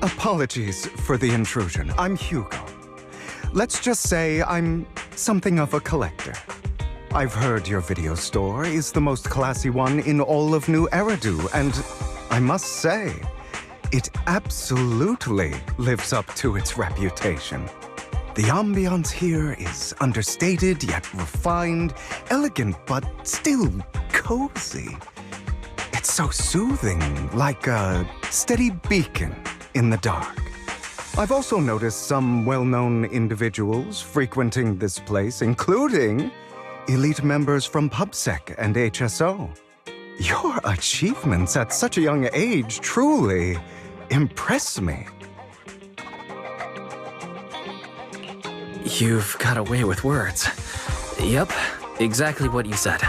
Apologies for the intrusion. I'm Hugo. Let's just say I'm something of a collector. I've heard your video store is the most classy one in all of New Eridu, and I must say, it absolutely lives up to its reputation. The ambiance here is understated yet refined, elegant but still cozy. It's so soothing, like a steady beacon in the dark. I've also noticed some well-known individuals frequenting this place, including elite members from PubSec and HSO. Your achievements at such a young age truly impress me. You've got a way with words. Yep, exactly what you said.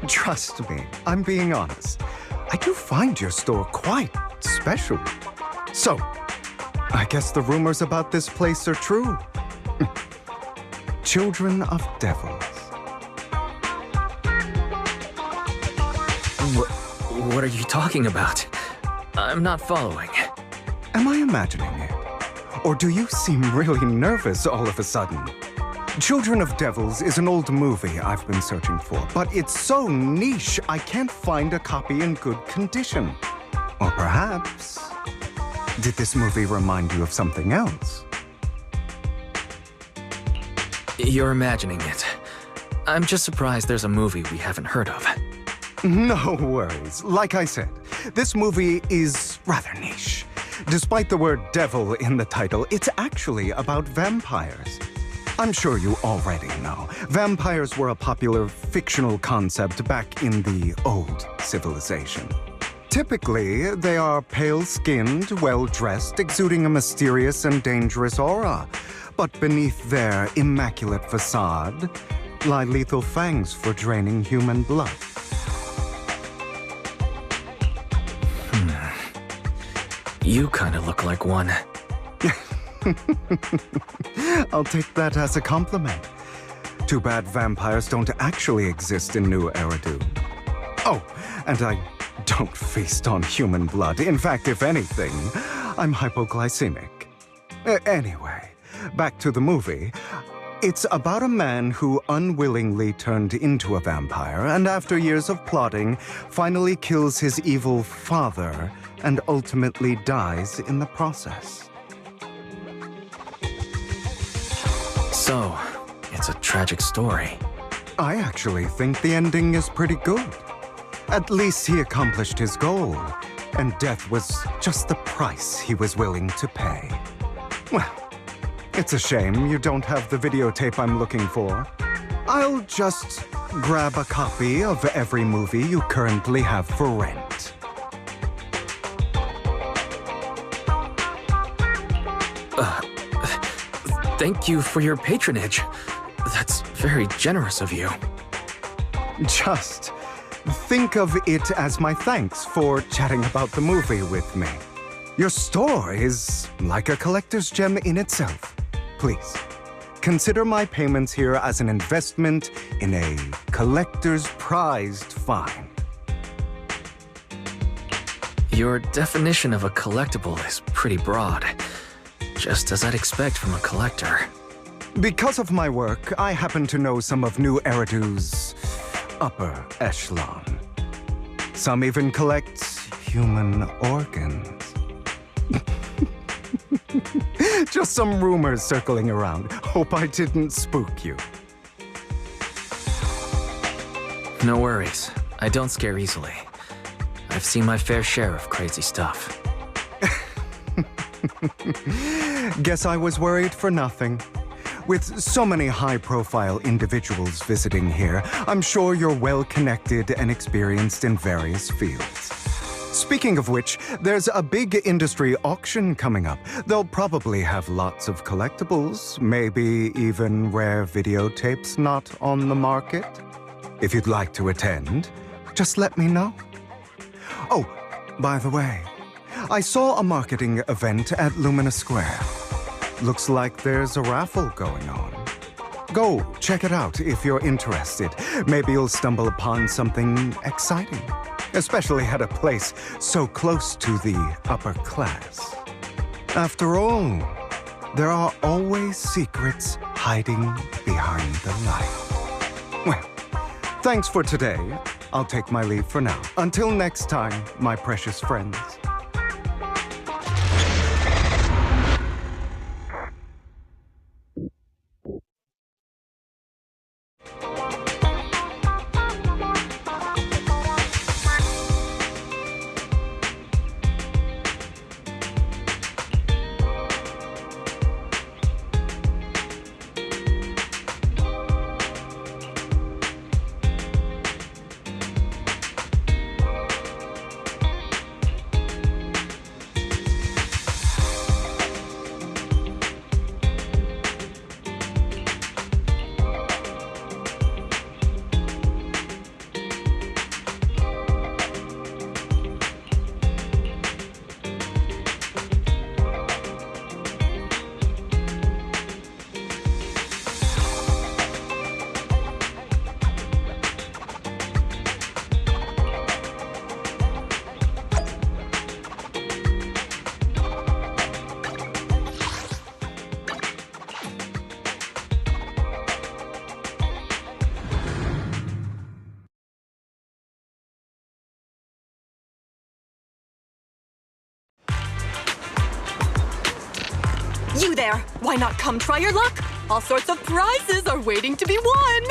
Trust me, I'm being honest. I do find your store quite special. So, I guess the rumors about this place are true. Children of devils. What are you talking about? I'm not following. Am I imagining it? Or do you seem really nervous all of a sudden? Children of Devils is an old movie I've been searching for, but it's so niche I can't find a copy in good condition. Or perhaps, did this movie remind you of something else? You're imagining it. I'm just surprised there's a movie we haven't heard of. No worries. Like I said, this movie is rather niche. Despite the word devil in the title, it's actually about vampires. I'm sure you already know. Vampires were a popular fictional concept back in the old civilization. Typically, they are pale-skinned, well-dressed, exuding a mysterious and dangerous aura. But beneath their immaculate facade lie lethal fangs for draining human blood. You kind of look like one. I'll take that as a compliment. Too bad vampires don't actually exist in New Eridu. Oh, and I don't feast on human blood. In fact, if anything, I'm hypoglycemic. Anyway, back to the movie. It's about a man who unwillingly turned into a vampire and after years of plotting, finally kills his evil father and ultimately dies in the process. So, it's a tragic story. I actually think the ending is pretty good. At least he accomplished his goal, and death was just the price he was willing to pay. Well, it's a shame you don't have the videotape I'm looking for. I'll just grab a copy of every movie you currently have for rent. Thank you for your patronage. That's very generous of you. Just think of it as my thanks for chatting about the movie with me. Your store is like a collector's gem in itself. Please, consider my payments here as an investment in a collector's prized find. Your definition of a collectible is pretty broad. Just as I'd expect from a collector. Because of my work, I happen to know some of New Eridu's upper echelon. Some even collect human organs. Just some rumors circling around. Hope I didn't spook you. No worries. I don't scare easily. I've seen my fair share of crazy stuff. Guess I was worried for nothing. With so many high-profile individuals visiting here, I'm sure you're well-connected and experienced in various fields. Speaking of which, there's a big industry auction coming up. They'll probably have lots of collectibles, maybe even rare videotapes not on the market. If you'd like to attend, just let me know. Oh, by the way, I saw a marketing event at Lumina Square. Looks like there's a raffle going on. Go check it out if you're interested. Maybe you'll stumble upon something exciting, especially at a place so close to the upper class. After all, there are always secrets hiding behind the light. Well, thanks for today. I'll take my leave for now. Until next time, my precious friends. You there! Why not come try your luck? All sorts of prizes are waiting to be won!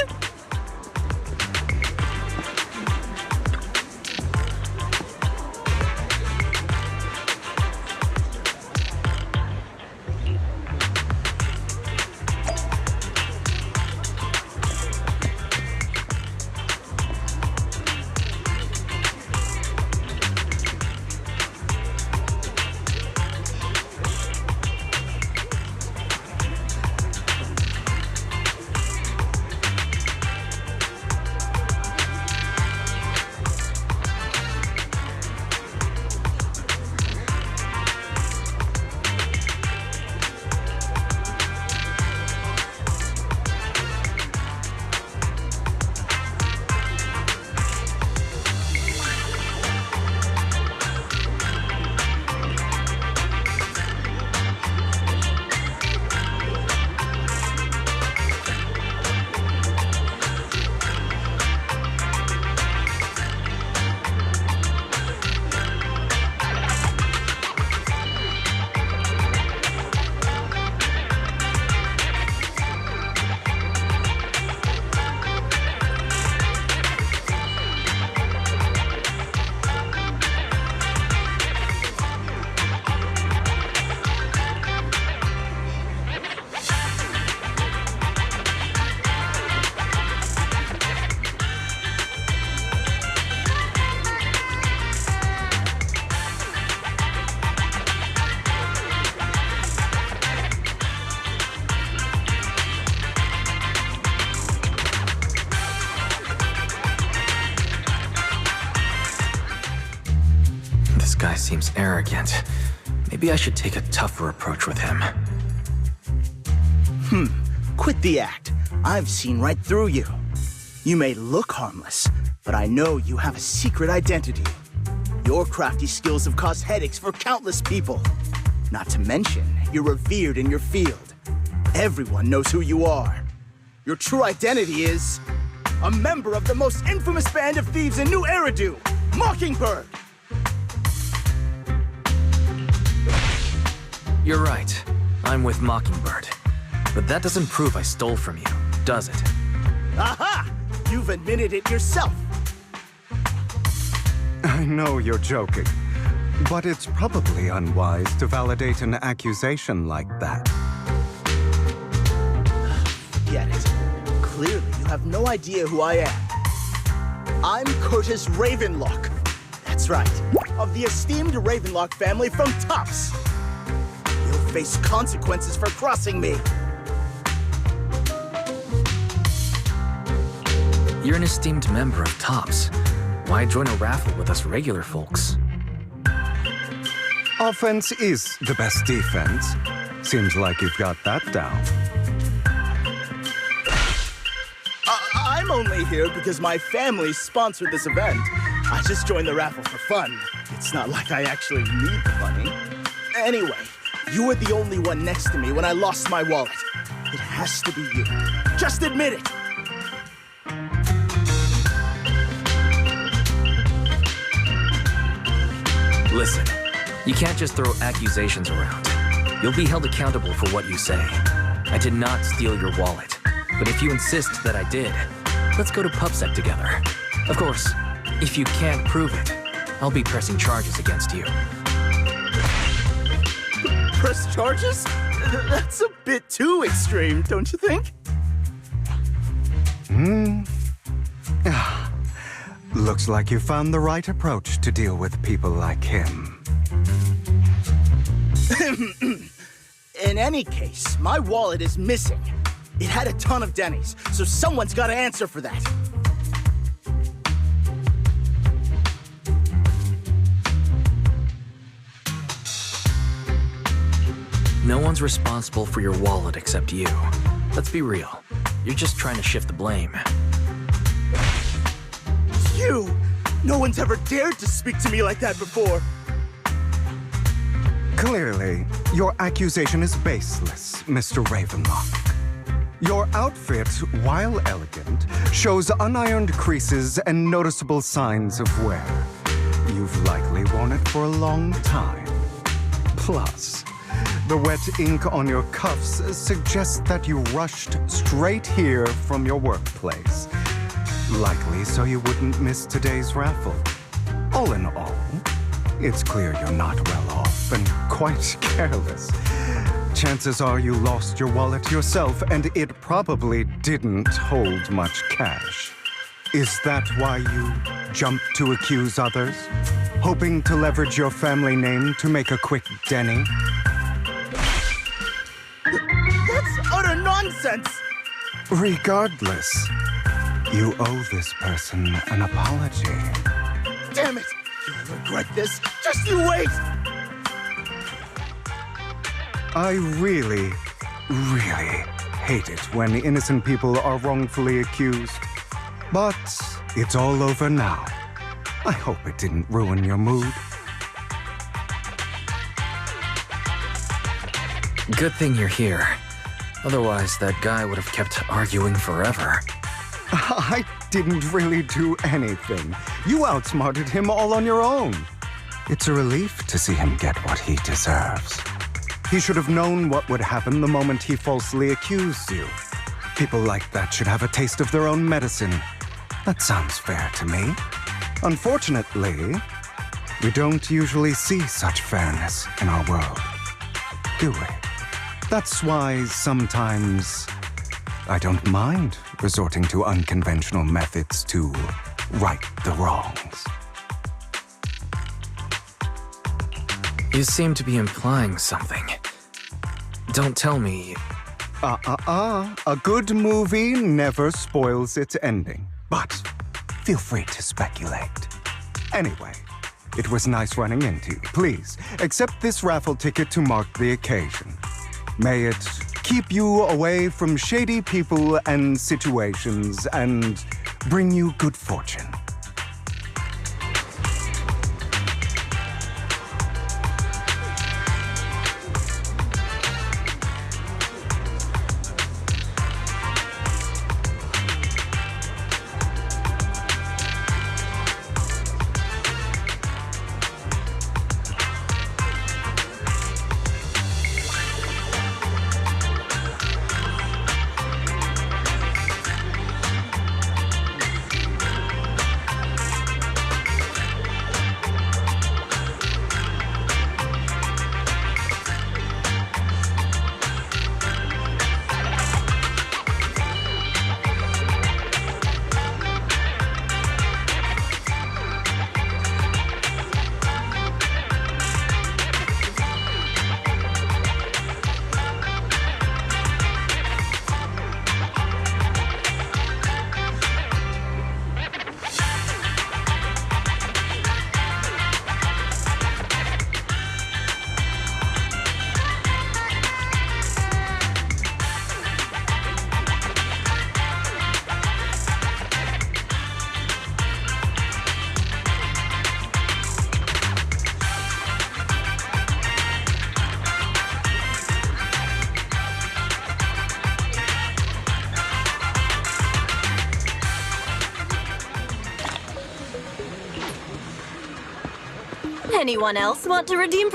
Guy seems arrogant. Maybe I should take a tougher approach with him. Quit the act. I've seen right through you. You may look harmless, but I know you have a secret identity. Your crafty skills have caused headaches for countless people. Not to mention, you're revered in your field. Everyone knows who you are. Your true identity is a member of the most infamous band of thieves in New Eridu, Mockingbird! You're right. I'm with Mockingbird. But that doesn't prove I stole from you, does it? Aha! You've admitted it yourself. I know you're joking, but it's probably unwise to validate an accusation like that. Get it. Clearly, you have no idea who I am. I'm Curtis Ravenlock. That's right, of the esteemed Ravenlock family from Tops. You'll face consequences for crossing me. You're an esteemed member of Tops. Why join a raffle with us regular folks? Offense is the best defense. Seems like you've got that down. I'm only here because my family sponsored this event. I just joined the raffle for fun. It's not like I actually need the money. Anyway, You were the only one next to me when I lost my wallet. It has to be you. Just admit it! Listen, you can't just throw accusations around. You'll be held accountable for what you say. I did not steal your wallet. But if you insist that I did, let's go to PubSec together. Of course, if you can't prove it, I'll be pressing charges against you. Press charges? That's a bit too extreme, don't you think? Looks like you found the right approach to deal with people like him. In any case, my wallet is missing. It had a ton of Denny's, so someone's got to answer for that. No one's responsible for your wallet except you. Let's be real. You're just trying to shift the blame. You! No one's ever dared to speak to me like that before. Clearly, your accusation is baseless, Mr. Ravenlock. Your outfit, while elegant, shows unironed creases and noticeable signs of wear. You've likely worn it for a long time. Plus, the wet ink on your cuffs suggests that you rushed straight here from your workplace. Likely so you wouldn't miss today's raffle. All in all, it's clear you're not well off and quite careless. Chances are you lost your wallet yourself, and it probably didn't hold much cash. Is that why you jumped to accuse others? Hoping to leverage your family name to make a quick Denny? That's utter nonsense! Regardless, you owe this person an apology. Damn it! You'll regret this. Just you wait! I really hate it when innocent people are wrongfully accused. But it's all over now. I hope it didn't ruin your mood. Good thing you're here. Otherwise, that guy would have kept arguing forever. I didn't really do anything. You outsmarted him all on your own. It's a relief to see him get what he deserves. He should have known what would happen the moment he falsely accused you. People like that should have a taste of their own medicine. That sounds fair to me. Unfortunately, we don't usually see such fairness in our world, do we? That's why sometimes I don't mind resorting to unconventional methods to right the wrongs. You seem to be implying something. Don't tell me... A good movie never spoils its ending. But feel free to speculate. Anyway, it was nice running into you. Please, accept this raffle ticket to mark the occasion. May it keep you away from shady people and situations and bring you good fortune. Anyone else want to redeem?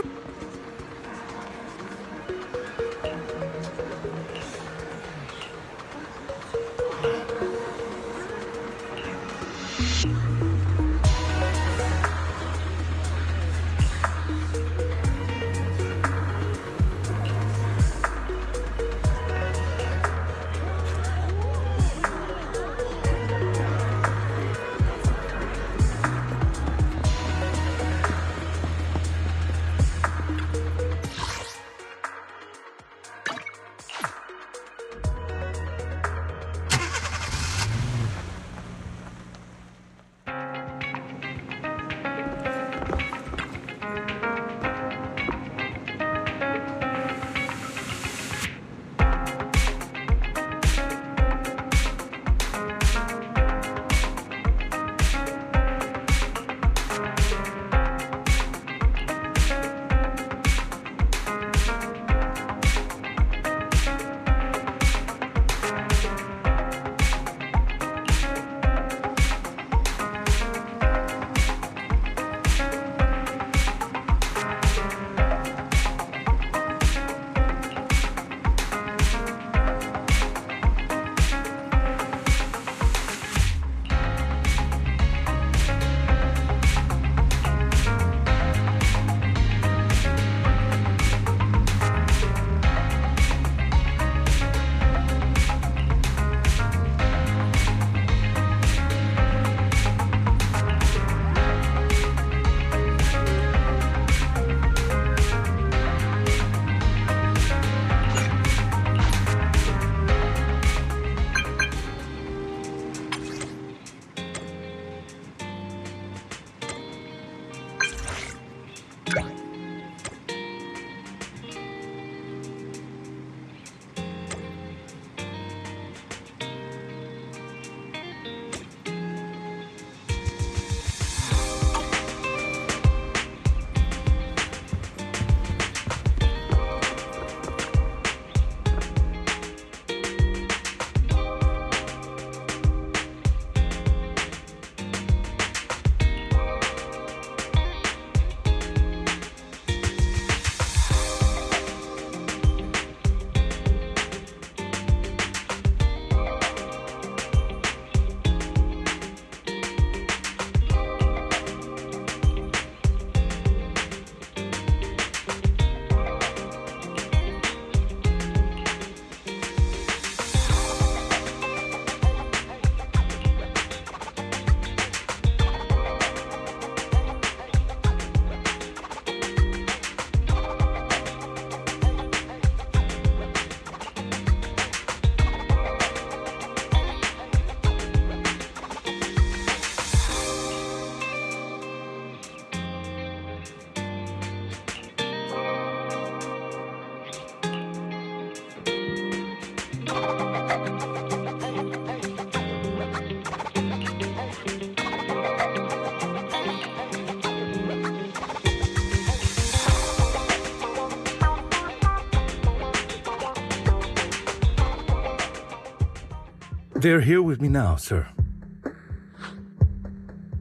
They're here with me now, sir.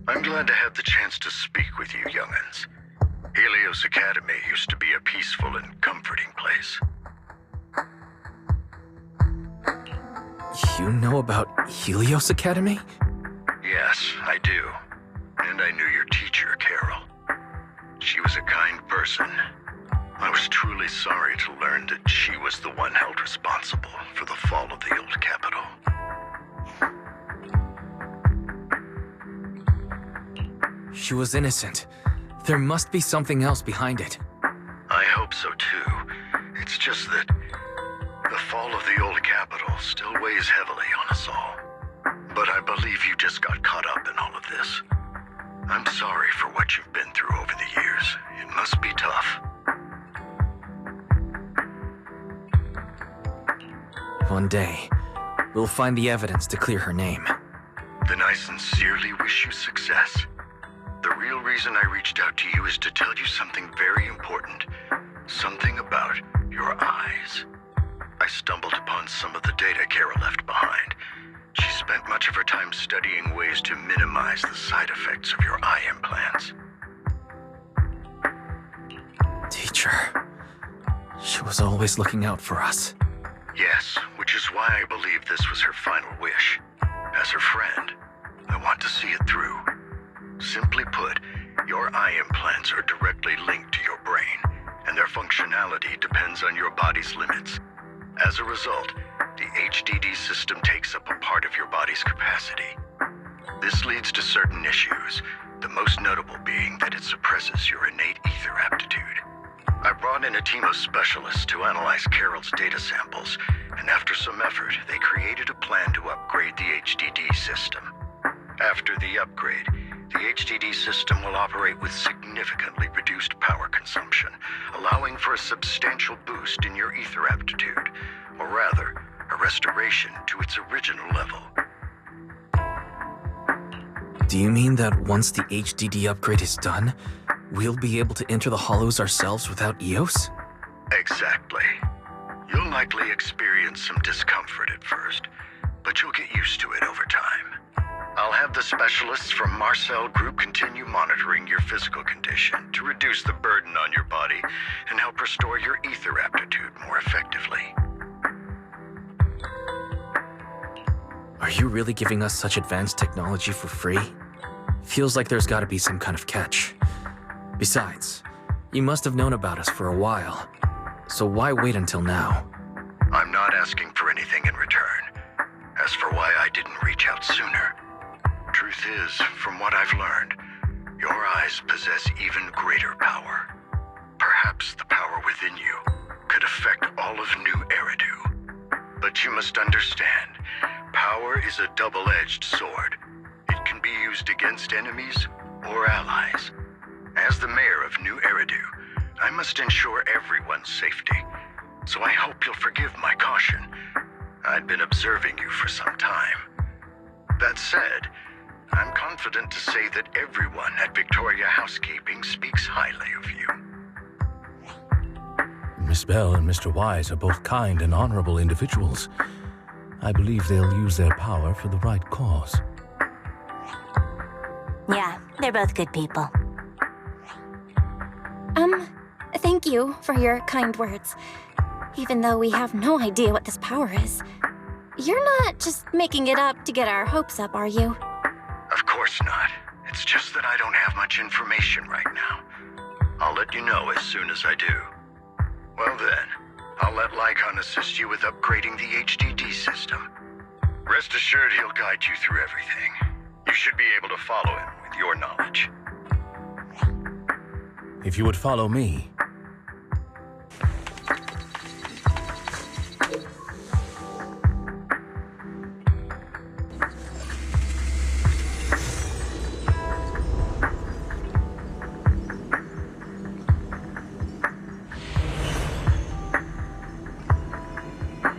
I'm glad to have the chance to speak with you, young'uns. Helios Academy used to be a peaceful and comforting place. You know about Helios Academy? Yes, I do. And I knew your teacher, Carol. She was a kind person. I was truly sorry to learn that she was the one held responsible for the fall of the old capital. She was innocent. There must be something else behind it. I hope so too. It's just that the fall of the old capital still weighs heavily on us all. But I believe you just got caught up in all of this. I'm sorry for what you've been through over the years. It must be tough. One day, we'll find the evidence to clear her name. Then I sincerely wish you success. The real reason I reached out to you is to tell you something very important. Something about your eyes. I stumbled upon some of the data Carol left behind. She spent much of her time studying ways to minimize the side effects of your eye implants. teacher. She was always looking out for us. Yes, which is why I believe this was her final wish. As her friend, I want to see it through. Simply put, your eye implants are directly linked to your brain, and their functionality depends on your body's limits. As a result, the HDD system takes up a part of your body's capacity. This leads to certain issues, the most notable being that it suppresses your innate ether aptitude. I brought in a team of specialists to analyze Carol's data samples, and after some effort, they created a plan to upgrade the HDD system. After the upgrade, the HDD system will operate with significantly reduced power consumption, allowing for a substantial boost in your ether aptitude, or rather, a restoration to its original level. Do you mean that once the HDD upgrade is done, we'll be able to enter the hollows ourselves without EOS? Exactly. You'll likely experience some discomfort at first, but you'll get used to it over time. I'll have the specialists from Marcel Group continue monitoring your physical condition to reduce the burden on your body and help restore your ether aptitude more effectively. Are you really giving us such advanced technology for free? Feels like there's gotta be some kind of catch. Besides, you must have known about us for a while, so why wait until now? I'm not asking for anything in return. As for why I didn't reach out sooner, truth is, from what I've learned, your eyes possess even greater power. Perhaps the power within you could affect all of New Eridu. But you must understand, power is a double-edged sword. It can be used against enemies or allies. As the mayor of New Eridu, I must ensure everyone's safety. So I hope you'll forgive my caution. I'd been observing you for some time. That said, I'm confident to say that everyone at Victoria Housekeeping speaks highly of you. Miss Bell and Mr. Wise are both kind and honorable individuals. I believe they'll use their power for the right cause. Yeah, they're both good people. Thank you for your kind words. Even though we have no idea what this power is. You're not just making it up to get our hopes up, are you? Of course not. It's just that I don't have much information right now. I'll let you know as soon as I do. Well then, I'll let Lycon assist you with upgrading the HDD system. Rest assured he'll guide you through everything. You should be able to follow him with your knowledge. If you would follow me.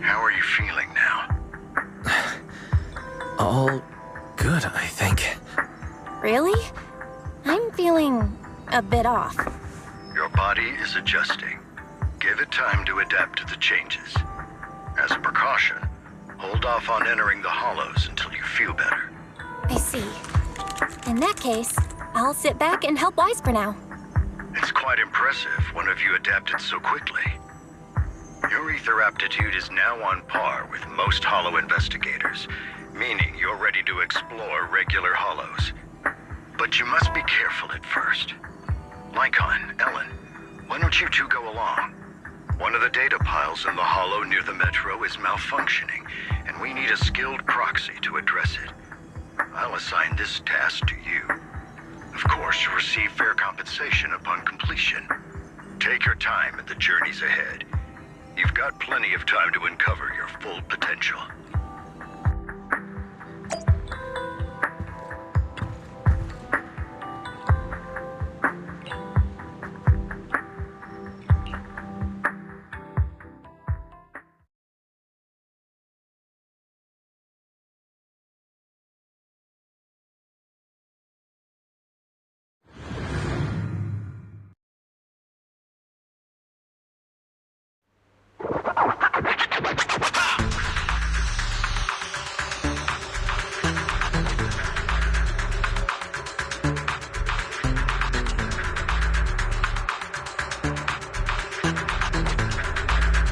How are you feeling now? All good, I think. Really? I'm feeling a bit off. Your body is adjusting. Give it time to adapt to the changes. As a precaution, hold off on entering the hollows until you feel better. I see. In that case, I'll sit back and help Wise for now. It's quite impressive one of you adapted so quickly. Your ether aptitude is now on par with most hollow investigators, meaning you're ready to explore regular hollows. But you must be careful at first. Lycon, Ellen, why don't you two go along? One of the data piles in the hollow near the metro is malfunctioning, and we need a skilled proxy to address it. I'll assign this task to you. Of course, you'll receive fair compensation upon completion. Take your time at the journeys ahead. You've got plenty of time to uncover your full potential.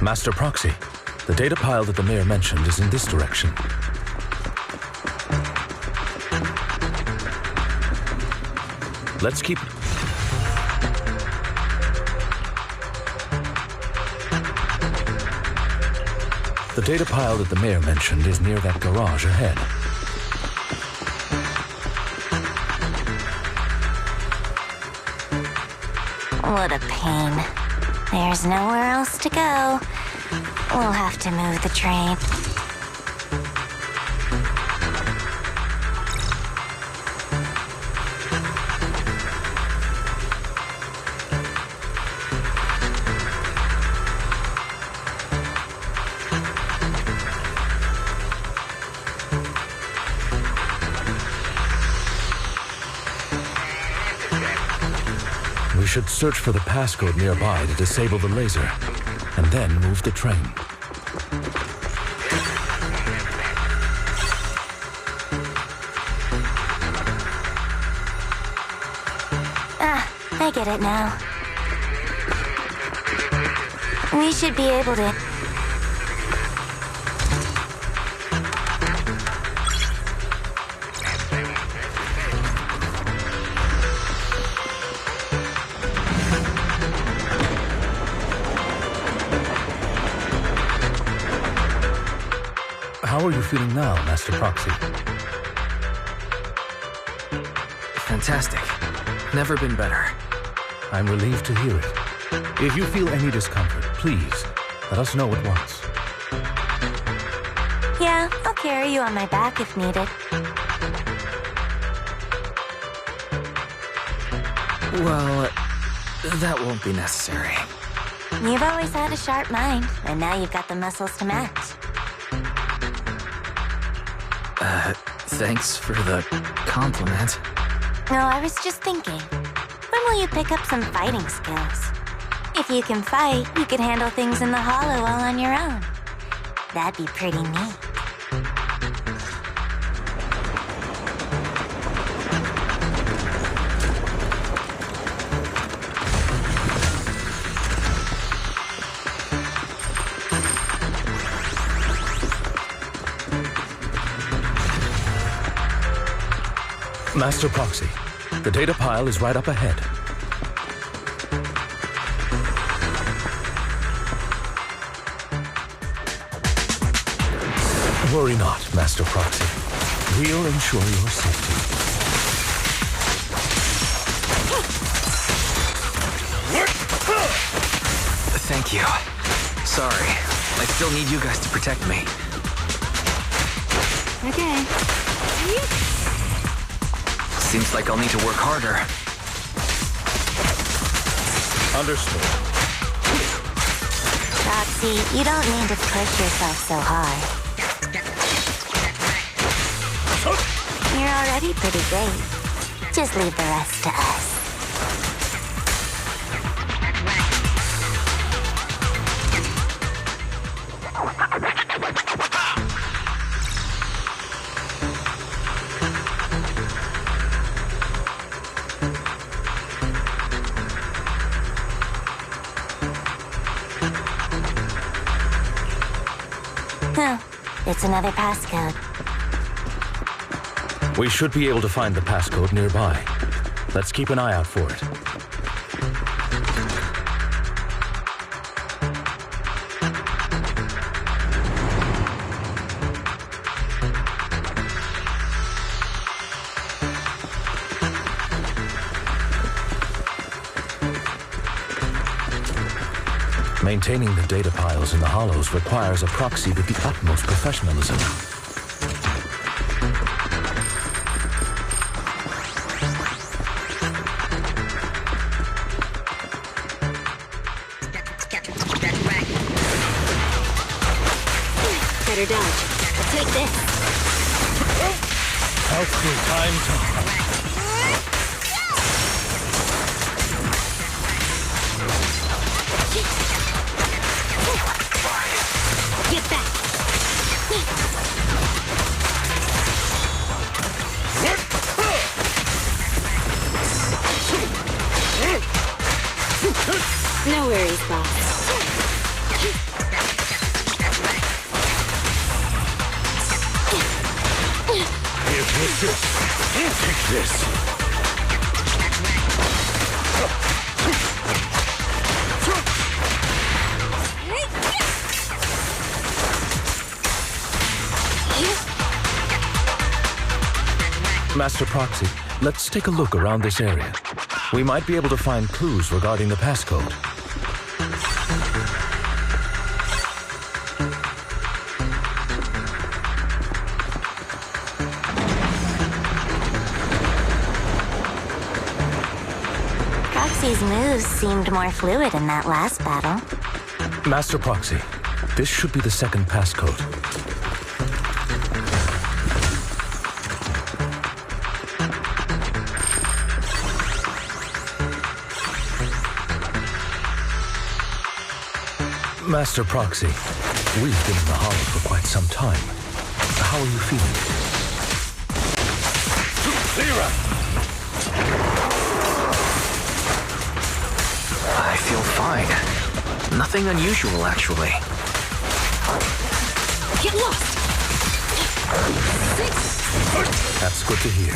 Master Proxy, the data pile that the mayor mentioned is in this direction. Let's keep... The data pile that the mayor mentioned is near that garage ahead. What a pain. There's nowhere else to go. We'll have to move the train. We should search for the passcode nearby to disable the laser, and then move the train. I get it now. We should be able to... How are you feeling now, Master Proxy? Fantastic. Never been better. I'm relieved to hear it. If you feel any discomfort, please, let us know at once. Yeah, I'll carry you on my back if needed. Well, that won't be necessary. You've always had a sharp mind, and now you've got the muscles to match. Thanks for the compliment. No, I was just thinking. When will you pick up some fighting skills? If you can fight, you could handle things in the hollow all on your own. That'd be pretty neat. Master Proxy, the data pile is right up ahead. Worry not, Master Proxy. We'll ensure your safety. Thank you. Sorry. I still need you guys to protect me. Okay. Seems like I'll need to work harder. Understood. Roxy, you don't need to push yourself so hard. You're already pretty great. Just leave the rest to us. It's another passcode. We should be able to find the passcode nearby. Let's keep an eye out for it. Maintaining the data piles in the hollows requires a proxy with the utmost professionalism. Better dodge. I'll take this. Helpful time to... Get back! No worries, boss. Take this. Master Proxy, let's take a look around this area. We might be able to find clues regarding the passcode. Proxy's moves seemed more fluid in that last battle. Master Proxy, this should be the second passcode. Master Proxy, we've been in the Hollow for quite some time. How are you feeling? Zero! I feel fine. Nothing unusual, actually. Get lost! That's good to hear.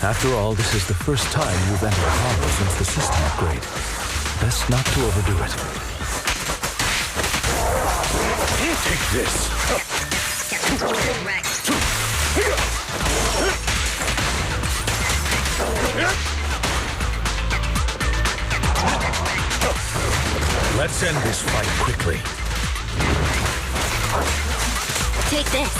After all, this is the first time you've entered a Hollow since the system upgrade. Best not to overdo it. Take this. Let's end this fight quickly. Take this.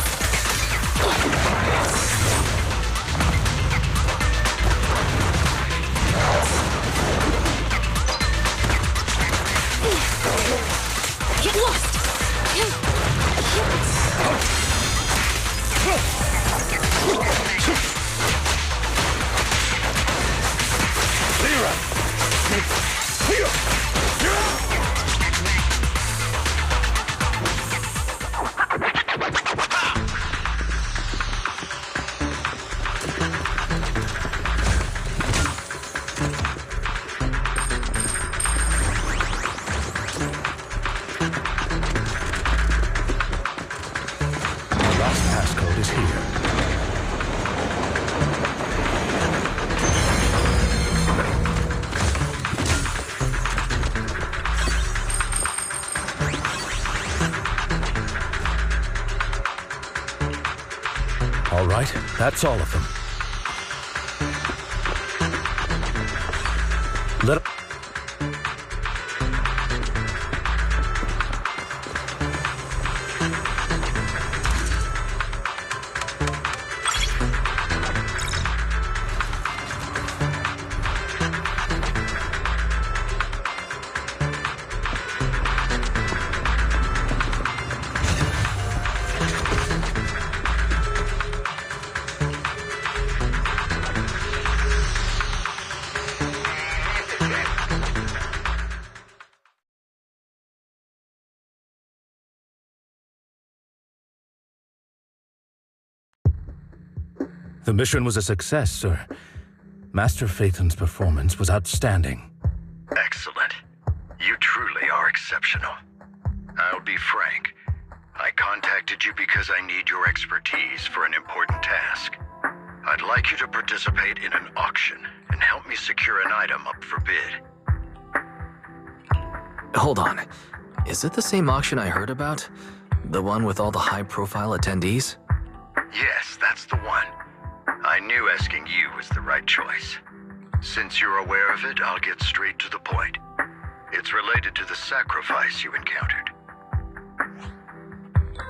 Get lost! All right, that's all of them. Let... The mission was a success, sir. Master Phaeton's performance was outstanding. Excellent. You truly are exceptional. I'll be frank. I contacted you because I need your expertise for an important task. I'd like you to participate in an auction and help me secure an item up for bid. Hold on. Is it the same auction I heard about? The one with all the high-profile attendees? Yes, that's the one. I knew asking you was the right choice. Since you're aware of it, I'll get straight to the point. It's related to the sacrifice you encountered.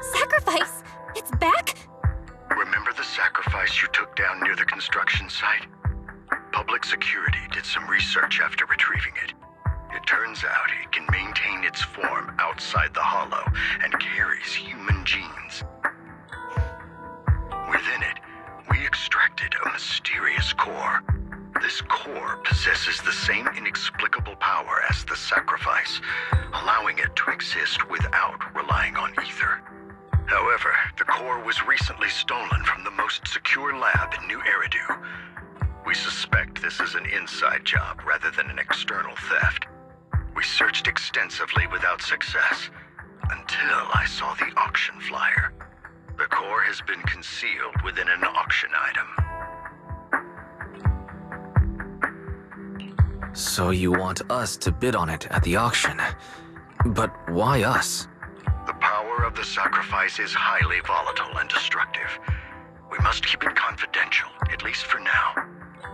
Sacrifice? It's back? Remember the sacrifice you took down near the construction site? Public security did some research after retrieving it. It turns out it can maintain its form outside the Hollow and carries human genes. Within it, we extracted a mysterious core. This core possesses the same inexplicable power as the sacrifice, allowing it to exist without relying on ether. However, the core was recently stolen from the most secure lab in New Eridu. We suspect this is an inside job rather than an external theft. We searched extensively without success, until I saw the auction flyer. The core has been concealed within an auction item. So you want us to bid on it at the auction. But why us? The power of the sacrifice is highly volatile and destructive. We must keep it confidential, at least for now.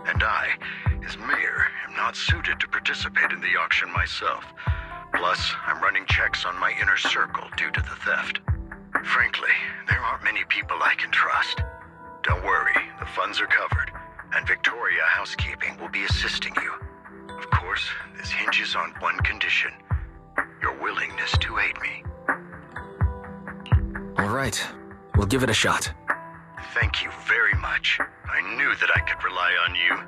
And I, as mayor, am not suited to participate in the auction myself. Plus, I'm running checks on my inner circle due to the theft. Frankly, there aren't many people I can trust. Don't worry, the funds are covered, and Victoria Housekeeping will be assisting you. Of course, this hinges on one condition: your willingness to aid me. All right, we'll give it a shot. Thank you very much. I knew that I could rely on you.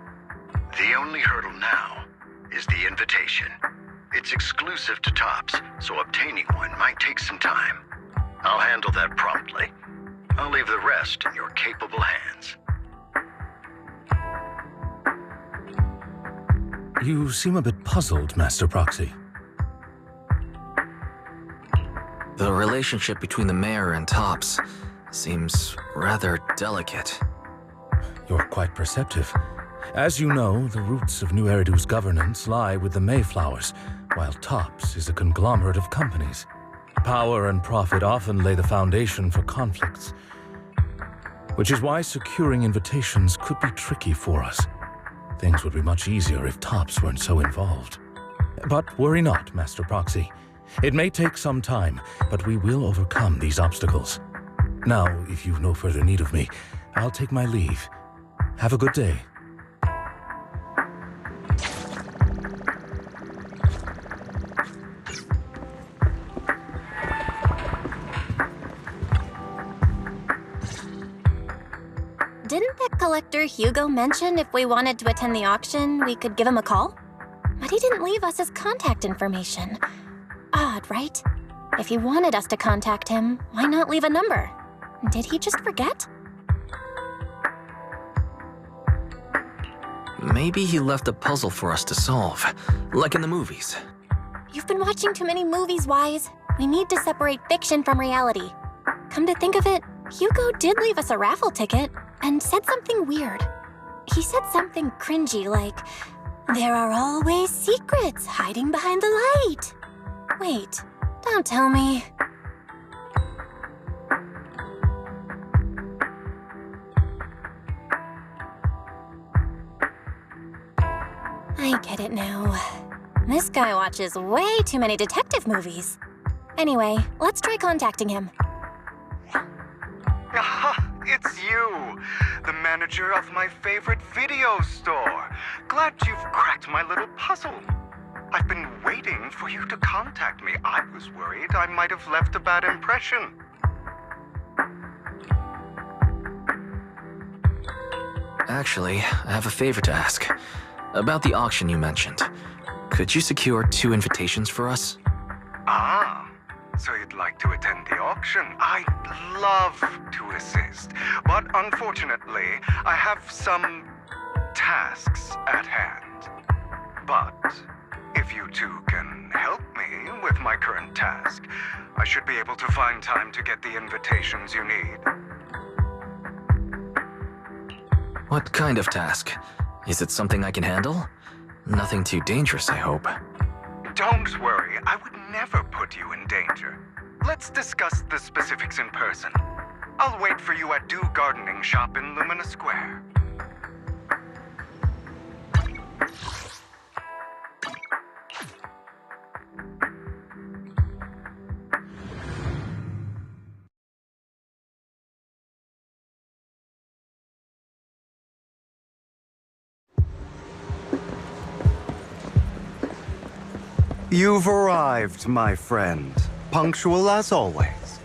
The only hurdle now is the invitation. It's exclusive to Tops, so obtaining one might take some time. I'll handle that promptly. I'll leave the rest in your capable hands. You seem a bit puzzled, Master Proxy. The relationship between the mayor and Tops seems rather delicate. You're quite perceptive. As you know, the roots of New Eridu's governance lie with the Mayflowers, while Tops is a conglomerate of companies. Power and profit often lay the foundation for conflicts, which is why securing invitations could be tricky for us. Things would be much easier if Tops weren't so involved. But worry not, Master Proxy. It may take some time, but we will overcome these obstacles. Now, if you've no further need of me, I'll take my leave. Have a good day. Didn't that collector Hugo mention if we wanted to attend the auction, we could give him a call? But he didn't leave us his contact information. Odd, right? If he wanted us to contact him, why not leave a number? Did he just forget? Maybe he left a puzzle for us to solve, like in the movies. You've been watching too many movies, Wise. We need to separate fiction from reality. Come to think of it, Hugo did leave us a raffle ticket and said something weird. He said something cringy like, "There are always secrets hiding behind the light." Wait, don't tell me. I get it now. This guy watches way too many detective movies. Anyway, let's try contacting him. Aha, it's you, the manager of my favorite video store. Glad you've cracked my little puzzle. I've been waiting for you to contact me. I was worried I might have left a bad impression. Actually, I have a favor to ask. About the auction you mentioned. Could you secure 2 invitations for us? Ah, so you'd like to attend the auction? I'd love to assist, but unfortunately, I have some tasks at hand. But if you two can help me with my current task, I should be able to find time to get the invitations you need. What kind of task? Is it something I can handle? Nothing too dangerous, I hope. Don't worry, I would never put you in danger. Let's discuss the specifics in person. I'll wait for you at Dew Gardening Shop in Lumina Square. You've arrived, my friend. Punctual as always.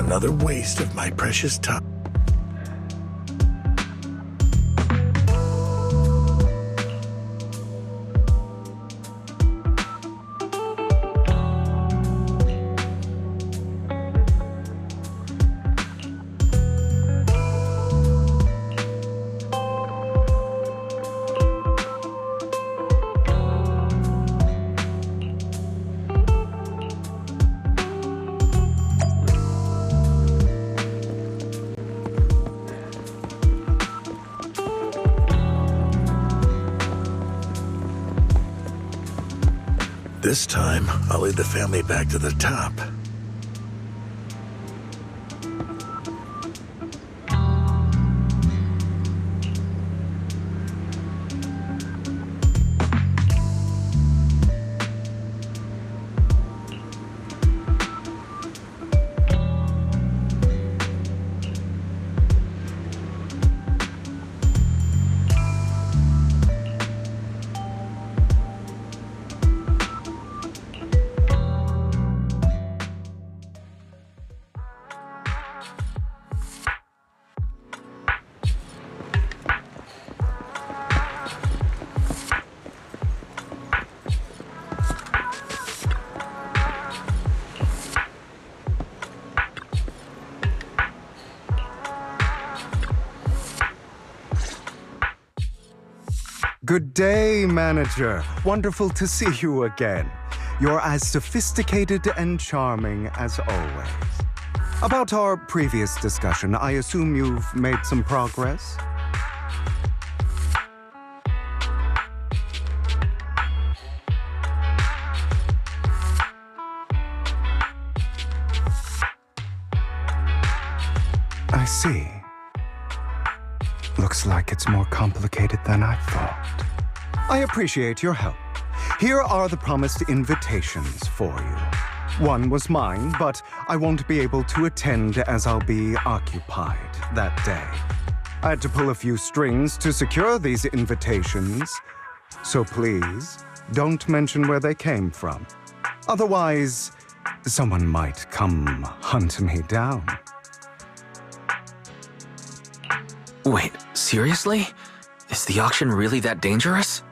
Another waste of my precious time. This time, I'll lead the family back to the top. Good day, manager. Wonderful to see you again. You're as sophisticated and charming as always. About our previous discussion, I assume you've made some progress? I see. Looks like it's more complicated than I thought. I appreciate your help. Here are the promised invitations for you. One was mine, but I won't be able to attend as I'll be occupied that day. I had to pull a few strings to secure these invitations, so please don't mention where they came from. Otherwise, someone might come hunt me down. Wait, seriously? Is the auction really that dangerous?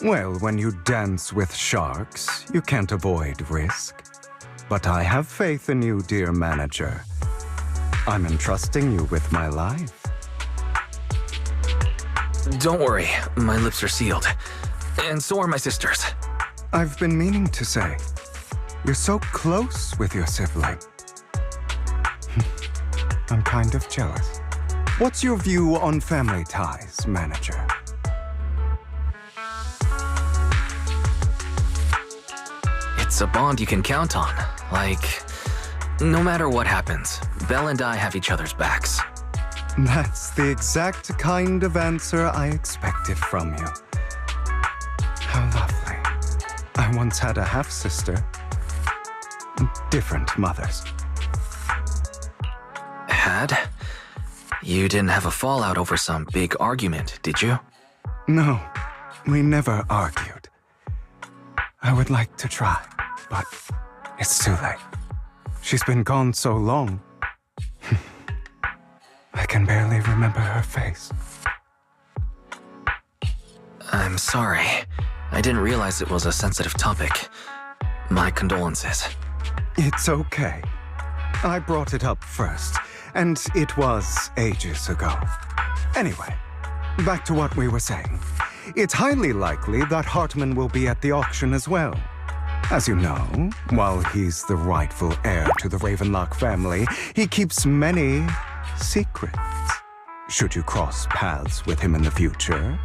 Well, when you dance with sharks, you can't avoid risk. But I have faith in you, dear manager. I'm entrusting you with my life. Don't worry, my lips are sealed. And so are my sisters. I've been meaning to say, you're so close with your sibling. I'm kind of jealous. What's your view on family ties, manager? It's a bond you can count on. Like, no matter what happens, Belle and I have each other's backs. That's the exact kind of answer I expected from you. How lovely. I once had a half-sister. Different mothers. Had? You didn't have a fallout over some big argument, did you? No, we never argued. I would like to try, but it's too late. She's been gone so long. I can barely remember her face. I'm sorry. I didn't realize it was a sensitive topic. My condolences. It's okay. I brought it up first, and it was ages ago. Anyway, back to what we were saying. It's highly likely that Hartman will be at the auction as well. As you know, while he's the rightful heir to the Ravenlock family, he keeps many secrets. Should you cross paths with him in the future,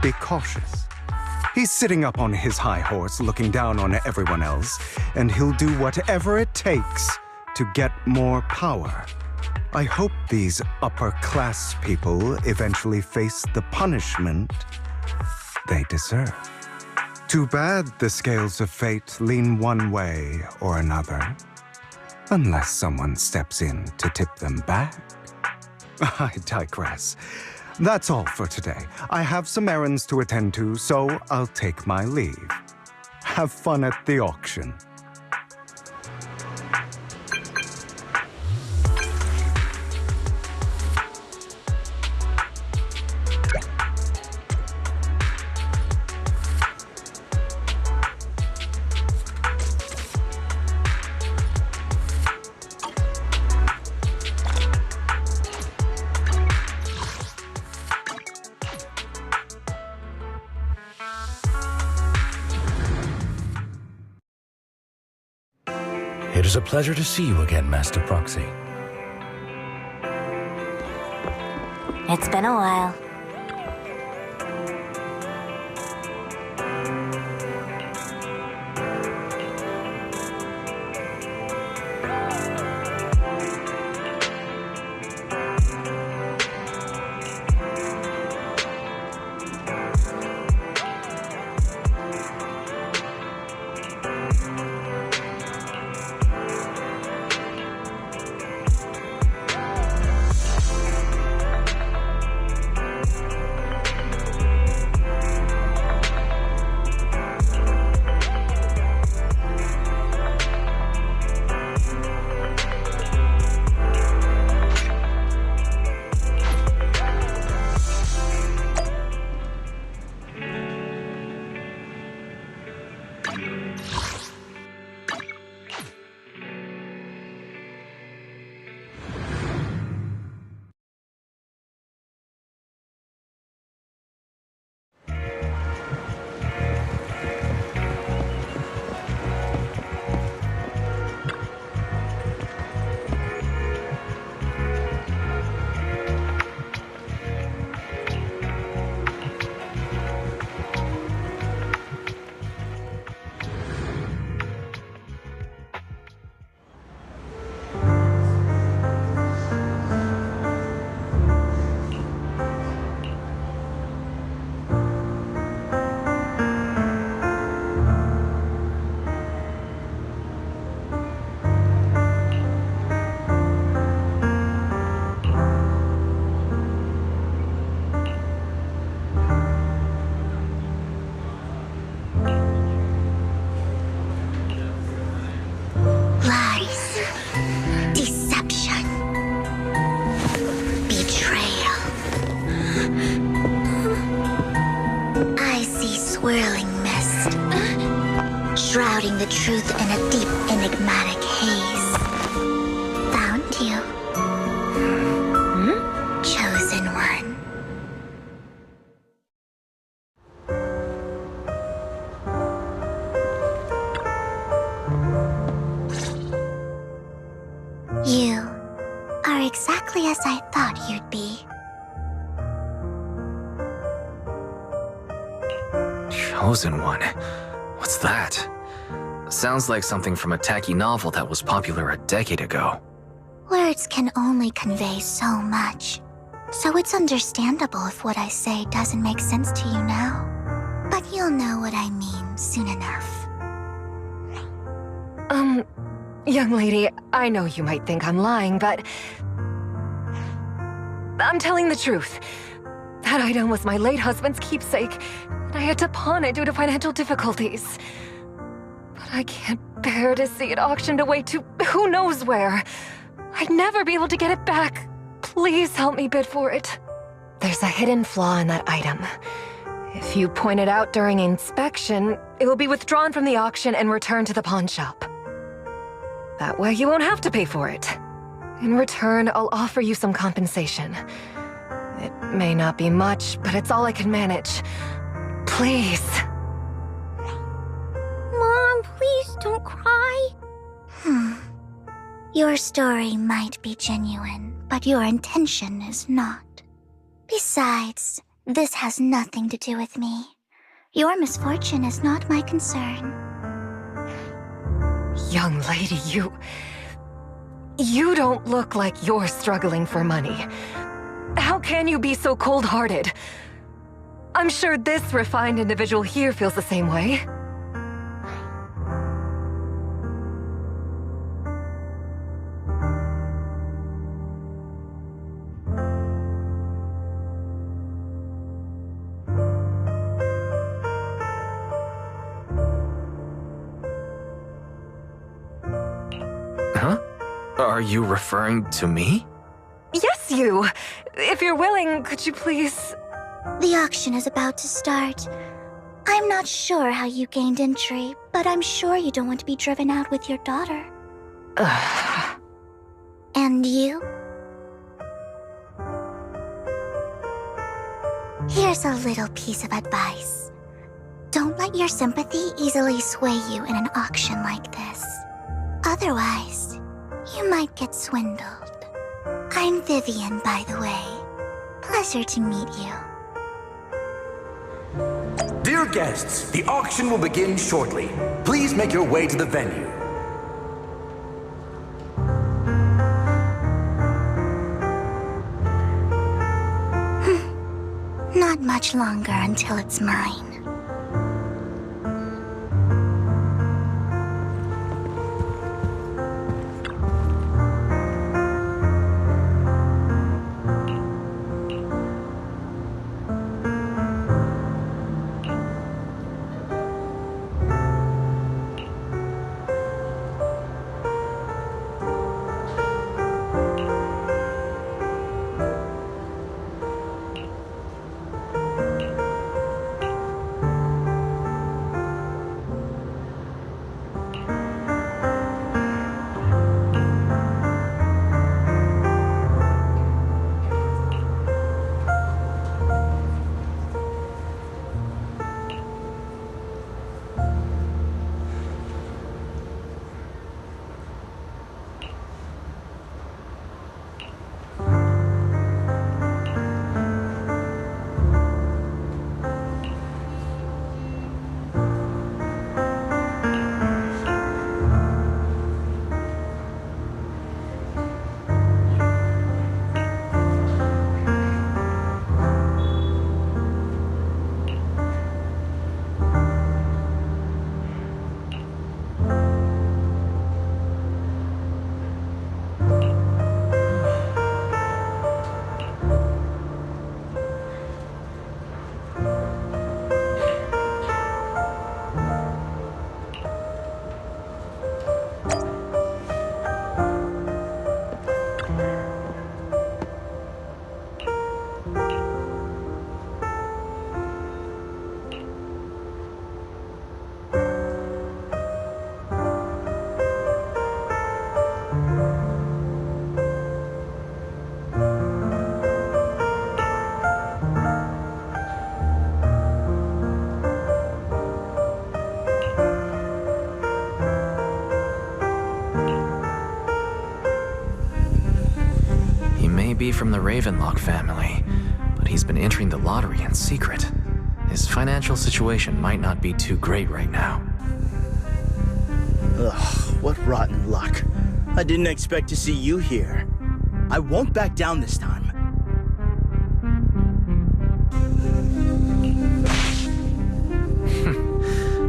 be cautious. He's sitting up on his high horse looking down on everyone else, and he'll do whatever it takes to get more power. I hope these upper-class people eventually face the punishment they deserve. Too bad the scales of fate lean one way or another, unless someone steps in to tip them back. I digress. That's all for today. I have some errands to attend to, so I'll take my leave. Have fun at the auction. It is a pleasure to see you again, Master Proxy. It's been a while. Shrouding the truth in a deep, enigmatic haze. Found you. Chosen one. You are exactly as I thought you'd be. Chosen one? What's that? Sounds like something from a tacky novel that was popular a decade ago. Words can only convey so much, so it's understandable if what I say doesn't make sense to you now. But you'll know what I mean soon enough. Young lady, I know you might think I'm lying, but I'm telling the truth. That item was my late husband's keepsake, and I had to pawn it due to financial difficulties. But I can't bear to see it auctioned away to who knows where. I'd never be able to get it back. Please help me bid for it. There's a hidden flaw in that item. If you point it out during inspection, it will be withdrawn from the auction and returned to the pawn shop. That way you won't have to pay for it. In return, I'll offer you some compensation. It may not be much, but it's all I can manage. Please. Mom, please don't cry. Your story might be genuine, but your intention is not. Besides, this has nothing to do with me. Your misfortune is not my concern. Young lady, you don't look like you're struggling for money. How can you be so cold-hearted? I'm sure this refined individual here feels the same way. Huh? Are you referring to me? Yes, you! If you're willing, could you please... The auction is about to start. I'm not sure how you gained entry, but I'm sure you don't want to be driven out with your daughter. And you? Here's a little piece of advice. Don't let your sympathy easily sway you in an auction like this. Otherwise, you might get swindled. I'm Vivian, by the way. Pleasure to meet you. Dear guests, the auction will begin shortly. Please make your way to the venue. Not much longer until it's mine. Be from the Ravenlock family, but he's been entering the lottery in secret. His financial situation might not be too great right now. Ugh, what rotten luck. I didn't expect to see you here. I won't back down this time.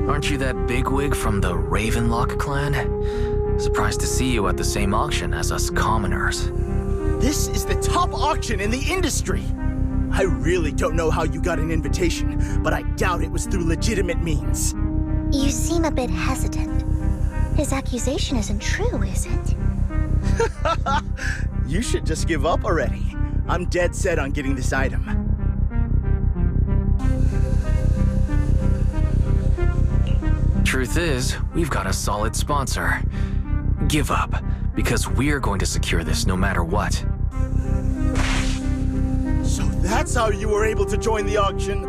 Aren't you that bigwig from the Ravenlock clan? Surprised to see you at the same auction as us commoners. This is the top auction in the industry! I really don't know how you got an invitation, but I doubt it was through legitimate means. You seem a bit hesitant. His accusation isn't true, is it? You should just give up already. I'm dead set on getting this item. Truth is, we've got a solid sponsor. Give up, because we're going to secure this no matter what. So that's how you were able to join the auction?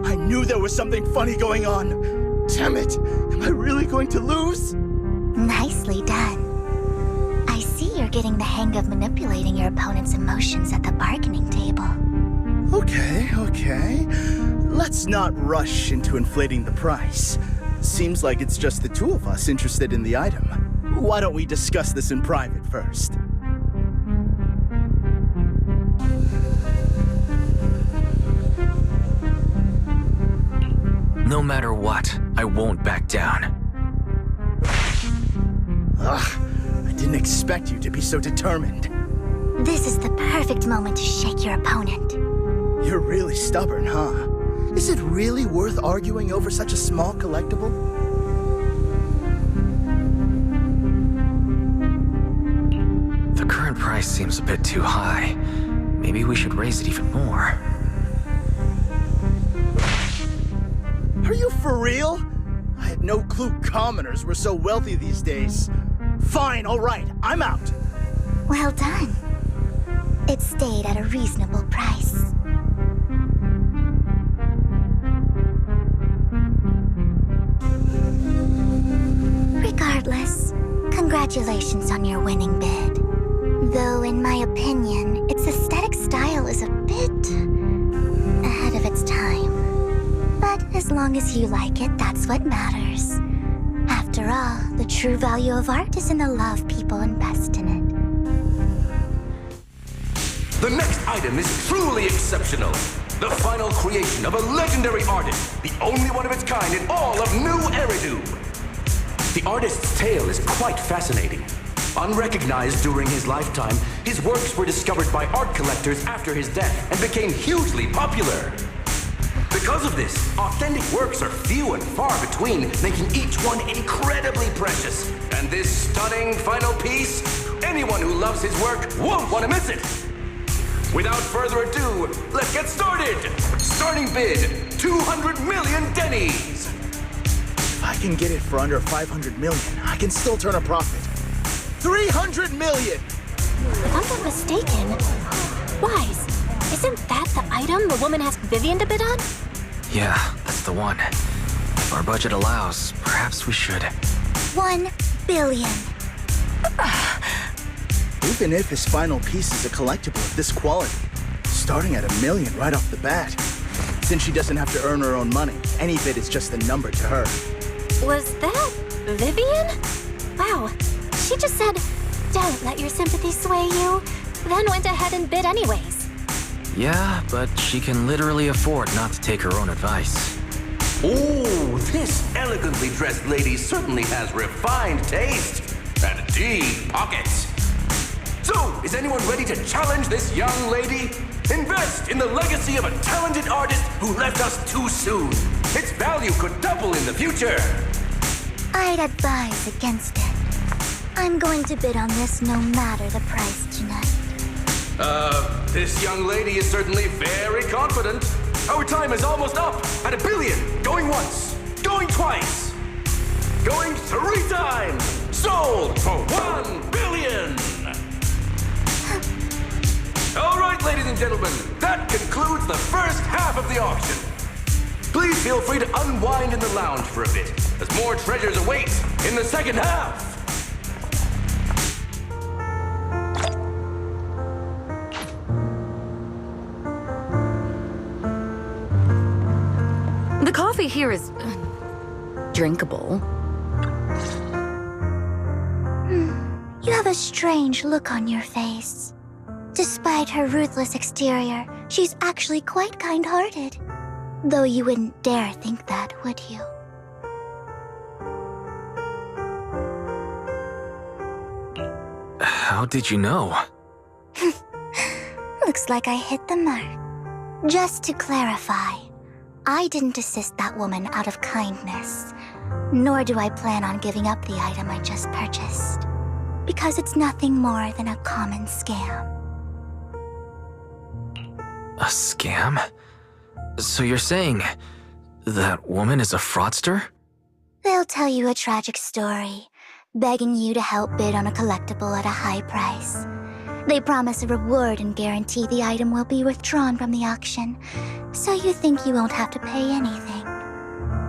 I knew there was something funny going on. Damn it, am I really going to lose? Nicely done. I see you're getting the hang of manipulating your opponent's emotions at the bargaining table. Okay. Let's not rush into inflating the price. Seems like it's just the two of us interested in the item. Why don't we discuss this in private first? No matter what, I won't back down. Ugh, I didn't expect you to be so determined. This is the perfect moment to shake your opponent. You're really stubborn, huh? Is it really worth arguing over such a small collectible? The current price seems a bit too high. Maybe we should raise it even more. Are you for real? I had no clue commoners were so wealthy these days. Fine, all right, I'm out. Well done. It stayed at a reasonable price. Regardless, Congratulations on your winning bid. Though, in my opinion, its aesthetic style is a bit ahead of its time. But as long as you like it, that's what matters. After all, the true value of art is in the love people invest in it. The next item is truly exceptional. The final creation of a legendary artist, the only one of its kind in all of New Eridu. The artist's tale is quite fascinating. Unrecognized during his lifetime, his works were discovered by art collectors after his death and became hugely popular. Because of this, authentic works are few and far between, making each one incredibly precious. And this stunning final piece, anyone who loves his work won't want to miss it. Without further ado, let's get started! Starting bid, 200 million dennies! If I can get it for under 500 million, I can still turn a profit. 300 million! If I'm not mistaken, Wise, isn't that the item the woman asked Vivian to bid on? Yeah, that's the one. If our budget allows, perhaps we should. 1 billion. Even if his final piece is a collectible of this quality, starting at $1 million right off the bat. Since she doesn't have to earn her own money, any bid is just a number to her. Was that Vivian? Wow, she just said, "Don't let your sympathy sway you," then went ahead and bid anyways. Yeah, but she can literally afford not to take her own advice. Ooh, this elegantly dressed lady certainly has refined taste and deep pockets. So, is anyone ready to challenge this young lady? Invest in the legacy of a talented artist who left us too soon. Its value could double in the future. I'd advise against it. I'm going to bid on this no matter the price tonight. This young lady is certainly very confident. Our time is almost up at $1 billion. Going once, going twice, going 3 times. Sold for $1 billion. All right, ladies and gentlemen, that concludes the first half of the auction. Please feel free to unwind in the lounge for a bit, as more treasures await in the second half. The coffee here is drinkable. You have a strange look on your face. Despite her ruthless exterior, she's actually quite kind-hearted. Though you wouldn't dare think that, would you? How did you know? Looks like I hit the mark. Just to clarify, I didn't assist that woman out of kindness, nor do I plan on giving up the item I just purchased, because it's nothing more than a common scam. A scam? So you're saying that woman is a fraudster? They'll tell you a tragic story, begging you to help bid on a collectible at a high price. They promise a reward and guarantee the item will be withdrawn from the auction, so you think you won't have to pay anything.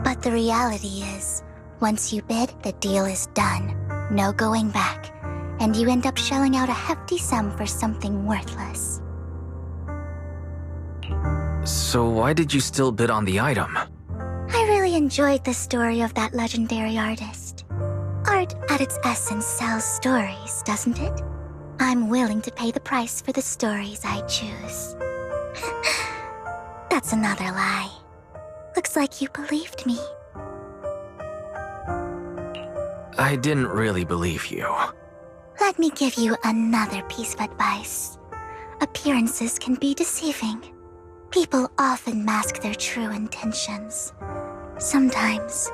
But the reality is, once you bid, the deal is done. No going back, and you end up shelling out a hefty sum for something worthless. So why did you still bid on the item? I really enjoyed the story of that legendary artist. Art, at its essence, sells stories, doesn't it? I'm willing to pay the price for the stories I choose. That's another lie. Looks like you believed me. I didn't really believe you. Let me give you another piece of advice. Appearances can be deceiving. People often mask their true intentions. Sometimes,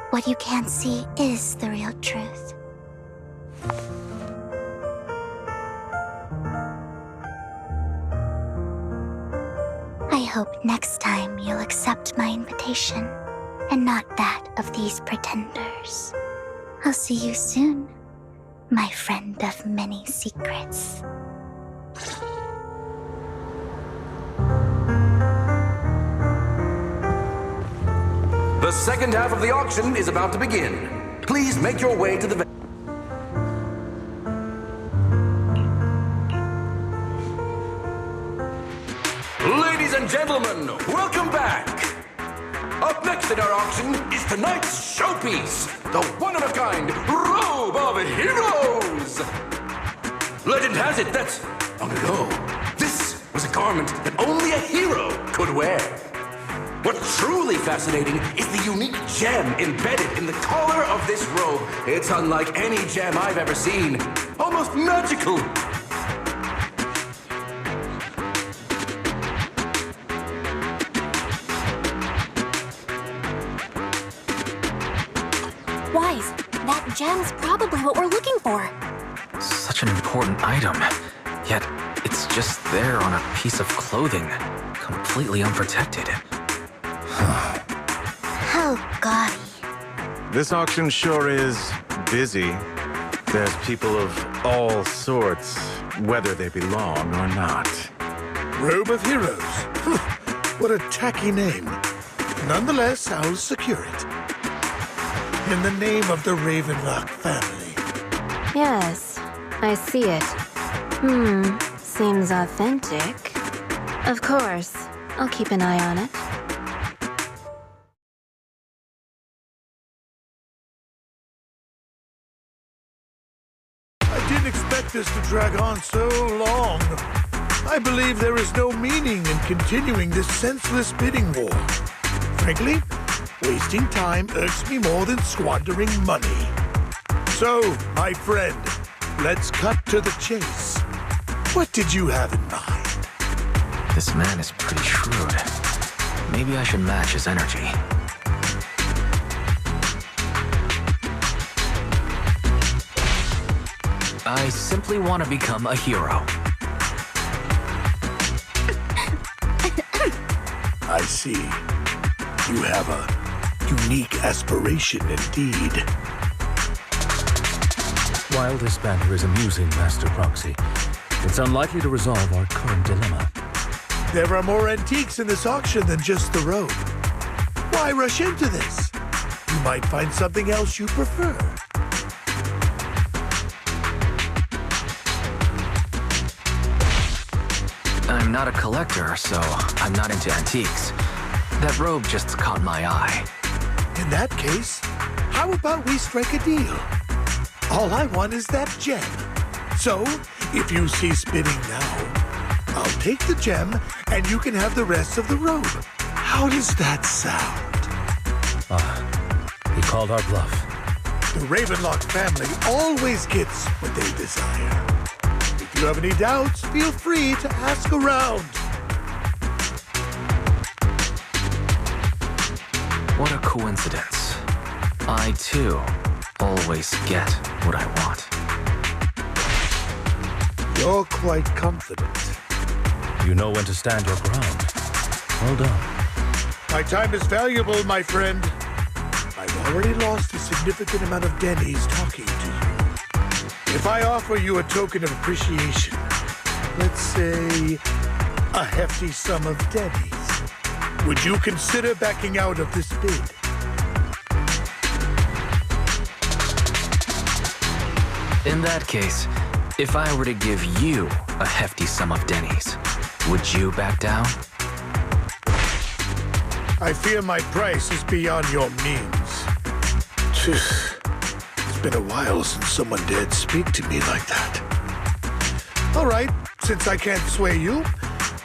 what you can't see is the real truth. I hope next time you'll accept my invitation, and not that of these pretenders. I'll see you soon, my friend of many secrets. The second half of the auction is about to begin. Please make your way to the Ladies and gentlemen, welcome back! Up next in our auction is tonight's showpiece, the one-of-a-kind Robe of Heroes! Legend has it that, long ago, this was a garment that only a hero could wear. What's truly fascinating is the unique gem embedded in the collar of this robe. It's unlike any gem I've ever seen. Almost magical. Wise, that gem's probably what we're looking for. Such an important item, yet it's just there on a piece of clothing, completely unprotected. How gaudy. This auction sure is busy. There's people of all sorts, whether they belong or not. Robe of Heroes. What a tacky name. Nonetheless, I'll secure it. In the name of the Ravenlock family. Yes, I see it. Seems authentic. Of course, I'll keep an eye on it. I didn't expect this to drag on so long. I believe there is no meaning in continuing this senseless bidding war. Frankly, wasting time irks me more than squandering money. So, my friend, let's cut to the chase. What did you have in mind? This man is pretty shrewd. Maybe I should match his energy. I simply want to become a hero. I see. You have a unique aspiration indeed. While this banter is amusing, Master Proxy, it's unlikely to resolve our current dilemma. There are more antiques in this auction than just the robe. Why rush into this? You might find something else you prefer. I'm not a collector, so I'm not into antiques. That robe just caught my eye. In that case, how about we strike a deal? All I want is that gem. So, if you cease bidding now, I'll take the gem and you can have the rest of the robe. How does that sound? He called our bluff. The Ravenlock family always gets what they desire. If you have any doubts, feel free to ask around. What a coincidence. I, too, always get what I want. You're quite confident. You know when to stand your ground. Well done. My time is valuable, my friend. I've already lost a significant amount of Denny's talking to you. If I offer you a token of appreciation, let's say a hefty sum of Denny's, would you consider backing out of this bid? In that case, if I were to give you a hefty sum of Denny's, would you back down? I fear my price is beyond your means. It's been a while since someone dared speak to me like that. All right, since I can't sway you,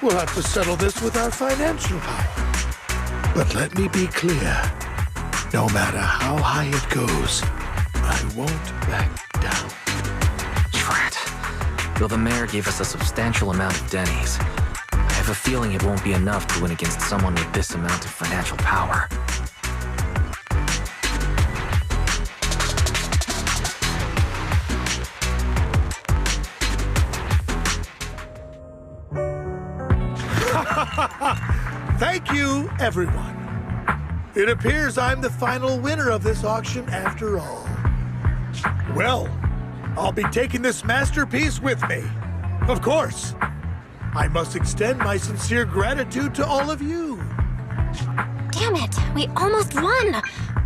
we'll have to settle this with our financial power. But let me be clear. No matter how high it goes, I won't back down. Drat. Though the mayor gave us a substantial amount of Denny's, I have a feeling it won't be enough to win against someone with this amount of financial power. Thank you, everyone. It appears I'm the final winner of this auction after all. Well, I'll be taking this masterpiece with me. Of course. I must extend my sincere gratitude to all of you. Damn it, we almost won!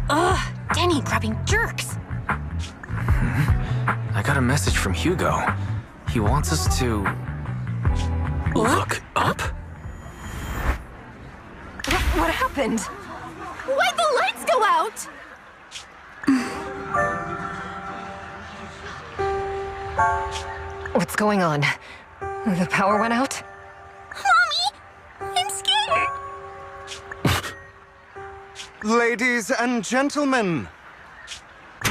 Ugh, Denny grabbing jerks. I got a message from Hugo. He wants us to... Look up? What happened? Why'd the lights go out? What's going on? The power went out? Mommy! I'm scared! Ladies and gentlemen,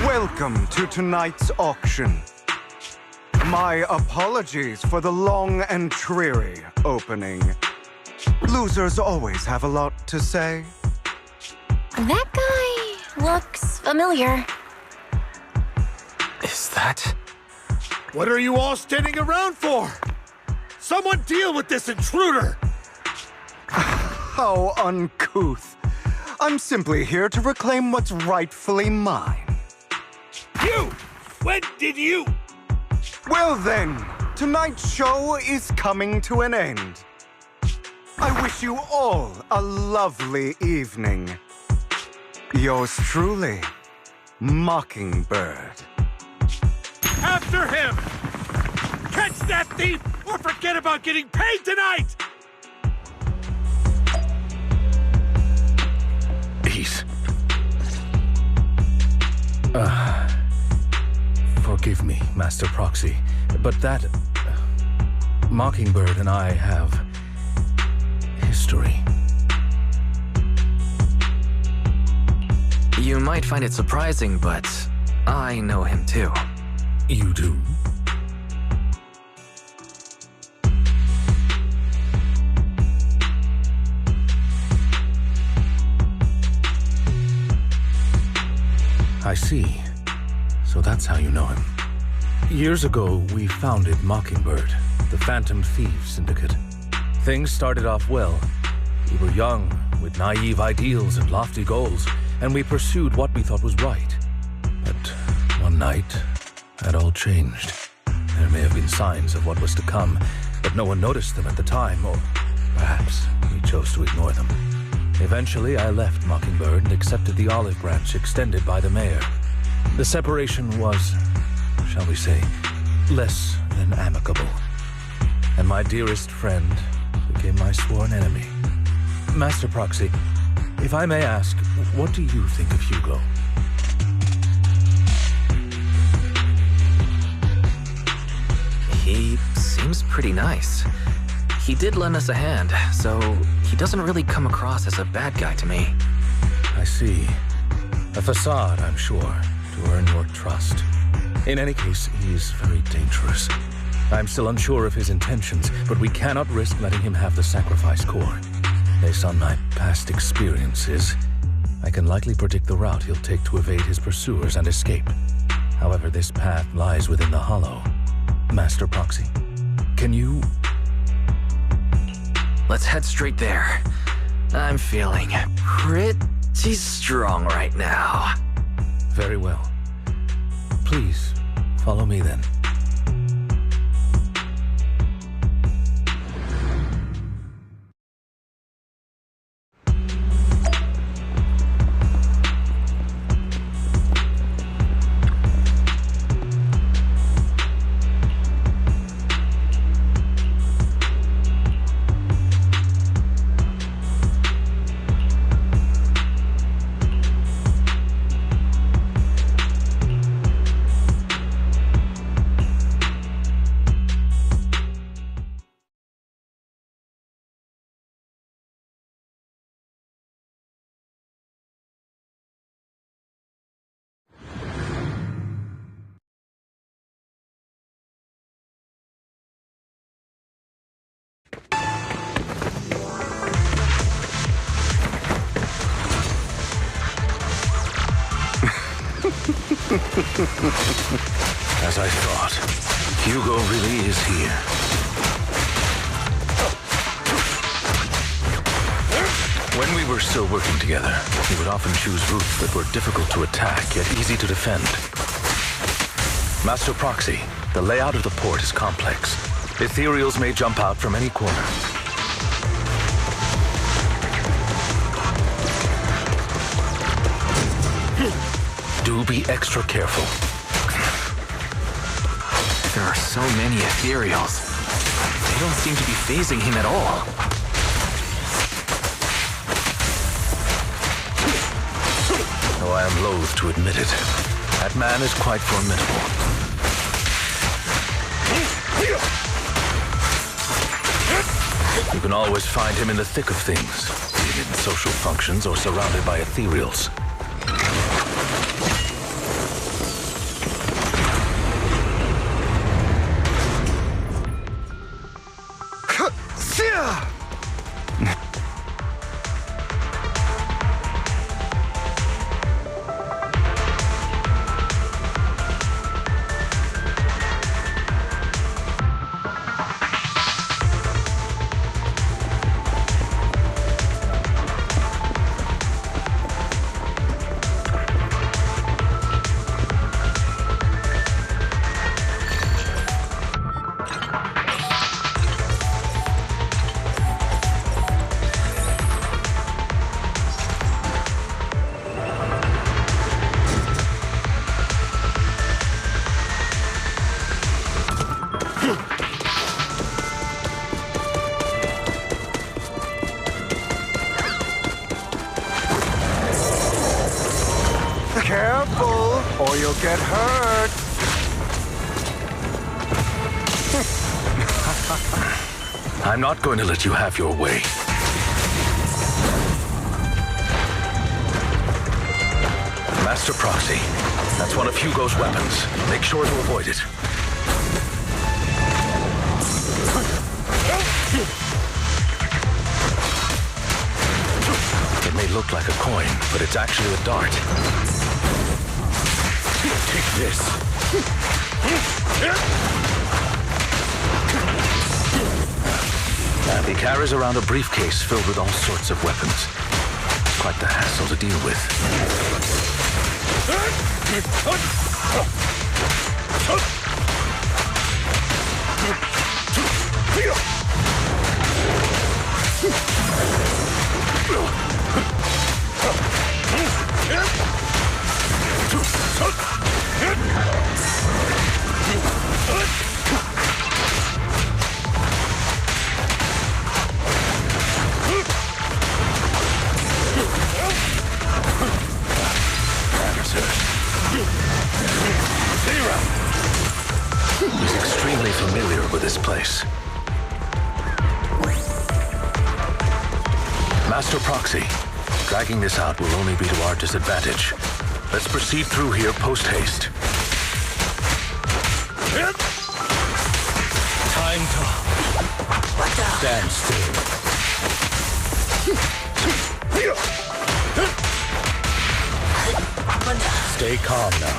welcome to tonight's auction. My apologies for the long and dreary opening. Losers always have a lot to say. That guy looks familiar. Is that... What are you all standing around for? Someone deal with this intruder! How uncouth. I'm simply here to reclaim what's rightfully mine. You! When did you? Well then, tonight's show is coming to an end. I wish you all a lovely evening. Yours truly, Mockingbird. After him! Catch that thief or forget about getting paid tonight! He's... Forgive me, Master Proxy, but that... Mockingbird and I have... history. You might find it surprising, but I know him too. You do? I see. So that's how you know him. Years ago, we founded Mockingbird, the Phantom Thieves Syndicate. Things started off well. We were young, with naive ideals and lofty goals, and we pursued what we thought was right. But one night, that all changed. There may have been signs of what was to come, but no one noticed them at the time, or perhaps we chose to ignore them. Eventually, I left Mockingbird and accepted the olive branch extended by the mayor. The separation was, shall we say, less than amicable. And my dearest friend became my sworn enemy. Master Proxy, if I may ask, what do you think of Hugo? He seems pretty nice. He did lend us a hand, so he doesn't really come across as a bad guy to me. I see. A facade, I'm sure, to earn your trust. In any case, he's very dangerous. I'm still unsure of his intentions, but we cannot risk letting him have the sacrifice core. Based on my past experiences, I can likely predict the route he'll take to evade his pursuers and escape. However, this path lies within the Hollow. Master Proxy, can you... Let's head straight there. I'm feeling pretty strong right now. Very well. Please, follow me then. As I thought, Hugo really is here. When we were still working together, he would often choose routes that were difficult to attack, yet easy to defend. Master Proxy, the layout of the port is complex. Ethereals may jump out from any corner. Do be extra careful. There are so many ethereals. They don't seem to be phasing him at all. though I am loath to admit it. That man is quite formidable. You can always find him in the thick of things, be it in social functions or surrounded by ethereals. Careful, or you'll get hurt. I'm not going to let you have your way. Master Proxy, that's one of Hugo's weapons. Make sure to avoid it. It may look like a coin, but it's actually a dart. Take this. He carries around a briefcase filled with all sorts of weapons. It's quite the hassle to deal with. He's extremely familiar with this place. Master Proxy, dragging this out will only be to our disadvantage. Let's proceed through here post-haste. Time to stand still. Stay calm now.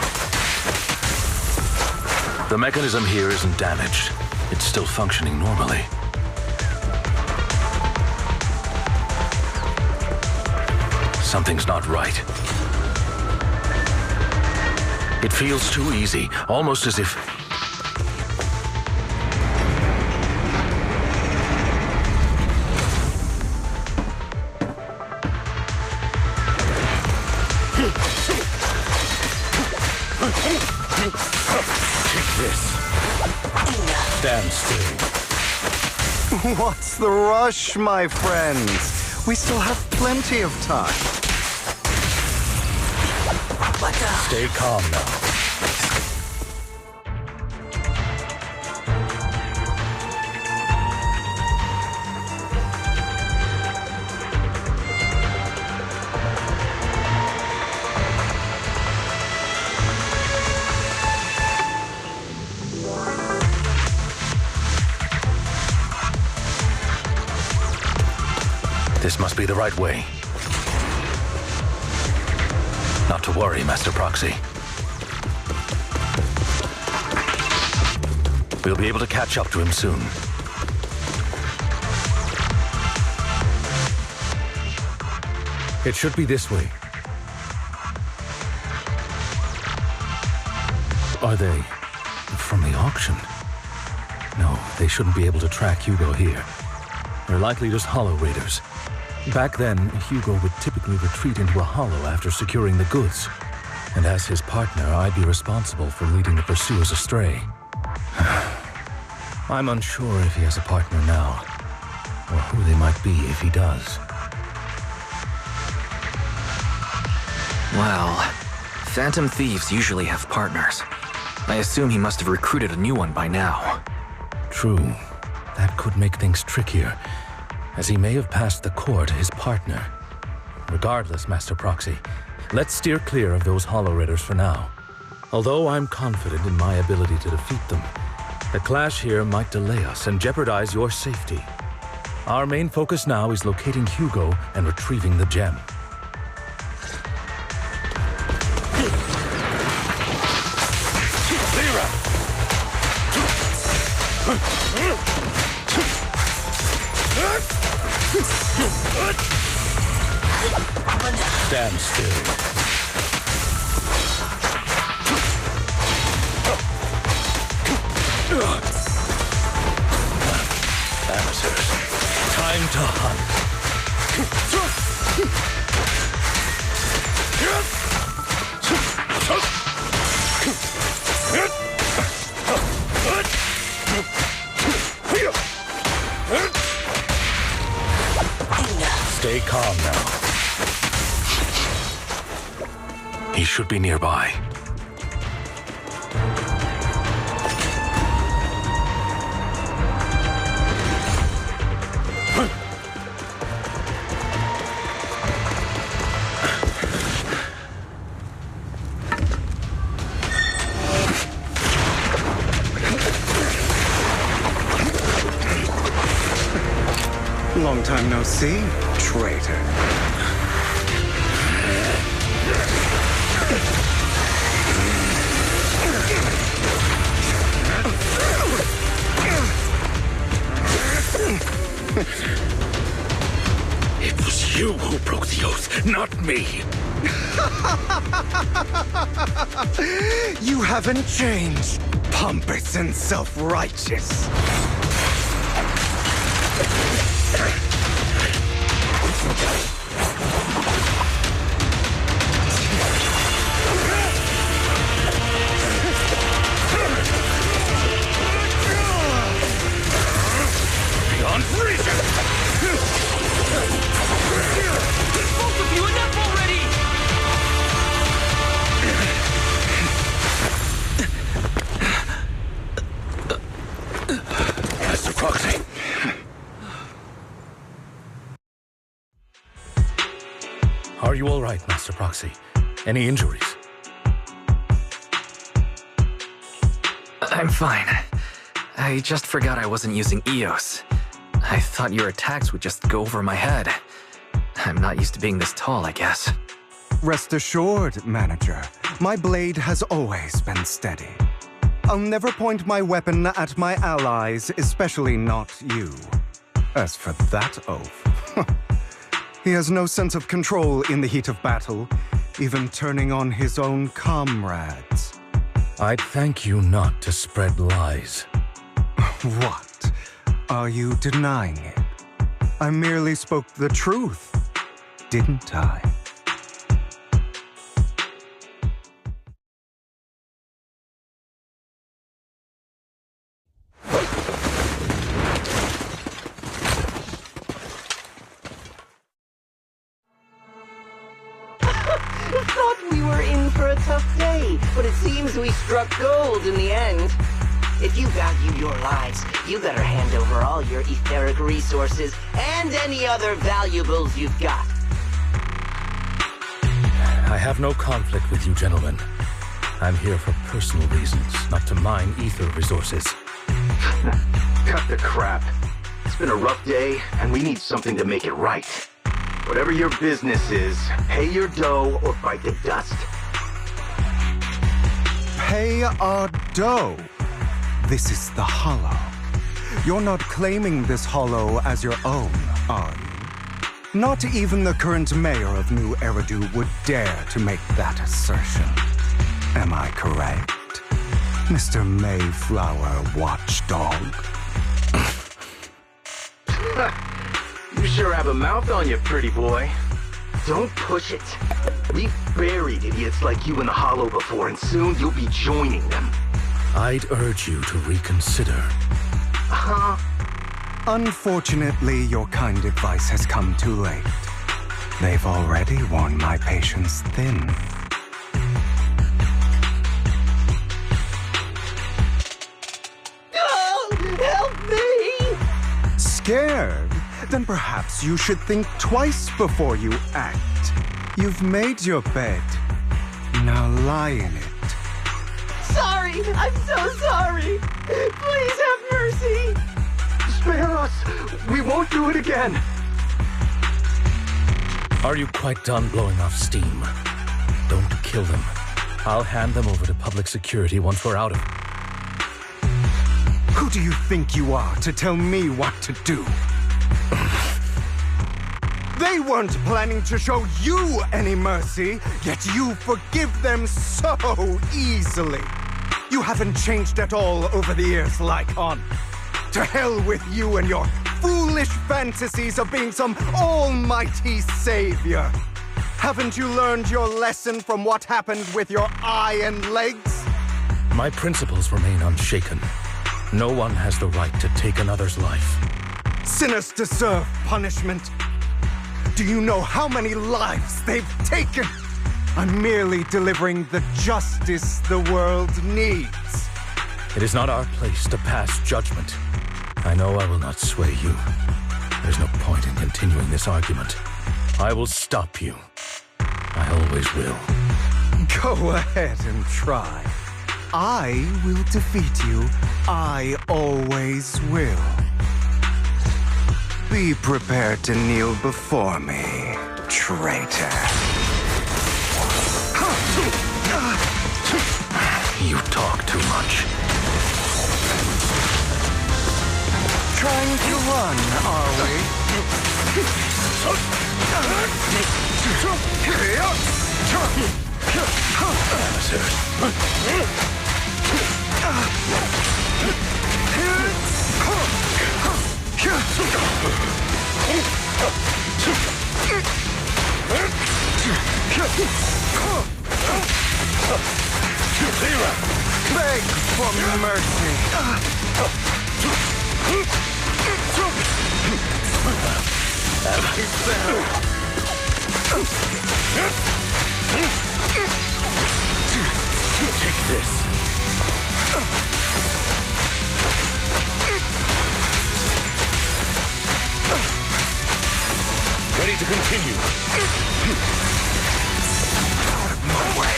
The mechanism here isn't damaged. It's still functioning normally. Something's not right. It feels too easy, almost as if... Take this. Stand still. What's the rush, my friends? We still have plenty of time. Stay calm now. This must be the right way. Not to worry, Master Proxy. We'll be able to catch up to him soon. It should be this way. Are they from the auction? No, they shouldn't be able to track Hugo here. They're likely just hollow raiders. Back then, Hugo would typically retreat into a hollow after securing the goods. And as his partner, I'd be responsible for leading the pursuers astray. I'm unsure if he has a partner now, or who they might be if he does. Well, Phantom Thieves usually have partners. I assume he must have recruited a new one by now. True. That could make things trickier, as he may have passed the core to his partner. Regardless, Master Proxy, let's steer clear of those Hollow Ridders for now. Although I'm confident in my ability to defeat them, the clash here might delay us and jeopardize your safety. Our main focus now is locating Hugo and retrieving the gem. Stand still. Amateurs, time to hunt. Stay calm now. He should be nearby. Long time no see, traitor. It was you who broke the oath, not me. You haven't changed, pompous and self-righteous. Beyond reason! Both of you, enough already! Master Proxy. Are you all right, Master Proxy? Any injuries? I'm fine. I just forgot I wasn't using EOS. I thought your attacks would just go over my head. I'm not used to being this tall, I guess. Rest assured, Manager, my blade has always been steady. I'll never point my weapon at my allies, especially not you. As for that oaf, he has no sense of control in the heat of battle, even turning on his own comrades. I'd thank you not to spread lies. What? Are you denying it? I merely spoke the truth, didn't I? Thought we were in for a tough day, but it seems we struck gold in the end. If you value your lives, you better hand over all your etheric resources and any other valuables you've got. I have no conflict with you, gentlemen. I'm here for personal reasons, not to mine ether resources. Cut the crap. It's been a rough day, and we need something to make it right. Whatever your business is, pay your dough or bite the dust. Pay our dough. This is the Hollow. You're not claiming this Hollow as your own, are you? Not even the current mayor of New Eridu would dare to make that assertion. Am I correct, Mr. Mayflower Watchdog? You sure have a mouth on you, pretty boy. Don't push it. We've buried idiots like you in the Hollow before, and soon you'll be joining them. I'd urge you to reconsider. Unfortunately, your kind advice has come too late. They've already worn my patience thin. Help me! Scared? Then perhaps you should think twice before you act. You've made your bed. Now lie in it. Sorry! I'm so sorry! Please have mercy! Spare us! We won't do it again! Are you quite done blowing off steam? Don't kill them. I'll hand them over to public security once we're out of it. Who do you think you are to tell me what to do? They weren't planning to show you any mercy, yet you forgive them so easily. You haven't changed at all over the years, Lycon. To hell with you and your foolish fantasies of being some almighty savior. Haven't you learned your lesson from what happened with your eye and legs? My principles remain unshaken. No one has the right to take another's life. Sinners deserve punishment. Do you know how many lives they've taken? I'm merely delivering the justice the world needs. It is not our place to pass judgment. I know I will not sway you. There's no point in continuing this argument. I will stop you. I always will. Go ahead and try. I will defeat you. I always will. Be prepared to kneel before me, traitor. You talk too much. Trying to run, are we? Beg for mercy. Take this. Ready to continue. Out of my way.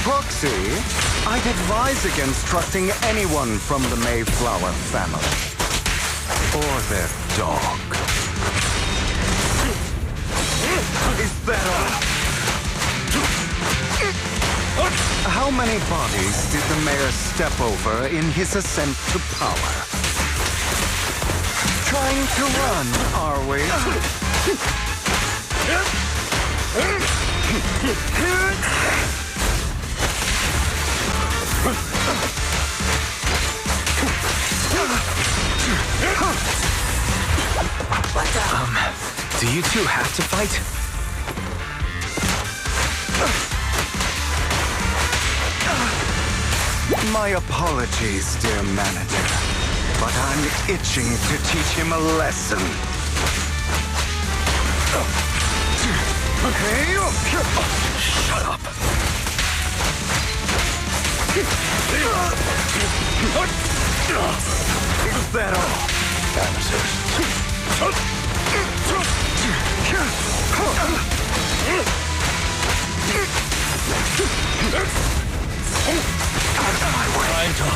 Proxy, I'd advise against trusting anyone from the Mayflower family. Or their dog. Is that all? How many bodies did the mayor step over in his ascent to power? Trying to run, are we? Do you two have to fight? My apologies, dear manager, but I'm itching to teach him a lesson. Shut up. Is that all? Out of my way. Trying to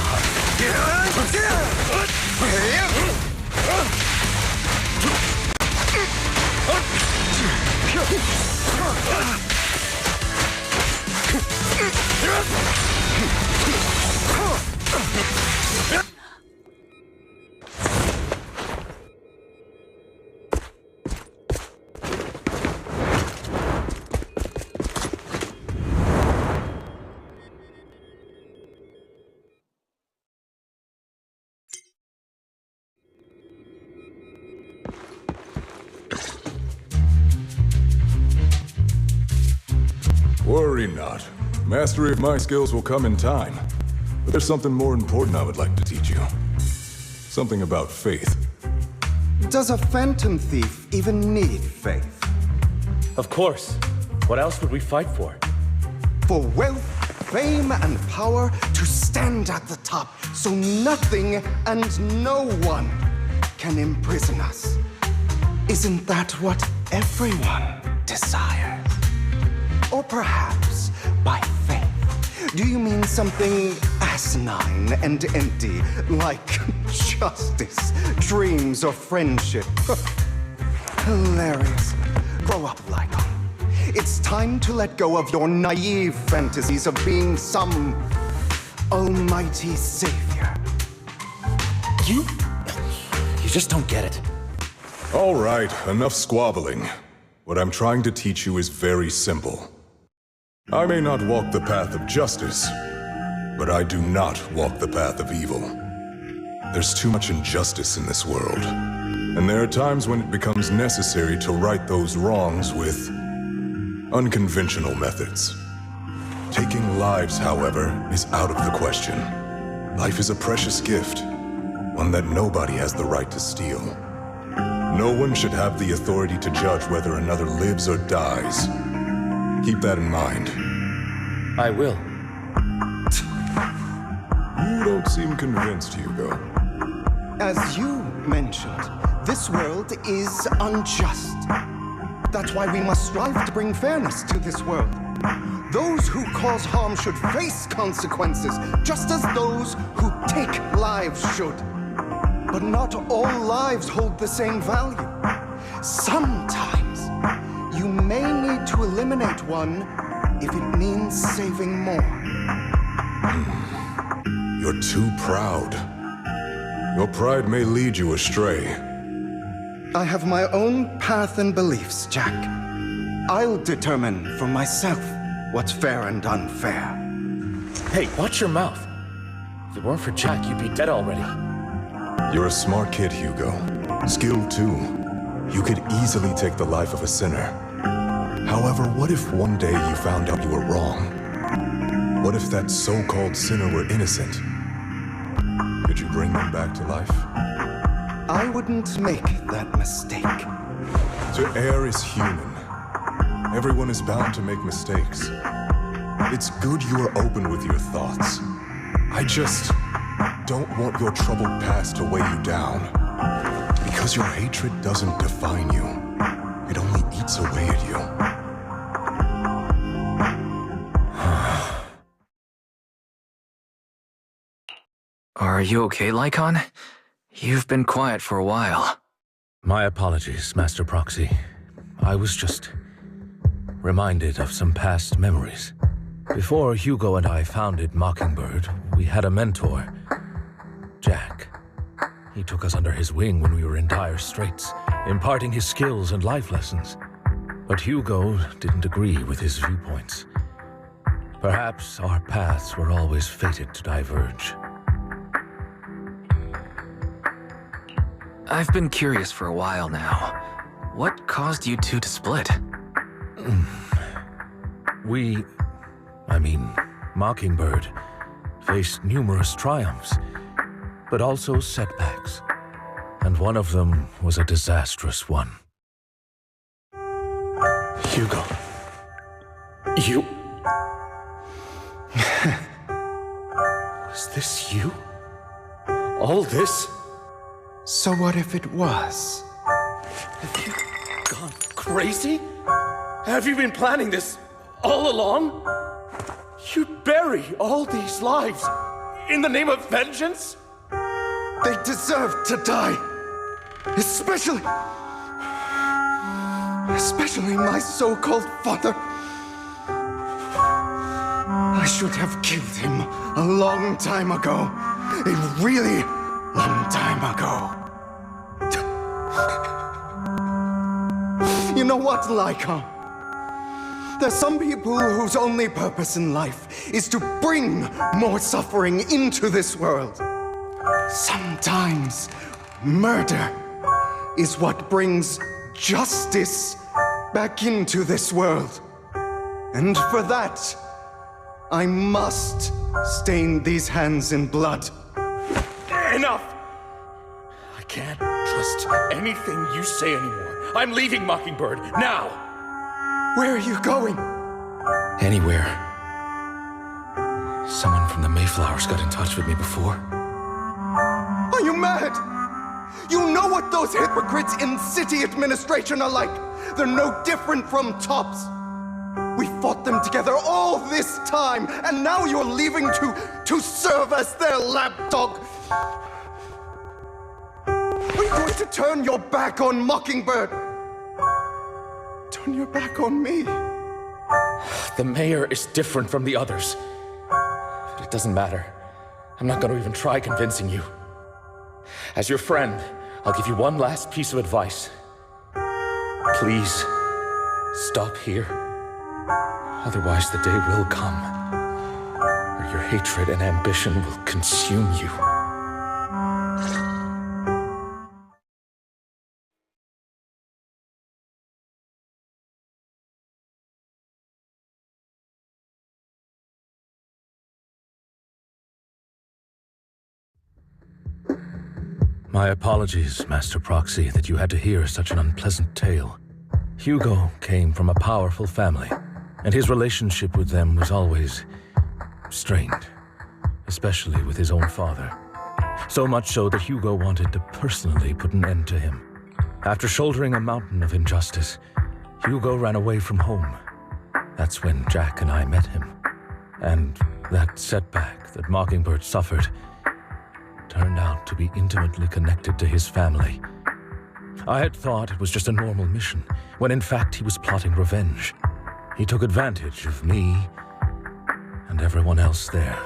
Worry not. Mastery of my skills will come in time. But there's something more important I would like to teach you. Something about faith. Does a phantom thief even need faith? Of course. What else would we fight for? For wealth, fame, and power to stand at the top so nothing and no one can imprison us. Isn't that what everyone desires? Or perhaps by faith, do you mean something asinine and empty, like justice, dreams, or friendship? Hilarious. Grow up, Lycon. It's time to let go of your naive fantasies of being some almighty savior. You just don't get it. All right, enough squabbling. What I'm trying to teach you is very simple. I may not walk the path of justice, but I do not walk the path of evil. There's too much injustice in this world, and there are times when it becomes necessary to right those wrongs with unconventional methods. Taking lives, however, is out of the question. Life is a precious gift, one that nobody has the right to steal. No one should have the authority to judge whether another lives or dies. Keep that in mind. I will. You don't seem convinced, Hugo. As you mentioned, this world is unjust. That's why we must strive to bring fairness to this world. Those who cause harm should face consequences, just as those who take lives should. But not all lives hold the same value. Sometimes, you may need to eliminate one if it means saving more. You're too proud. Your pride may lead you astray. I have my own path and beliefs, Jack. I'll determine for myself what's fair and unfair. Hey, watch your mouth. If it weren't for Jack, you'd be dead already. You're a smart kid, Hugo. Skilled too. You could easily take the life of a sinner. However, what if one day you found out you were wrong? What if that so-called sinner were innocent? Could you bring them back to life? I wouldn't make that mistake. To err is human. Everyone is bound to make mistakes. It's good you are open with your thoughts. I just don't want your troubled past to weigh you down. Because your hatred doesn't define you. It only eats away at you. Are you okay, Lycon? You've been quiet for a while. My apologies, Master Proxy. I was just reminded of some past memories. Before Hugo and I founded Mockingbird, we had a mentor, Jack. He took us under his wing when we were in dire straits, imparting his skills and life lessons. But Hugo didn't agree with his viewpoints. Perhaps our paths were always fated to diverge. I've been curious for a while now. What caused you two to split? Mockingbird, faced numerous triumphs, but also setbacks. And one of them was a disastrous one. Hugo. You... Was this you? All this? So what if it was? Have you gone crazy? Have you been planning this all along? You'd bury all these lives in the name of vengeance? They deserve to die. Especially my so-called father. I should have killed him a long time ago. A really long time ago. You know what, Lycon? There's some people whose only purpose in life is to bring more suffering into this world. Sometimes murder is what brings justice back into this world. And for that, I must stain these hands in blood. Enough! I can't trust anything you say anymore. I'm leaving Mockingbird, now! Where are you going? Anywhere. Someone from the Mayflowers got in touch with me before. Are you mad? You know what those hypocrites in city administration are like. They're no different from tops. We fought them together all this time, and now you're leaving to serve as their lapdog. Are you going to turn your back on Mockingbird? Turn your back on me? The mayor is different from the others. But it doesn't matter. I'm not going to even try convincing you. As your friend, I'll give you one last piece of advice. Please, stop here. Otherwise, the day will come where your hatred and ambition will consume you. My apologies, Master Proxy, that you had to hear such an unpleasant tale. Hugo came from a powerful family, and his relationship with them was always strained, especially with his own father. So much so that Hugo wanted to personally put an end to him. After shouldering a mountain of injustice, Hugo ran away from home. That's when Jack and I met him. And that setback that Mockingbird suffered turned out to be intimately connected to his family. I had thought it was just a normal mission, when in fact he was plotting revenge. He took advantage of me and everyone else there.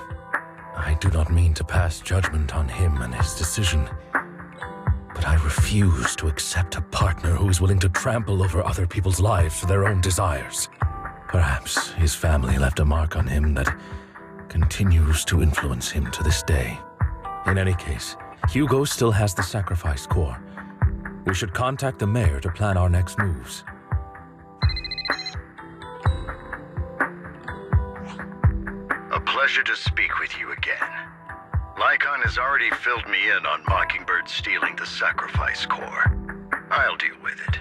I do not mean to pass judgment on him and his decision, but I refuse to accept a partner who is willing to trample over other people's lives for their own desires. Perhaps his family left a mark on him that continues to influence him to this day. In any case, Hugo still has the sacrifice core. We should contact the mayor to plan our next moves. A pleasure to speak with you again. Lycon has already filled me in on Mockingbird stealing the sacrifice core. I'll deal with it.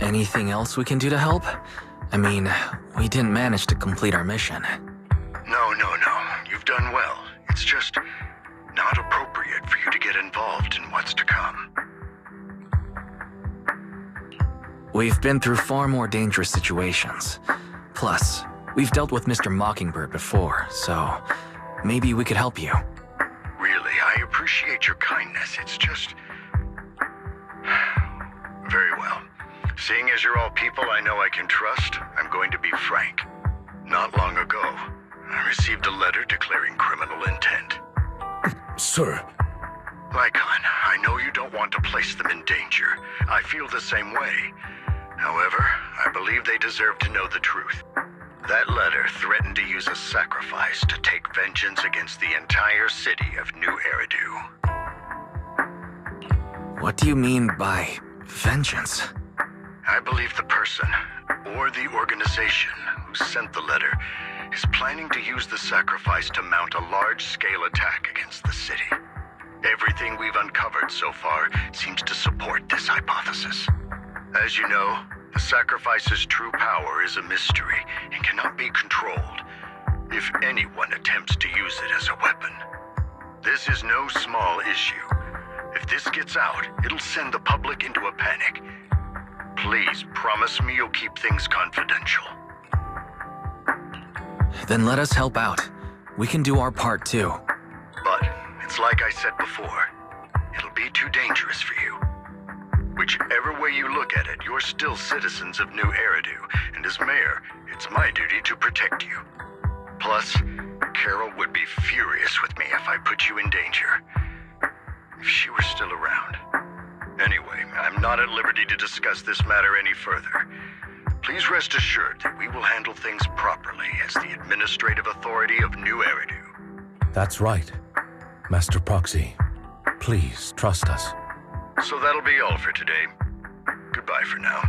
Anything else we can do to help? I mean, we didn't manage to complete our mission. No. You've done well. It's just not appropriate for you to get involved in what's to come. We've been through far more dangerous situations. Plus, we've dealt with Mr. Mockingbird before, so maybe we could help you. Really, I appreciate your kindness. It's just... Very well. Seeing as you're all people I know I can trust, I'm going to be frank. Not long ago, I received a letter declaring criminal intent. Sir. Lycon, I know you don't want to place them in danger. I feel the same way. However, I believe they deserve to know the truth. That letter threatened to use a sacrifice to take vengeance against the entire city of New Eridu. What do you mean by vengeance? I believe the person, or the organization, who sent the letter is planning to use the sacrifice to mount a large-scale attack against the city. Everything we've uncovered so far seems to support this hypothesis. As you know, the sacrifice's true power is a mystery and cannot be controlled if anyone attempts to use it as a weapon. This is no small issue. If this gets out, it'll send the public into a panic. Please promise me you'll keep things confidential. Then let us help out. We can do our part too. But it's like I said before, it'll be too dangerous for you. Whichever way you look at it, you're still citizens of New Eridu, and as mayor, it's my duty to protect you. Plus, Carol would be furious with me if I put you in danger. If she were still around. Anyway, I'm not at liberty to discuss this matter any further. Please rest assured that we will handle things properly as the administrative authority of New Eridu. That's right. Master Proxy, please trust us. So that'll be all for today. Goodbye for now.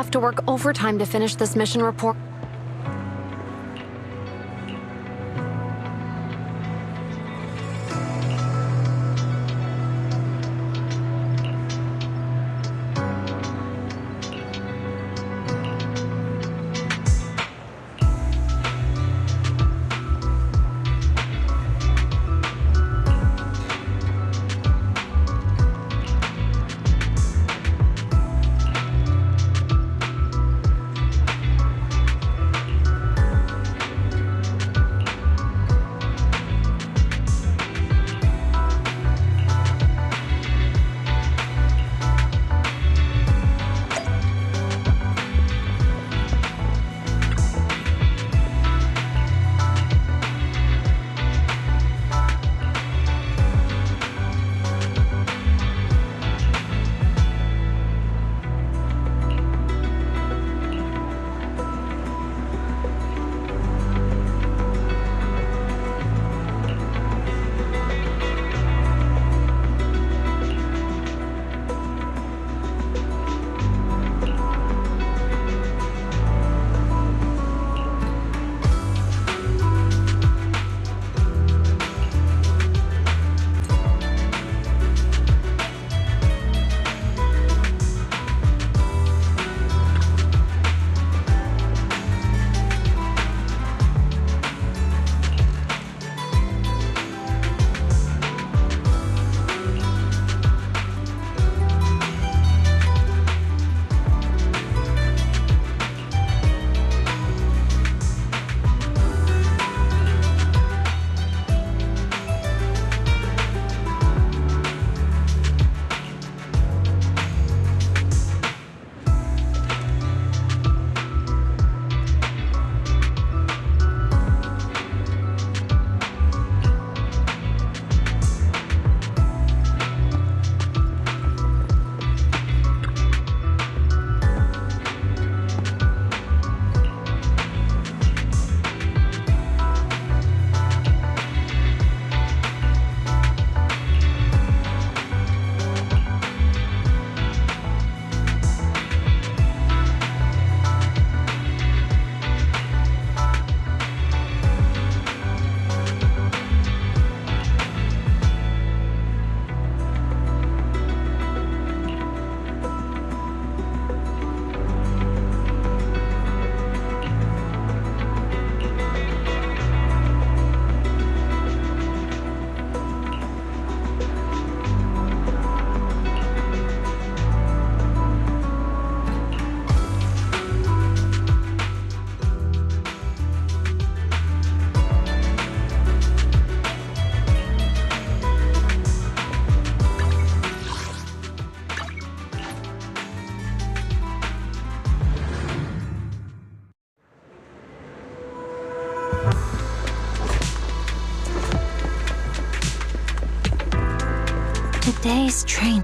have to work overtime to finish this mission report. Today's train.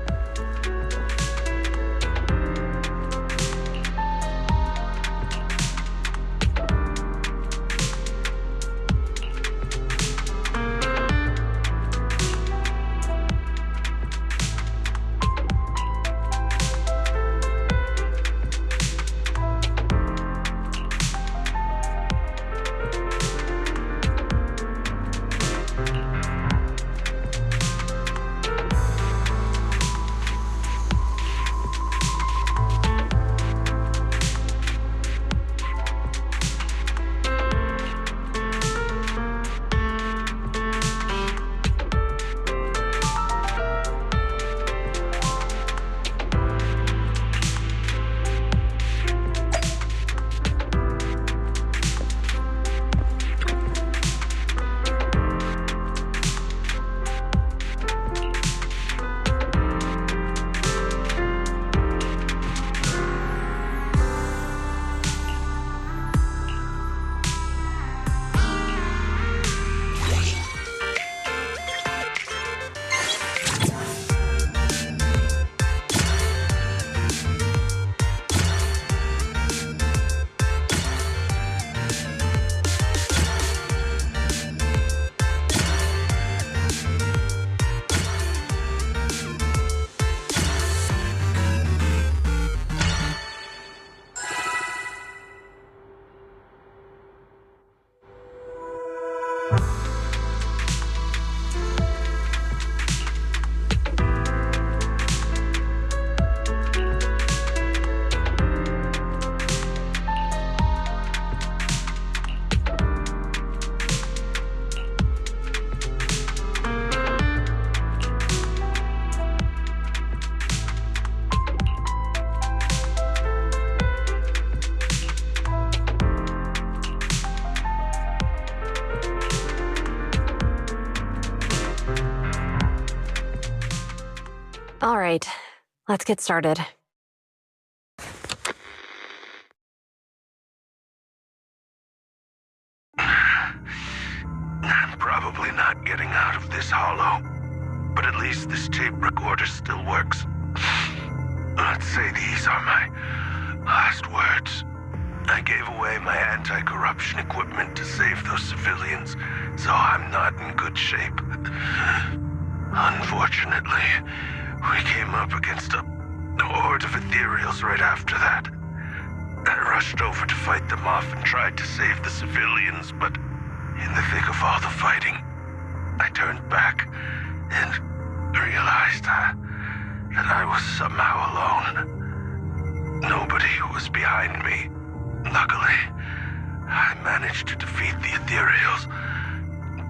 All right, let's get started. I'm probably not getting out of this hollow, but at least this tape recorder still works. Let's say these are my last words. I gave away my anti-corruption equipment to save those civilians, so I'm not in good shape. Unfortunately, we came up against a horde of ethereals right after that. I rushed over to fight them off and tried to save the civilians, but in the thick of all the fighting, I turned back and realized that I was somehow alone. Nobody was behind me. Luckily, I managed to defeat the ethereals,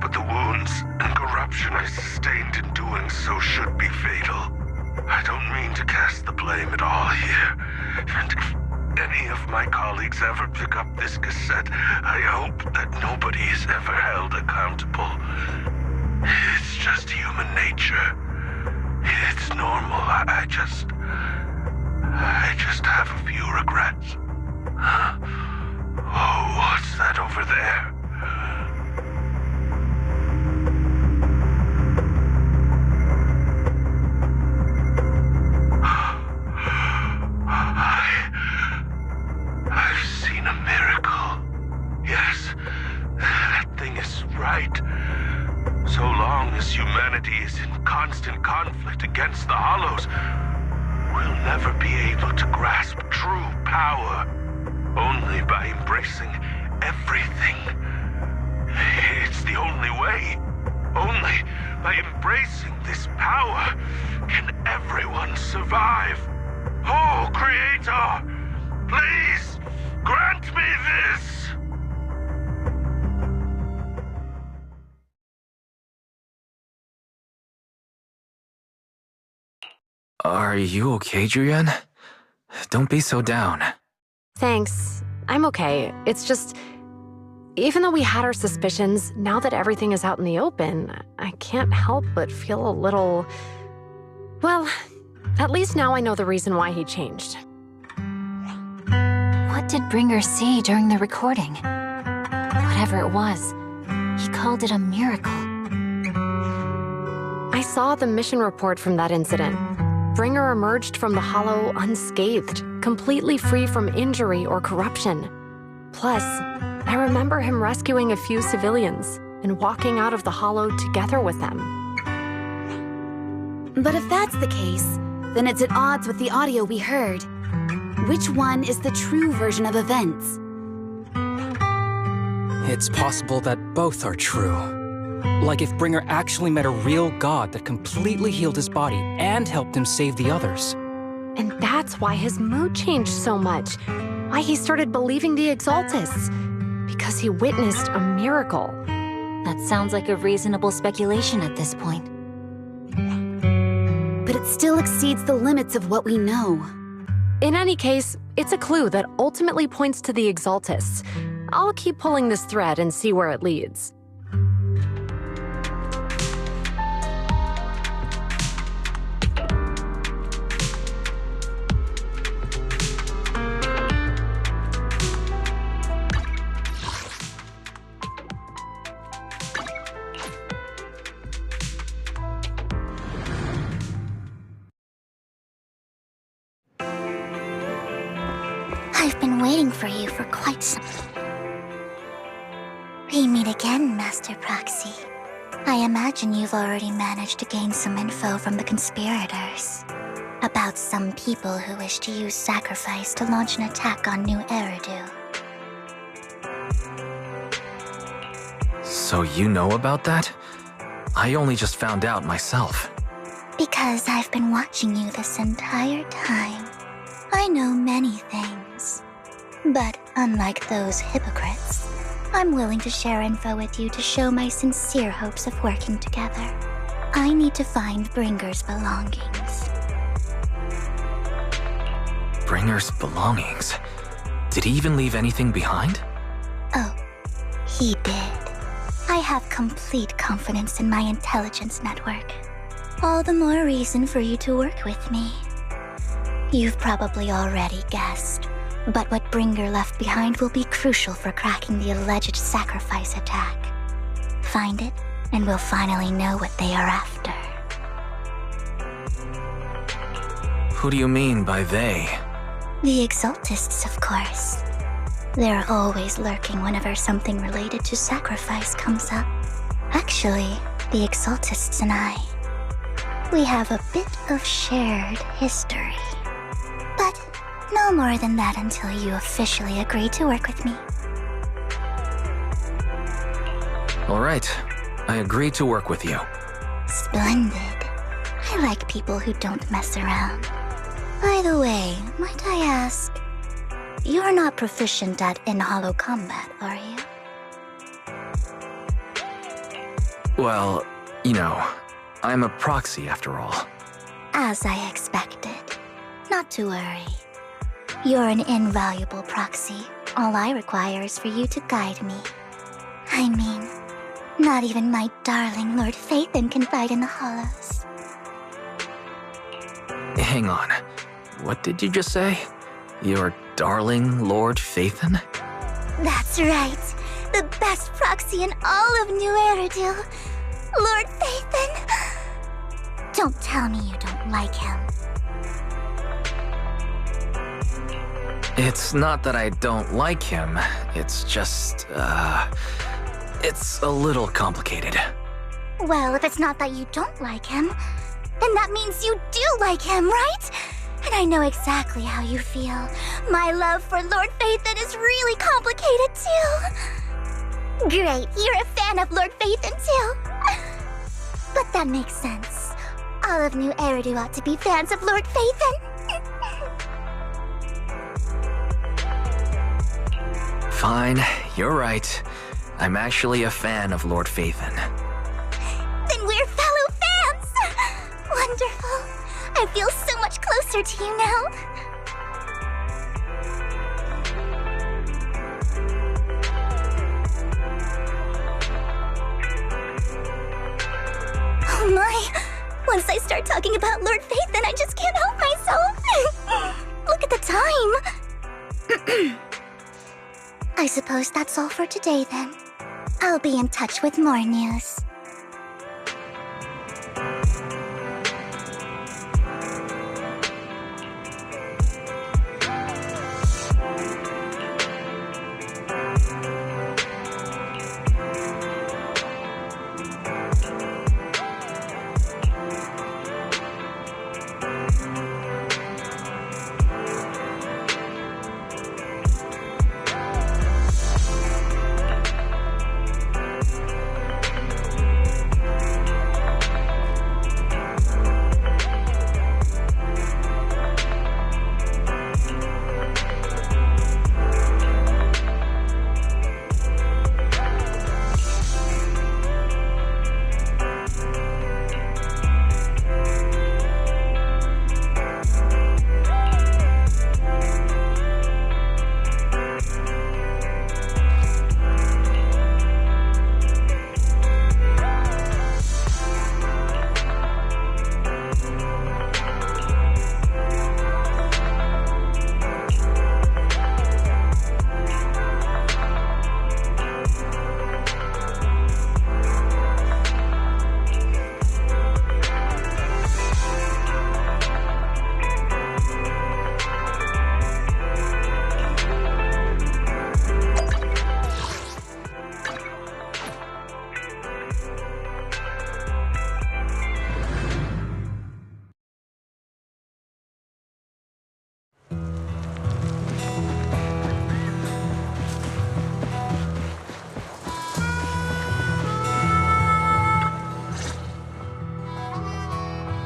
but the wounds and corruption I sustained in doing so should be fatal. I don't mean to cast the blame at all here, and if any of my colleagues ever pick up this cassette, I hope that nobody is ever held accountable. It's just human nature. It's normal. I just have a few regrets. Oh, what's that over there? I've seen a miracle. Yes, that thing is right. So long as humanity is in constant conflict against the Hollows, we'll never be able to grasp true power. Only by embracing everything. It's the only way. Only by embracing this power can everyone survive. Oh, Creator, please grant me this! Are you okay, Julian? Don't be so down. Thanks. I'm okay. It's just, even though we had our suspicions, now that everything is out in the open, I can't help but feel a little... Well, at least now I know the reason why he changed. What did Bringer see during the recording? Whatever it was, he called it a miracle. I saw the mission report from that incident. Bringer emerged from the Hollow unscathed, completely free from injury or corruption. Plus, I remember him rescuing a few civilians and walking out of the Hollow together with them. But if that's the case, then it's at odds with the audio we heard. Which one is the true version of events? It's possible that both are true. Like if Bringer actually met a real god that completely healed his body and helped him save the others. And that's why his mood changed so much. Why he started believing the Exaltists. Because he witnessed a miracle. That sounds like a reasonable speculation at this point. But it still exceeds the limits of what we know. In any case, it's a clue that ultimately points to the Exaltists. I'll keep pulling this thread and see where it leads. I've been waiting for you for quite some... We meet again, Master Proxy. I imagine you've already managed to gain some info from the conspirators. About some people who wish to use sacrifice to launch an attack on New Eridu. So you know about that? I only just found out myself. Because I've been watching you this entire time. I know many things. But unlike those hypocrites, I'm willing to share info with you to show my sincere hopes of working together. I need to find Bringer's belongings. Bringer's belongings? Did he even leave anything behind? Oh, he did. I have complete confidence in my intelligence network. all the more reason for you to work with me. You've probably already guessed, but what Bringer left behind will be crucial for cracking the alleged sacrifice attack. Find it, and we'll finally know what they are after. Who do you mean by they? The Exaltists, of course. They're always lurking whenever something related to sacrifice comes up. Actually, the Exaltists and I, we have a bit of shared history. But no more than that until you officially agree to work with me. All right, I agree to work with you. Splendid. I like people who don't mess around. By the way, might I ask, you're not proficient at in-hollow combat, are you? Well, you know, I'm a proxy after all. As I expected. Not to worry. You're an invaluable proxy. All I require is for you to guide me. I mean, not even my darling Lord Phaethon can fight in the hollows. Hang on. What did you just say? Your darling Lord Phaethon? That's right. The best proxy in all of New Eridu. Lord Phaethon. Don't tell me you don't like him. It's not that I don't like him. It's just, it's a little complicated. Well, if it's not that you don't like him, then that means you do like him, right? And I know exactly how you feel. My love for Lord Phaethon is really complicated, too. Great, you're a fan of Lord Phaethon, too. But that makes sense. All of New Eridu ought to be fans of Lord Phaethon. Fine, you're right. I'm actually a fan of Lord Phaethon. Then we're fellow fans! Wonderful. I feel so much closer to you now. Oh my! Once I start talking about Lord Phaethon, I just can't help myself. Look at the time. I suppose that's all for today, then. I'll be in touch with more news.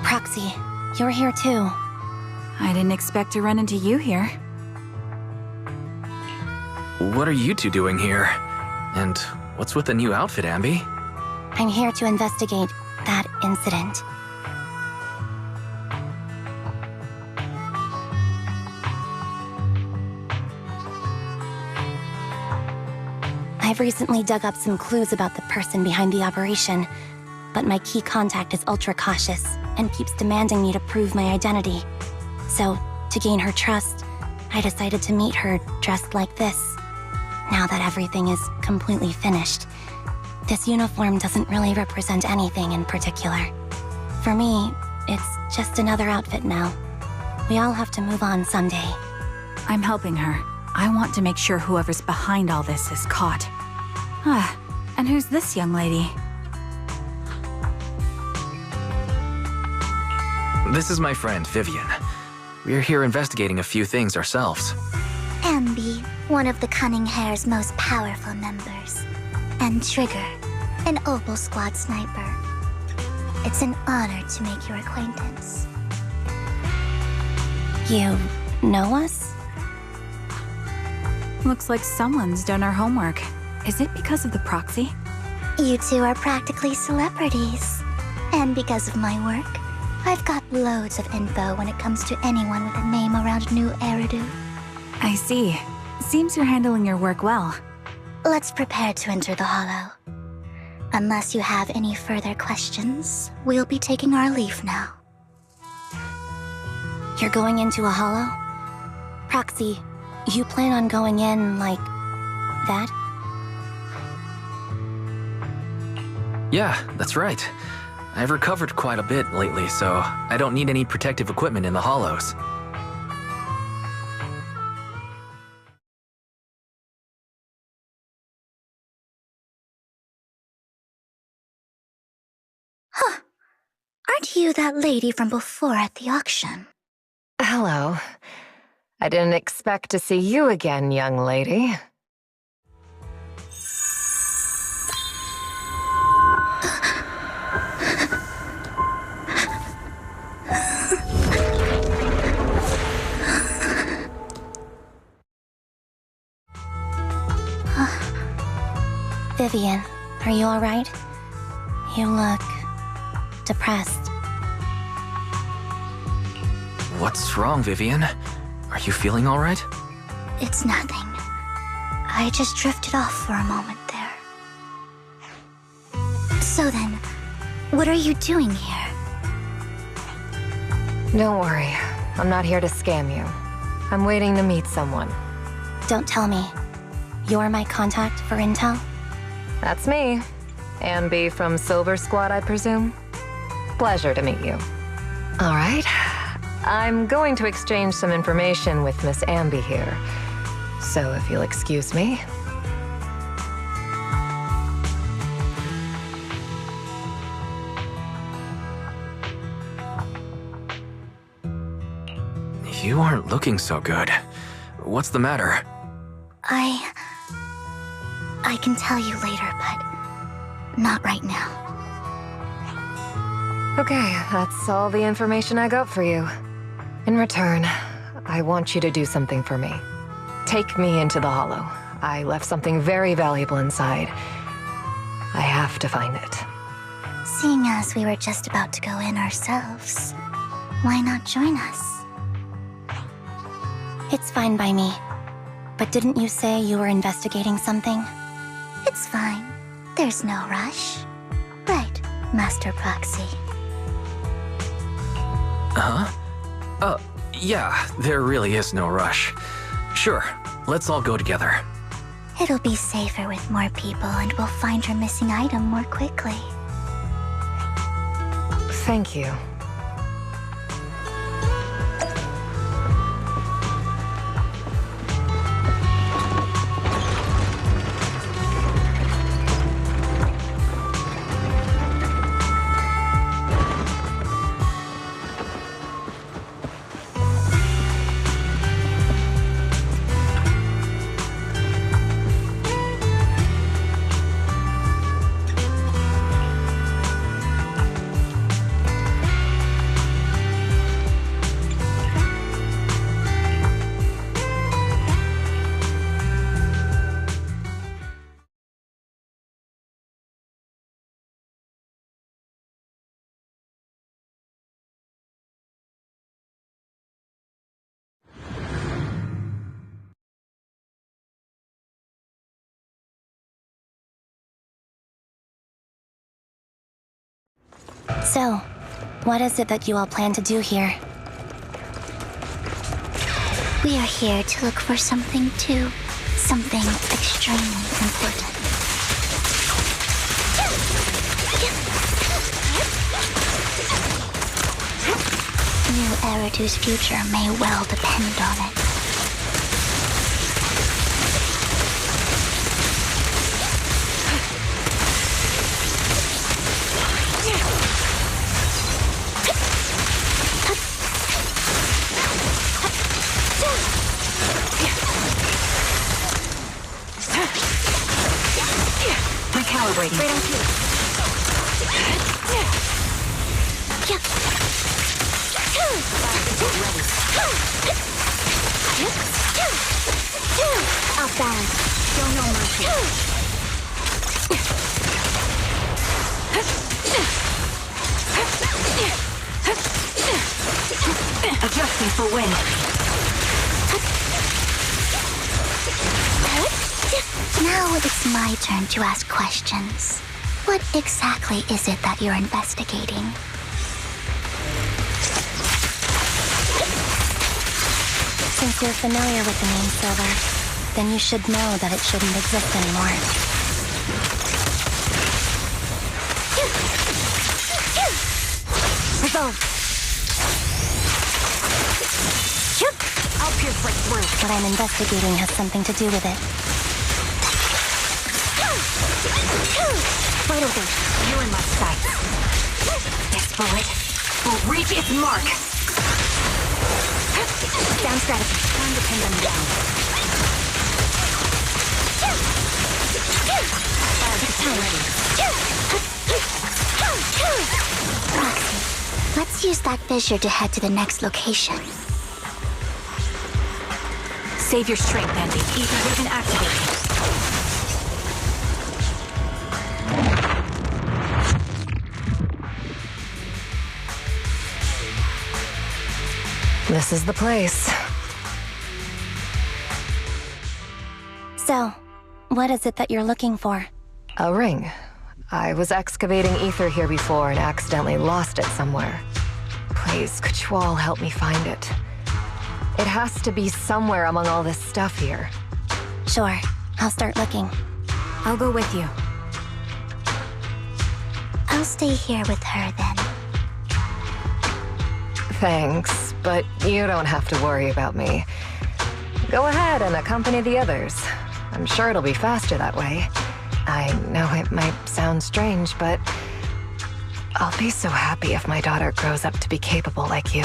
Proxy, you're here too. I didn't expect to run into you here. What are you two doing here? And what's with the new outfit, Ambi? I'm here to investigate that incident. I've recently dug up some clues about the person behind the operation. but my key contact is ultra cautious and keeps demanding me to prove my identity. So, to gain her trust, I decided to meet her dressed like this. Now that everything is completely finished, this uniform doesn't really represent anything in particular. For me, it's just another outfit now. We all have to move on someday. I'm helping her. I want to make sure whoever's behind all this is caught. And who's this young lady? This is my friend, Vivian. We're here investigating a few things ourselves. Ambi, one of the Cunning Hair's most powerful members. And Trigger, an Opal Squad sniper. It's an honor to make your acquaintance. You know us? Looks like someone's done our homework. Is it because of the proxy? You two are practically celebrities. And because of my work, I've got loads of info when it comes to anyone with a name around New Eridu. I see. Seems you're handling your work well. Let's prepare to enter the Hollow. Unless you have any further questions, we'll be taking our leave now. You're going into a Hollow? Proxy, you plan on going in like that? Yeah, that's right. I've recovered quite a bit lately, so I don't need any protective equipment in the hollows. Huh. Aren't you that lady from before at the auction? Hello. I didn't expect to see you again, young lady. Vivian, are you alright? You look depressed. What's wrong, Vivian? Are you feeling all right? It's nothing. I just drifted off for a moment there. So then, what are you doing here? Don't worry. I'm not here to scam you. I'm waiting to meet someone. Don't tell me. You're my contact for intel? That's me. Ambi from Silver Squad, I presume? Pleasure to meet you. All right. I'm going to exchange some information with Miss Ambi here. So if you'll excuse me. You aren't looking so good. What's the matter? I can tell you later, but not right now. Okay, that's all the information I got for you. In return, I want you to do something for me. Take me into the Hollow. I left something very valuable inside. I have to find it. Seeing as we were just about to go in ourselves, why not join us? It's fine by me. But didn't you say you were investigating something? It's fine. There's no rush. Right, Master Proxy. Huh? Yeah, there really is no rush. Sure, let's all go together. It'll be safer with more people, and we'll find your missing item more quickly. Thank you. So, what is it that you all plan to do here? We are here to look for something too. Something extremely important. New Eridu's future may well depend on it. Recalibrating. Right on cue. Off balance. Show no mercy. Adjusting for wind. Now it's my turn to ask questions. What exactly is it that you're investigating? Since you're familiar with the name Silver, then you should know that it shouldn't exist anymore. Resolve. I'll pierce right through. What I'm investigating has something to do with it. Final thing. You're in my sights. This bullet will reach its mark. Down strategy. Time to pin them down. Roxy, let's use that fissure to head to the next location. Save your strength, Andy. Ether we can activate. This is the place. So, what is it that you're looking for? A ring. I was excavating ether here before and accidentally lost it somewhere. Please, could you all help me find it? It has to be somewhere among all this stuff here. Sure, I'll start looking. I'll go with you. I'll stay here with her then. Thanks, but you don't have to worry about me. Go ahead and accompany the others. I'm sure it'll be faster that way. I know it might sound strange, but I'll be so happy if my daughter grows up to be capable like you.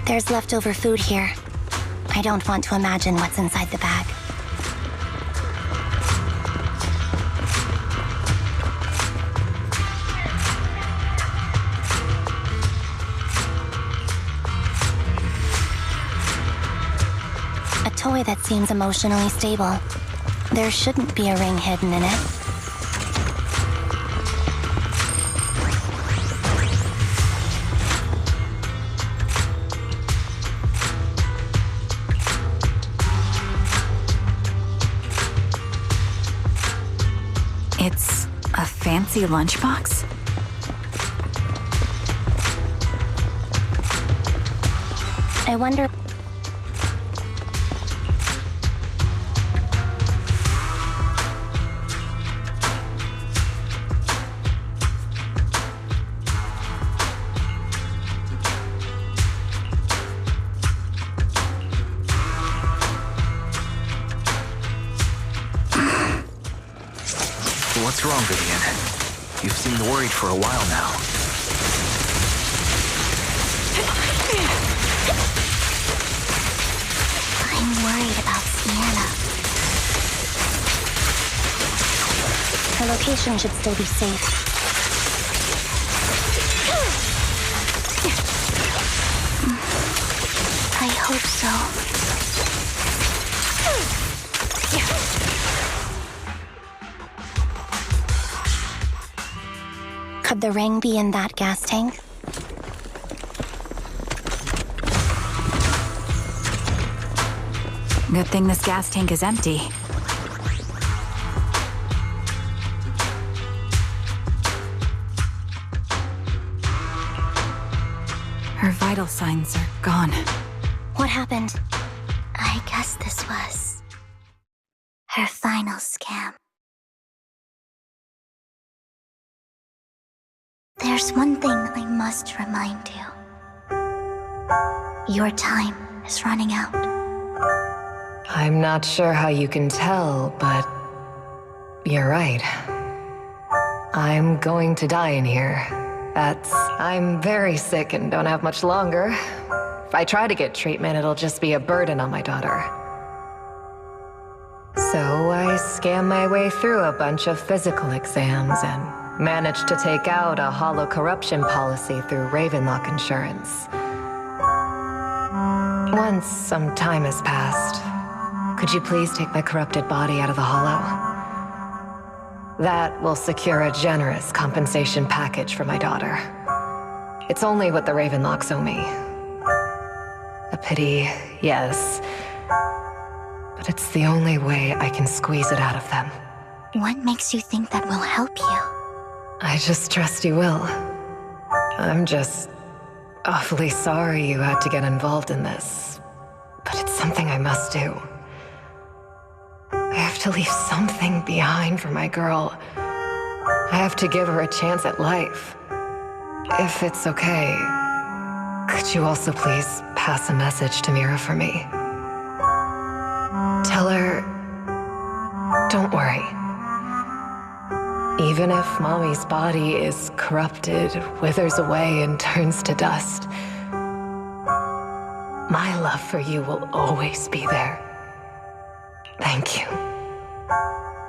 There's leftover food here. I don't want to imagine what's inside the bag. toy that seems emotionally stable. There shouldn't be a ring hidden in it. It's a fancy lunchbox? I wonder... What's wrong, Vivian? You've seemed worried for a while now. I'm worried about Sienna. Her location should still be safe. I hope so. Could the ring be in that gas tank? Good thing this gas tank is empty. Her vital signs are gone. What happened? I guess this was her final scam. There's one thing I must remind you. Your time is running out. I'm not sure how you can tell, but you're right. I'm going to die in here. I'm very sick and don't have much longer. If I try to get treatment, it'll just be a burden on my daughter. So I scam my way through a bunch of physical exams and managed to take out a hollow corruption policy through Ravenlock Insurance. Once some time has passed, could you please take my corrupted body out of the hollow? That will secure a generous compensation package for my daughter. It's only what the Ravenlocks owe me. A pity, yes, but it's the only way I can squeeze it out of them. What makes you think that will help you? I just trust you will. I'm just awfully sorry you had to get involved in this, but it's something I must do. I have to leave something behind for my girl. I have to give her a chance at life. If it's okay, could you also please pass a message to Mira for me? Tell her, don't worry. Even if Mommy's body is corrupted, withers away, and turns to dust, my love for you will always be there. Thank you.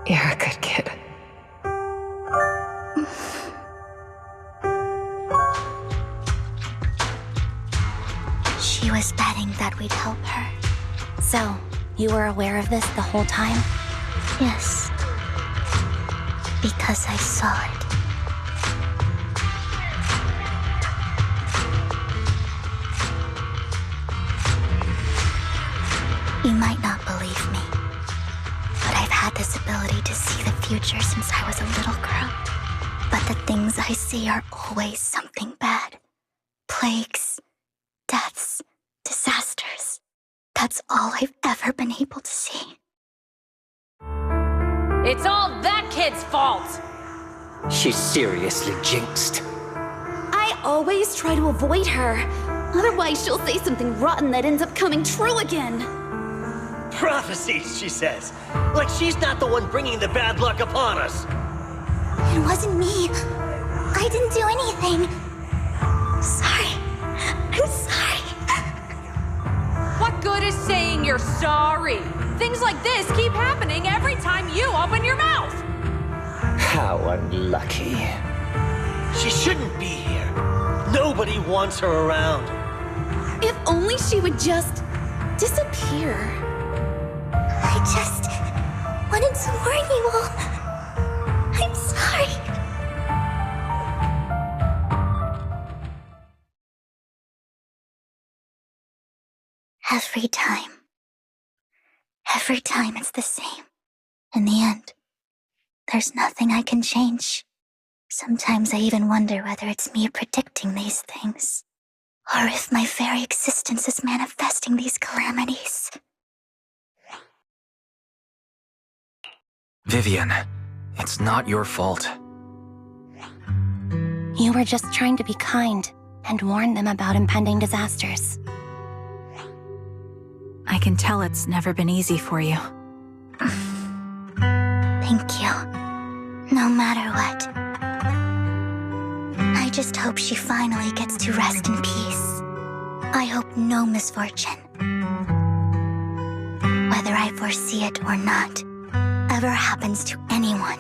You're a good kid. She was betting that we'd help her. So, you were aware of this the whole time? Yes. Because I saw it. You might not believe me, but I've had this ability to see the future since I was a little girl. But the things I see are always something bad. Plagues, deaths, disasters. That's all I've ever been able to see. It's all that kid's fault! She's seriously jinxed. I always try to avoid her. Otherwise, she'll say something rotten that ends up coming true again. Prophecies, she says. Like she's not the one bringing the bad luck upon us. It wasn't me. I didn't do anything. Sorry. I'm sorry. What good is saying you're sorry? Things like this keep happening every time you open your mouth! How unlucky. She shouldn't be here. Nobody wants her around. If only she would just disappear. just wanted to warn you all. I'm sorry. Every time it's the same. In the end, there's nothing I can change. Sometimes I even wonder whether it's me predicting these things, or if my very existence is manifesting these calamities. Vivian, it's not your fault. You were just trying to be kind and warn them about impending disasters. I can tell it's never been easy for you. Thank you. No matter what. I just hope she finally gets to rest in peace. I hope no misfortune, whether I foresee it or not, ever happens to anyone.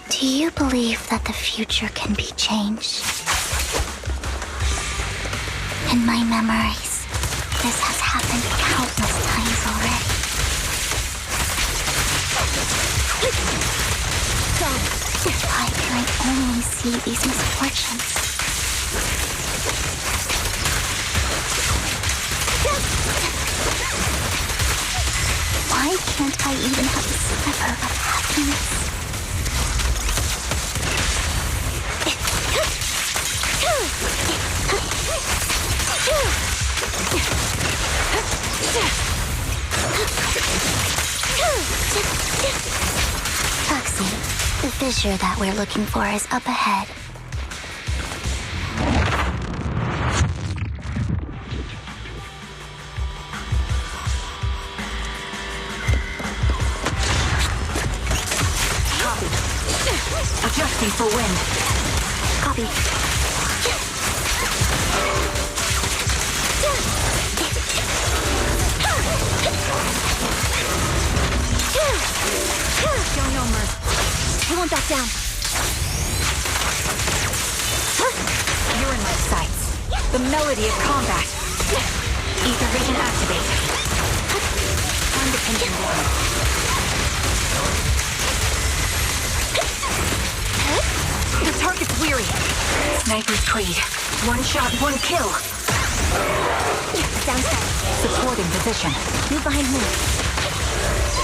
Do you believe that the future can be changed? In my memories, this has happened countless times already. Why can I only see these misfortunes? Why can't I even have a sliver of happiness? Foxy, the fissure that we're looking for is up ahead. Copy. Adjusting for wind. Copy. Show no mercy. I won't back down. You're in my sights. The melody of combat. Ether vision activate. Time to pin you down. The target's weary. Sniper's Creed. One shot, one kill. Downside. Supporting position. Move behind me.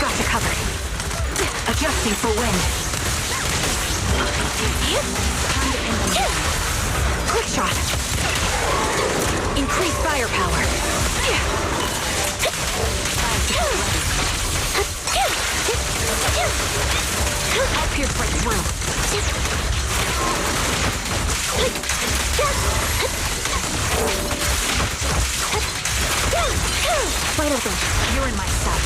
Got you covered. Adjusting for wind. Quick shot. Increase firepower. I'll pierce right through. Wide open. You're in my sight.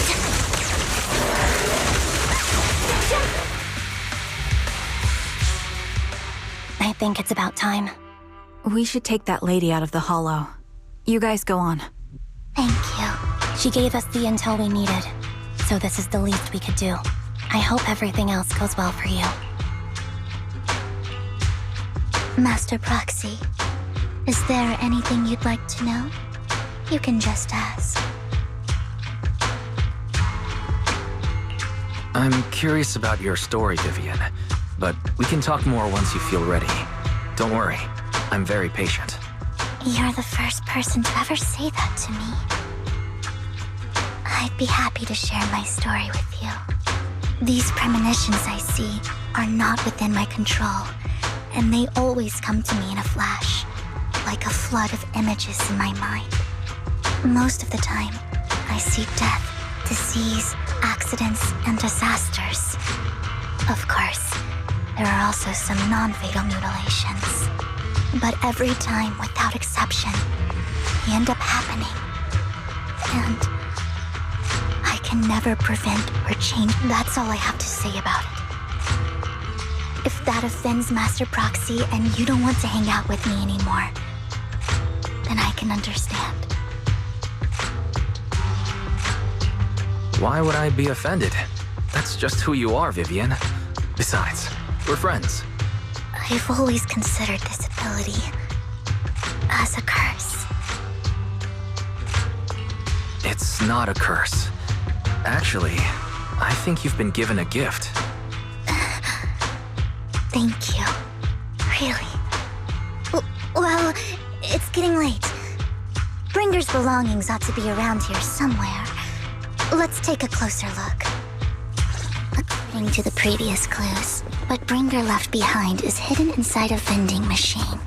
I think it's about time. We should take that lady out of the hollow. You guys go on. Thank you. She gave us the intel we needed, so this is the least we could do. I hope everything else goes well for you. Master Proxy, is there anything you'd like to know? You can just ask. I'm curious about your story, Vivian, but we can talk more once you feel ready. Don't worry, I'm very patient. You're the first person to ever say that to me. I'd be happy to share my story with you. These premonitions I see are not within my control, and they always come to me in a flash, like a flood of images in my mind. Most of the time, I see death, disease, accidents, and disasters. Of course, there are also some non-fatal mutilations. But every time, without exception, they end up happening. And I can never prevent or change. That's all I have to say about it. If that offends Master Proxy and you don't want to hang out with me anymore, then I can understand. Why would I be offended? That's just who you are, Vivian. Besides, we're friends. I've always considered this ability as a curse. It's not a curse. Actually, I think you've been given a gift. Thank you. Really? Well, it's getting late. Bringer's belongings ought to be around here somewhere. Let's take a closer look. According to the previous clues, what Bringer left behind is hidden inside a vending machine.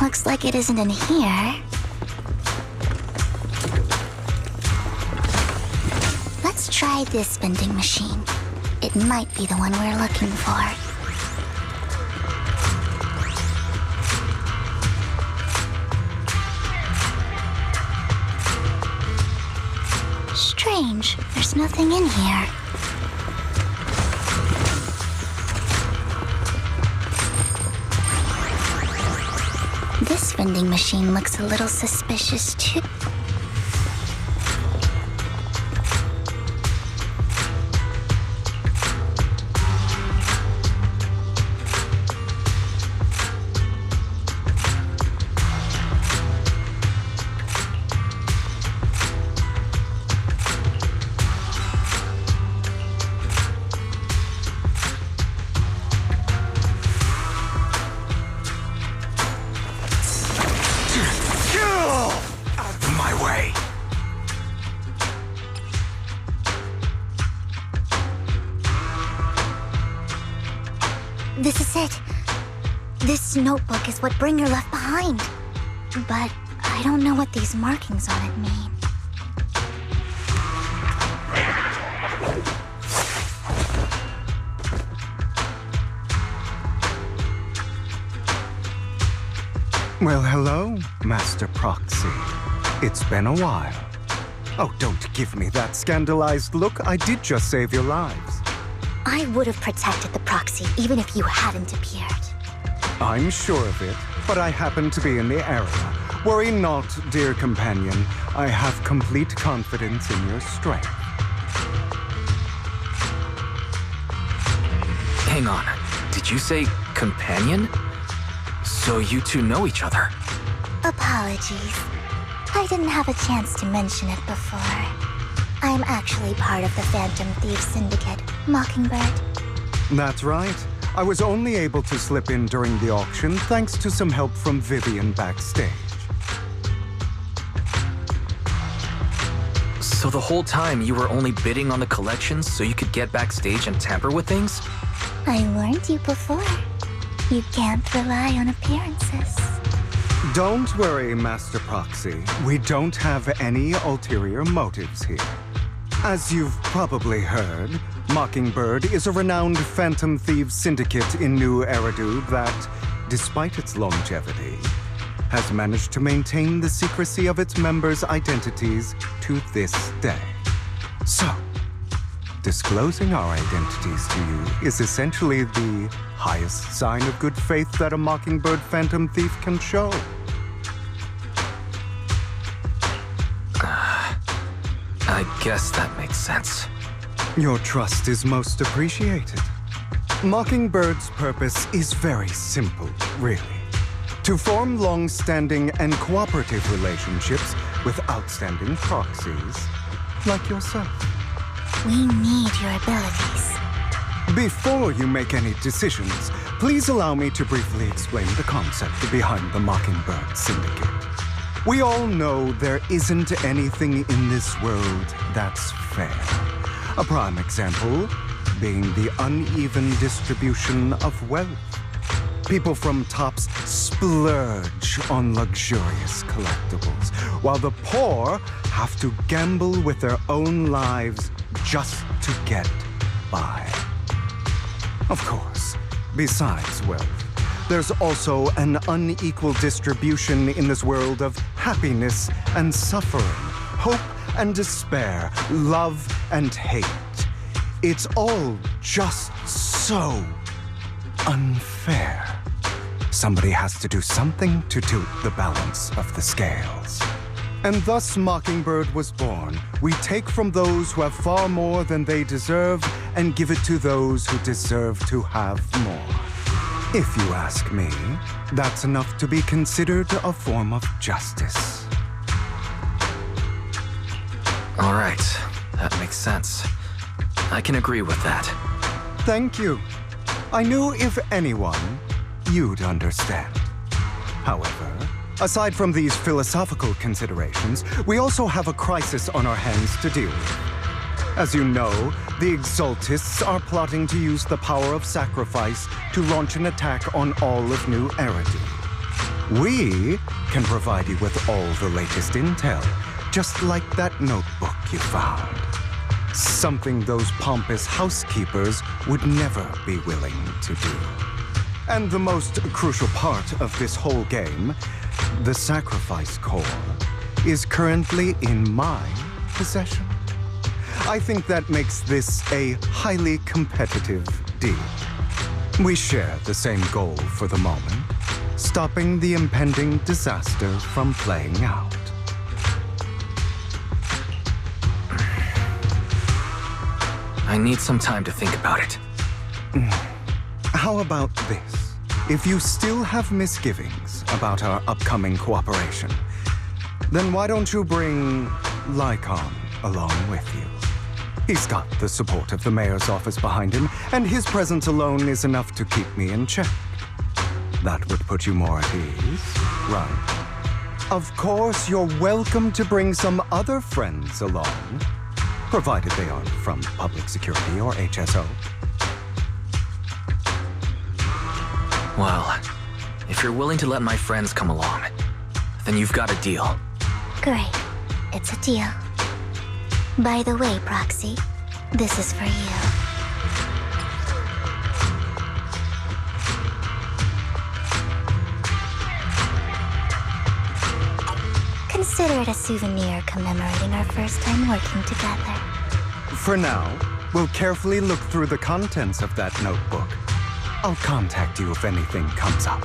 Looks like it isn't in here. Let's try this vending machine. It might be the one we're looking for. Strange, there's nothing in here. This vending machine looks a little suspicious too. This is it. This notebook is what Bringer left behind. But I don't know what these markings on it mean. Well, hello, Master Proxy. It's been a while. Oh, don't give me that scandalized look. I did just save your lives. I would have protected the Proxy even if you hadn't appeared. I'm sure of it, but I happen to be in the area. Worry not, dear companion. I have complete confidence in your strength. Hang on. Did you say companion? So you two know each other? Apologies. I didn't have a chance to mention it before. I'm actually part of the Phantom Thieves Syndicate, Mockingbird. That's right. I was only able to slip in during the auction thanks to some help from Vivian backstage. So the whole time you were only bidding on the collections so you could get backstage and tamper with things? I warned you before. You can't rely on appearances. Don't worry, Master Proxy. We don't have any ulterior motives here. As you've probably heard, Mockingbird is a renowned Phantom Thieves syndicate in New Eridu that, despite its longevity, has managed to maintain the secrecy of its members' identities to this day. So, disclosing our identities to you is essentially the highest sign of good faith that a Mockingbird Phantom Thief can show. I guess that makes sense. Your trust is most appreciated. Mockingbird's purpose is very simple, really. To form long-standing and cooperative relationships with outstanding proxies like yourself. We need your abilities. Before you make any decisions, please allow me to briefly explain the concept behind the Mockingbird Syndicate. We all know there isn't anything in this world that's fair. A prime example being the uneven distribution of wealth. People from tops splurge on luxurious collectibles, while the poor have to gamble with their own lives just to get by. Of course, besides wealth, there's also an unequal distribution in this world of happiness and suffering, hope and despair, love and hate. It's all just so unfair. Somebody has to do something to tilt the balance of the scales. And thus Mockingbird was born. We take from those who have far more than they deserve and give it to those who deserve to have more. If you ask me, that's enough to be considered a form of justice. All right, that makes sense. I can agree with that. Thank you. I knew if anyone, you'd understand. However, aside from these philosophical considerations, we also have a crisis on our hands to deal with. As you know, the Exaltists are plotting to use the power of sacrifice to launch an attack on all of New Eridu. We can provide you with all the latest intel, just like that notebook you found. Something those pompous housekeepers would never be willing to do. And the most crucial part of this whole game, the sacrifice core, is currently in my possession. I think that makes this a highly competitive deal. We share the same goal for the moment, stopping the impending disaster from playing out. I need some time to think about it. How about this? If you still have misgivings about our upcoming cooperation, then why don't you bring Lycon along with you? He's got the support of the mayor's office behind him, and his presence alone is enough to keep me in check. That would put you more at ease, right? Of course, you're welcome to bring some other friends along, provided they aren't from public security or HSO. Well, if you're willing to let my friends come along, then you've got a deal. Great. It's a deal. By the way, Proxy, this is for you. Consider it a souvenir commemorating our first time working together. For now, we'll carefully look through the contents of that notebook. I'll contact you if anything comes up.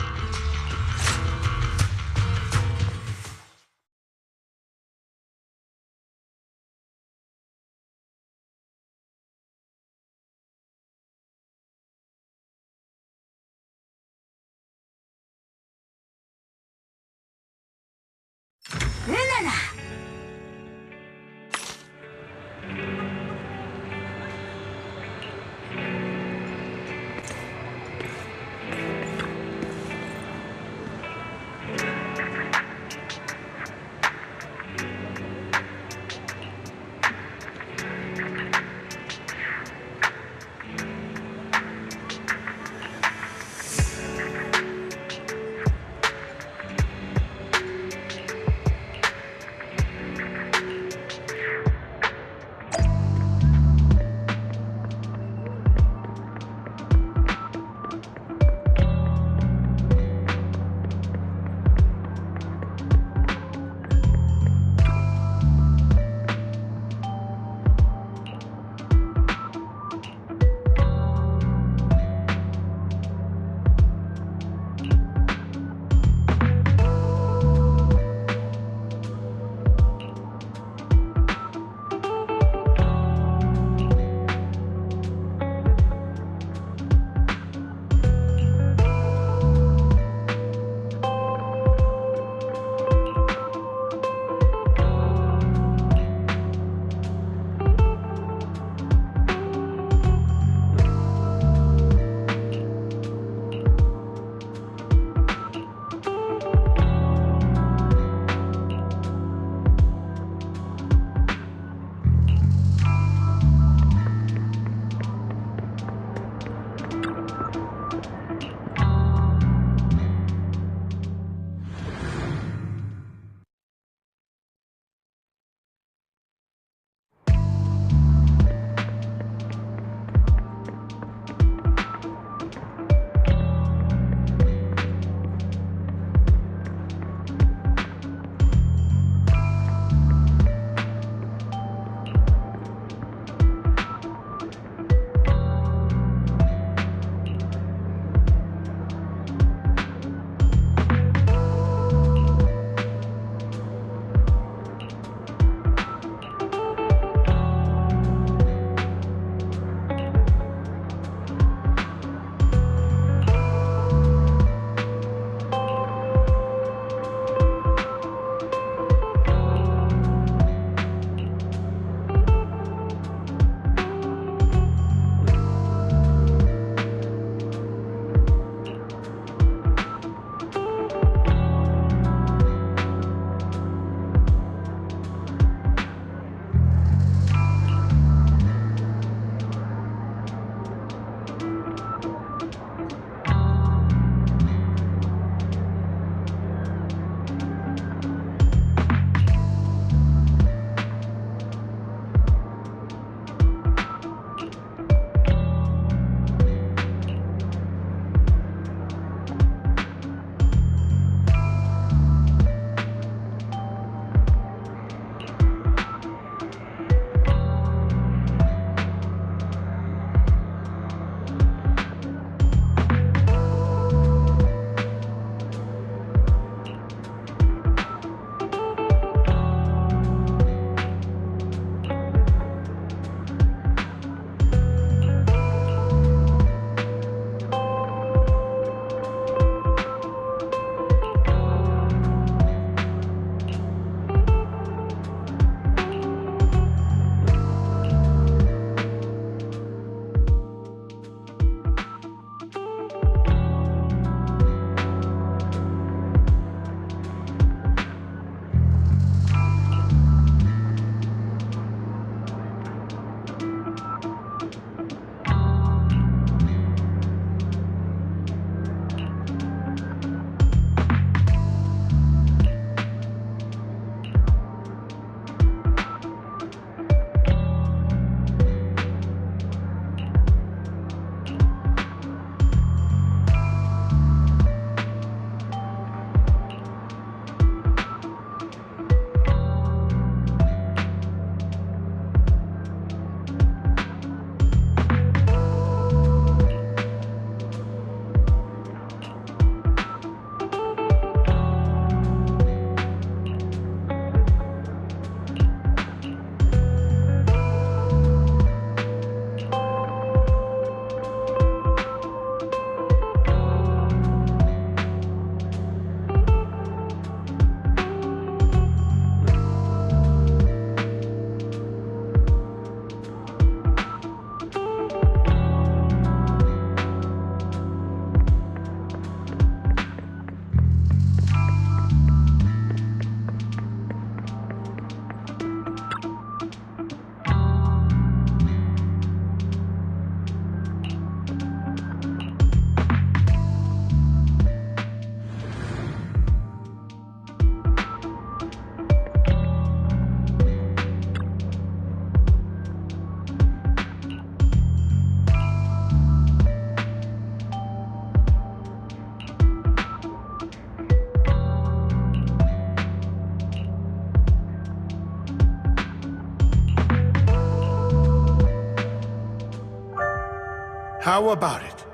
How about it?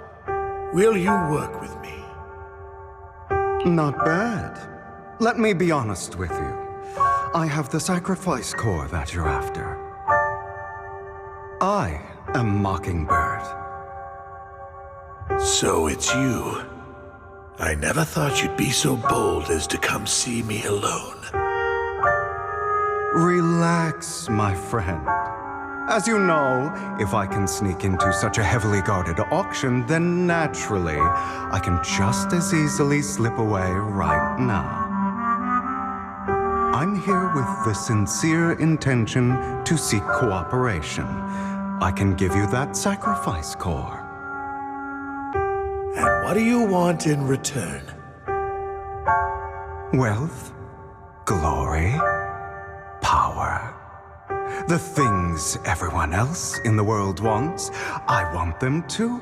Will you work with me? Not bad. Let me be honest with you. I have the sacrifice core that you're after. I am Mockingbird. So it's you. I never thought you'd be so bold as to come see me alone. Relax, my friend. As you know, if I can sneak into such a heavily guarded auction, then naturally, I can just as easily slip away right now. I'm here with the sincere intention to seek cooperation. I can give you that sacrifice core. And what do you want in return? Wealth, glory, power. The things everyone else in the world wants, I want them too.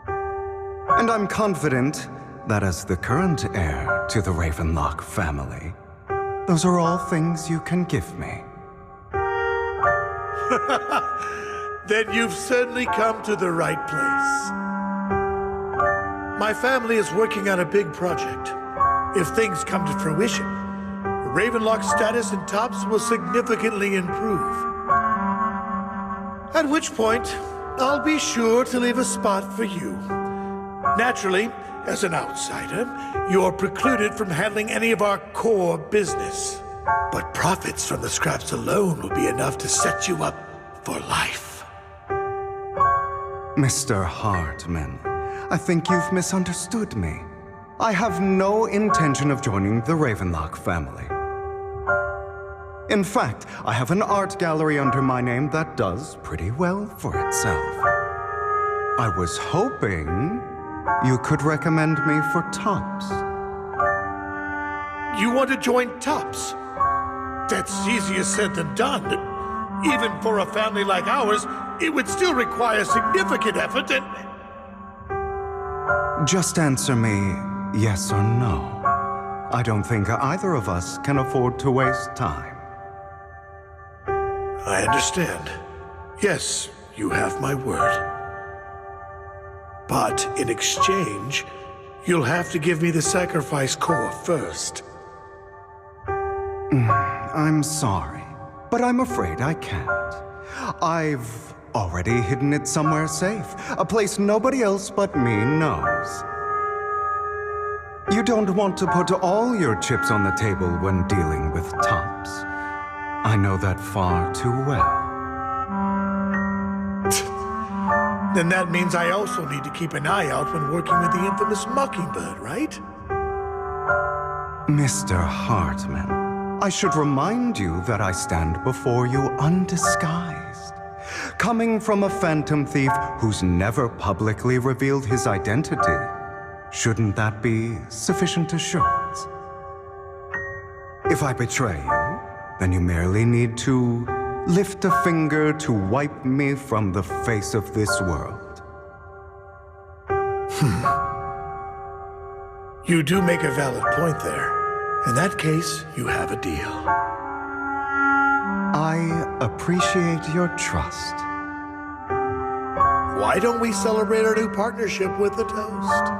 And I'm confident that as the current heir to the Ravenlock family, those are all things you can give me. Then you've certainly come to the right place. My family is working on a big project. If things come to fruition, Ravenlock's status in Tops will significantly improve. At which point, I'll be sure to leave a spot for you. Naturally, as an outsider, you're precluded from handling any of our core business. But profits from the scraps alone will be enough to set you up for life. Mr. Hartman, I think you've misunderstood me. I have no intention of joining the Ravenlock family. In fact, I have an art gallery under my name that does pretty well for itself. I was hoping you could recommend me for Tops. You want to join Tops? That's easier said than done. Even for a family like ours, it would still require significant effort and... Just answer me yes or no. I don't think either of us can afford to waste time. I understand. Yes, you have my word. But in exchange, you'll have to give me the sacrifice core first. I'm sorry, but I'm afraid I can't. I've already hidden it somewhere safe, a place nobody else but me knows. You don't want to put all your chips on the table when dealing with Tops. I know that far too well. Then that means I also need to keep an eye out when working with the infamous Mockingbird, right? Mr. Hartman, I should remind you that I stand before you undisguised. Coming from a phantom thief who's never publicly revealed his identity, shouldn't that be sufficient assurance? If I betray you, then you merely need to lift a finger to wipe me from the face of this world. You do make a valid point there. In that case, you have a deal. I appreciate your trust. Why don't we celebrate our new partnership with a toast?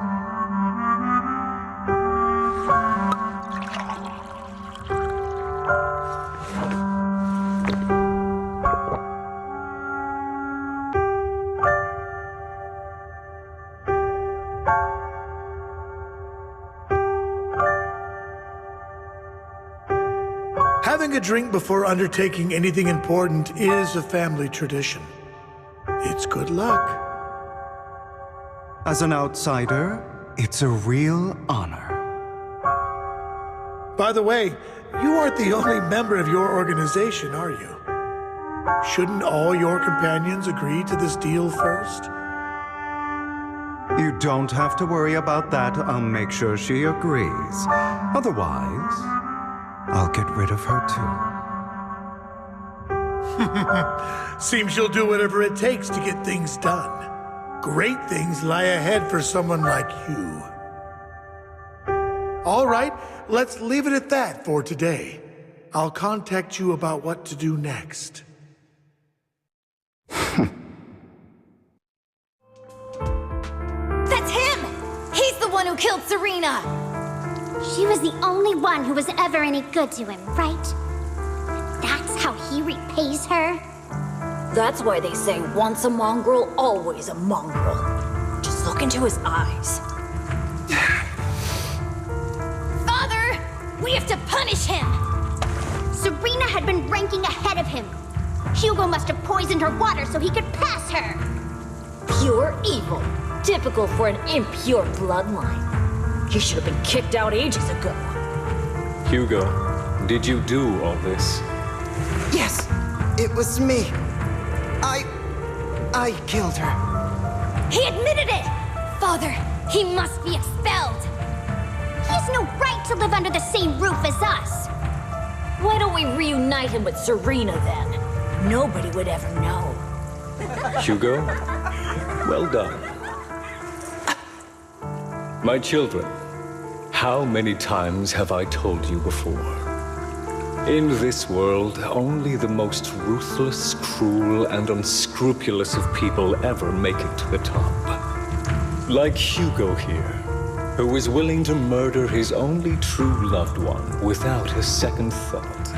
Having a drink before undertaking anything important is a family tradition. It's good luck. As an outsider, it's a real honor. By the way, you aren't the only member of your organization, are you? Shouldn't all your companions agree to this deal first? You don't have to worry about that. I'll make sure she agrees. Otherwise, I'll get rid of her too. Seems you'll do whatever it takes to get things done. Great things lie ahead for someone like you. All right, let's leave it at that for today. I'll contact you about what to do next. who killed Serena! She was the only one who was ever any good to him, right? That's how he repays her? That's why they say once a mongrel, always a mongrel. Just look into his eyes. Father! We have to punish him! Serena had been ranking ahead of him. Hugo must have poisoned her water so he could pass her. Pure evil. Typical for an impure bloodline. He should have been kicked out ages ago. Hugo, did you do all this? Yes, it was me. I killed her. He admitted it! Father, he must be expelled. He has no right to live under the same roof as us. Why don't we reunite him with Serena then? Nobody would ever know. Hugo, well done. My children, how many times have I told you before? In this world, only the most ruthless, cruel, and unscrupulous of people ever make it to the top. Like Hugo here, who was willing to murder his only true loved one without a second thought.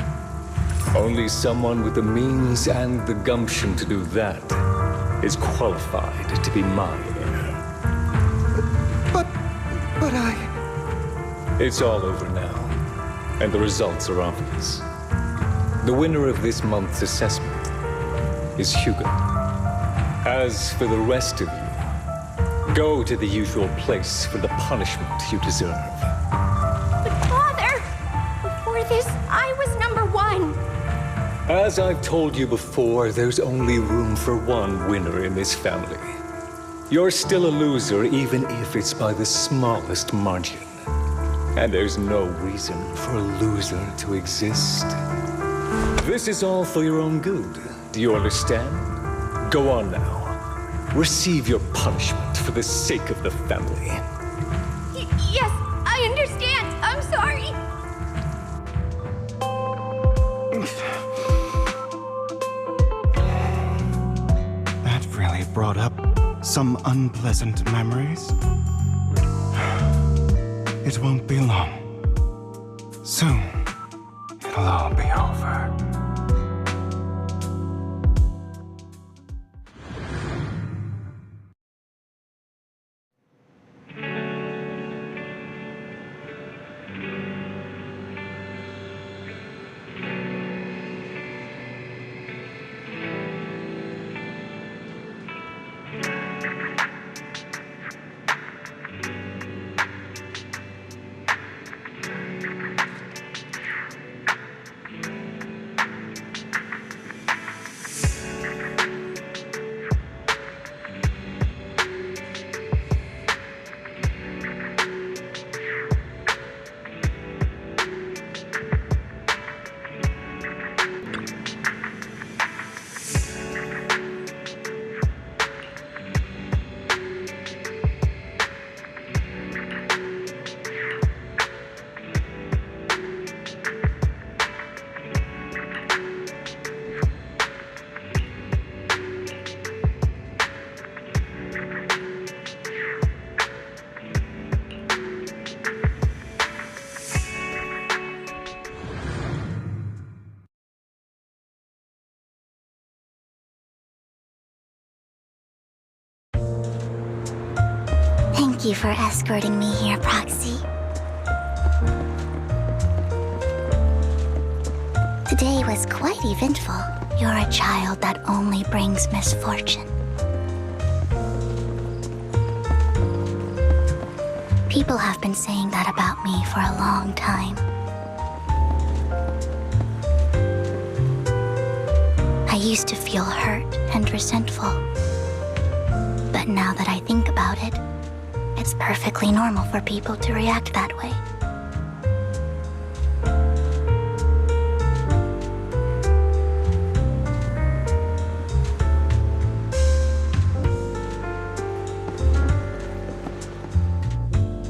Only someone with the means and the gumption to do that is qualified to be my heir. But I... It's all over now, and the results are obvious. The winner of this month's assessment is Hugo. As for the rest of you, go to the usual place for the punishment you deserve. But Father, before this, I was #1. As I've told you before, there's only room for one winner in this family. You're still a loser, even if it's by the smallest margin. And there's no reason for a loser to exist. This is all for your own good. Do you understand? Go on now. Receive your punishment for the sake of the family. Yes, I understand. I'm sorry. That really brought up some unpleasant memories. It won't be long. Soon, it'll all be over. Thank you for escorting me here, Proxy. Today was quite eventful. You're a child that only brings misfortune. People have been saying that about me for a long time. I used to feel hurt and resentful. But now that I think about it, it's perfectly normal for people to react that way.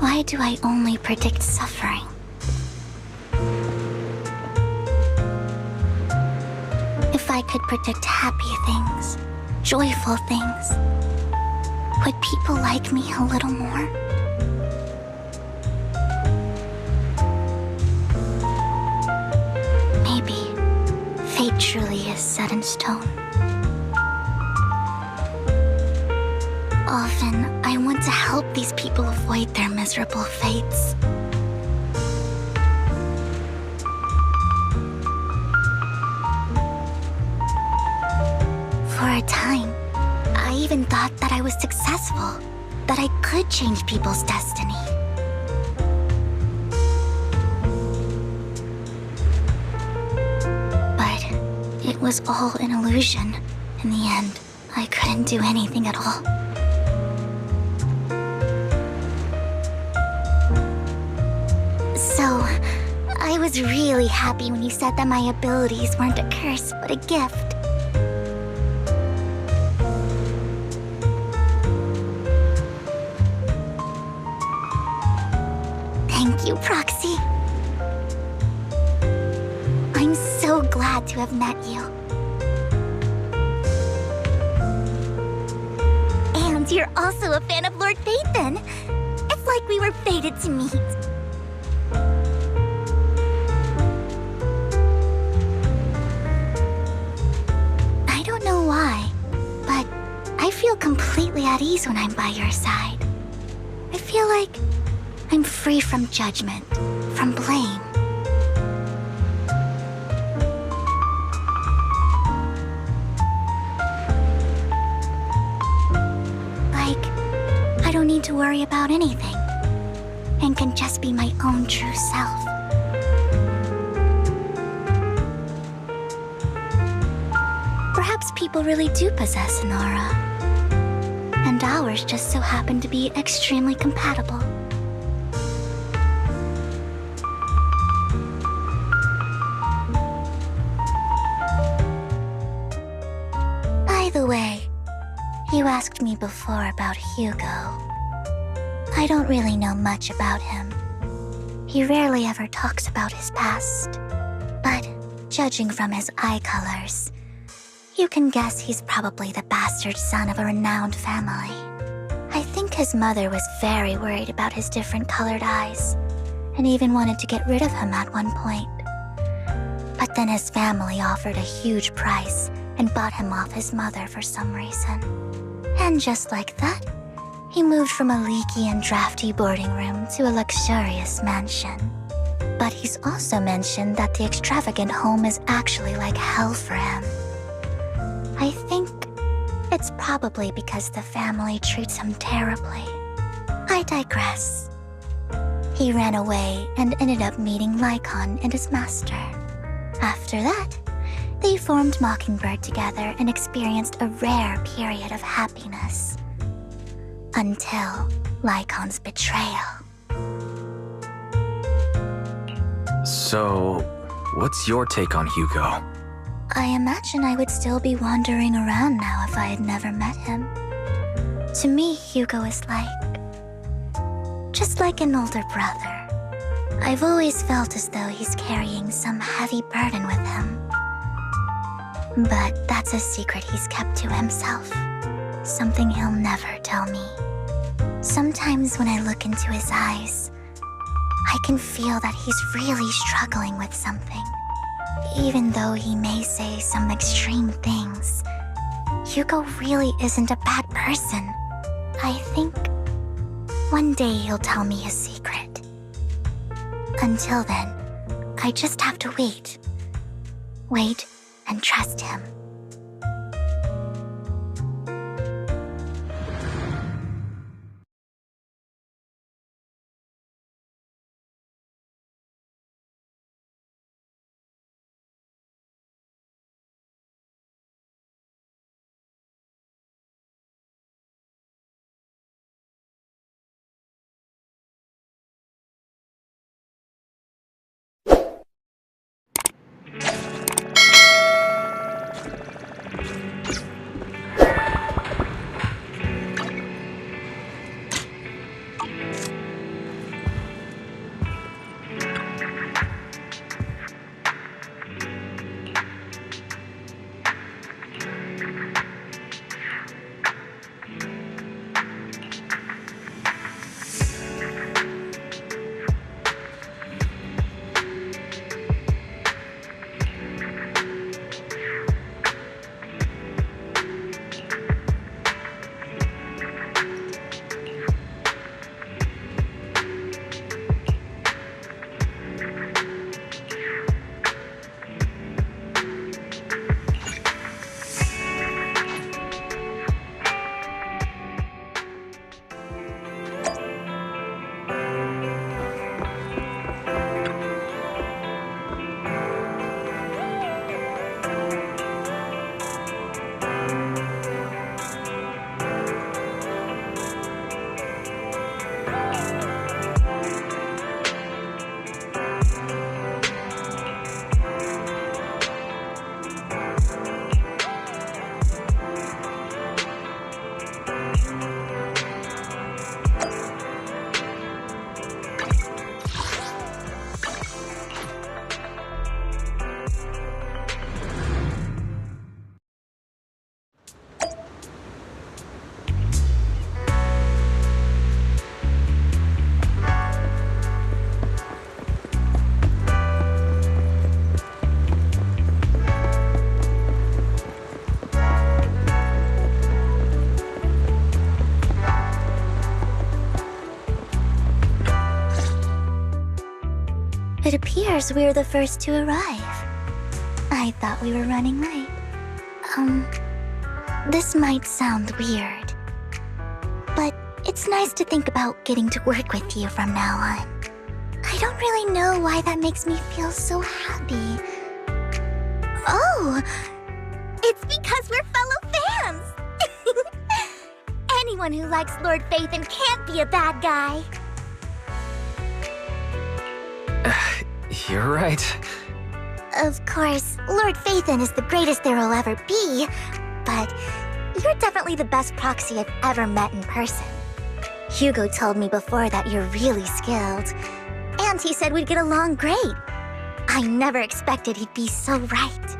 Why do I only predict suffering? If I could predict happy things, joyful things, would people like me a little more? it truly is set in stone. Often, I want to help these people avoid their miserable fates. For a time, I even thought that I was successful, that I could change people's destiny. But it was all an illusion. In the end, I couldn't do anything at all. So, I was really happy when you said that my abilities weren't a curse, but a gift. Thank you, Proxy. I'm so glad to have met you. And you're also a fan of Lord Phaethon. It's like we were fated to meet. I don't know why, but I feel completely at ease when I'm by your side. I feel like I'm free from judgment, from blame. Like, I don't need to worry about anything, and can just be my own true self. Perhaps people really do possess an aura, and ours just so happen to be extremely compatible. By the way, you asked me before about Hugo. I don't really know much about him. He rarely ever talks about his past. But judging from his eye colors, you can guess he's probably the bastard son of a renowned family. I think his mother was very worried about his different colored eyes, and even wanted to get rid of him at one point. But then his family offered a huge price and bought him off his mother for some reason. And just like that, he moved from a leaky and drafty boarding room to a luxurious mansion. But he's also mentioned that the extravagant home is actually like hell for him. I think it's probably because the family treats him terribly. I digress. He ran away and ended up meeting Lycon and his master. After that, they formed Mockingbird together and experienced a rare period of happiness. Until Lycon's betrayal. So, what's your take on Hugo? I imagine I would still be wandering around now if I had never met him. To me, Hugo is just like an older brother. I've always felt as though he's carrying some heavy burden with him. But that's a secret he's kept to himself. Something he'll never tell me. Sometimes when I look into his eyes, I can feel that he's really struggling with something. Even though he may say some extreme things, Hugo really isn't a bad person. I think one day he'll tell me his secret. Until then, I just have to wait. Wait and trust him. appears we're the first to arrive. I thought we were running late. This might sound weird, but it's nice to think about getting to work with you from now on. I don't really know why that makes me feel so happy. Oh, it's because we're fellow fans! Anyone who likes Lord Phaethon can't be a bad guy. You're right. Of course, Lord Phaethon is the greatest there will ever be, but you're definitely the best proxy I've ever met in person. Hugo told me before that you're really skilled, and he said we'd get along great. I never expected he'd be so right.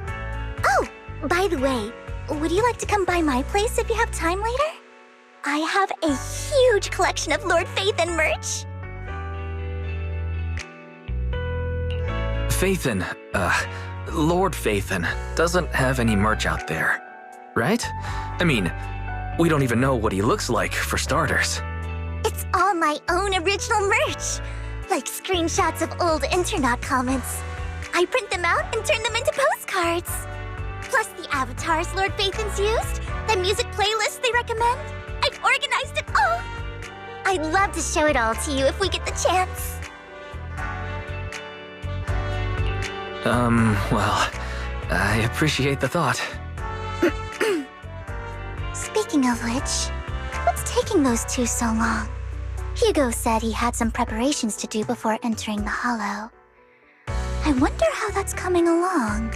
Oh, by the way, would you like to come by my place if you have time later? I have a huge collection of Lord Phaethon merch. Phaethon, Lord Phaethon doesn't have any merch out there, right? I mean, we don't even know what he looks like, for starters. It's all my own original merch, like screenshots of old Internet comments. I print them out and turn them into postcards. Plus the avatars Lord Phaethon's used, the music playlists they recommend. I've organized it all. I'd love to show it all to you if we get the chance. Well, I appreciate the thought. Speaking of which, what's taking those two so long? Hugo said he had some preparations to do before entering the Hollow. I wonder how that's coming along.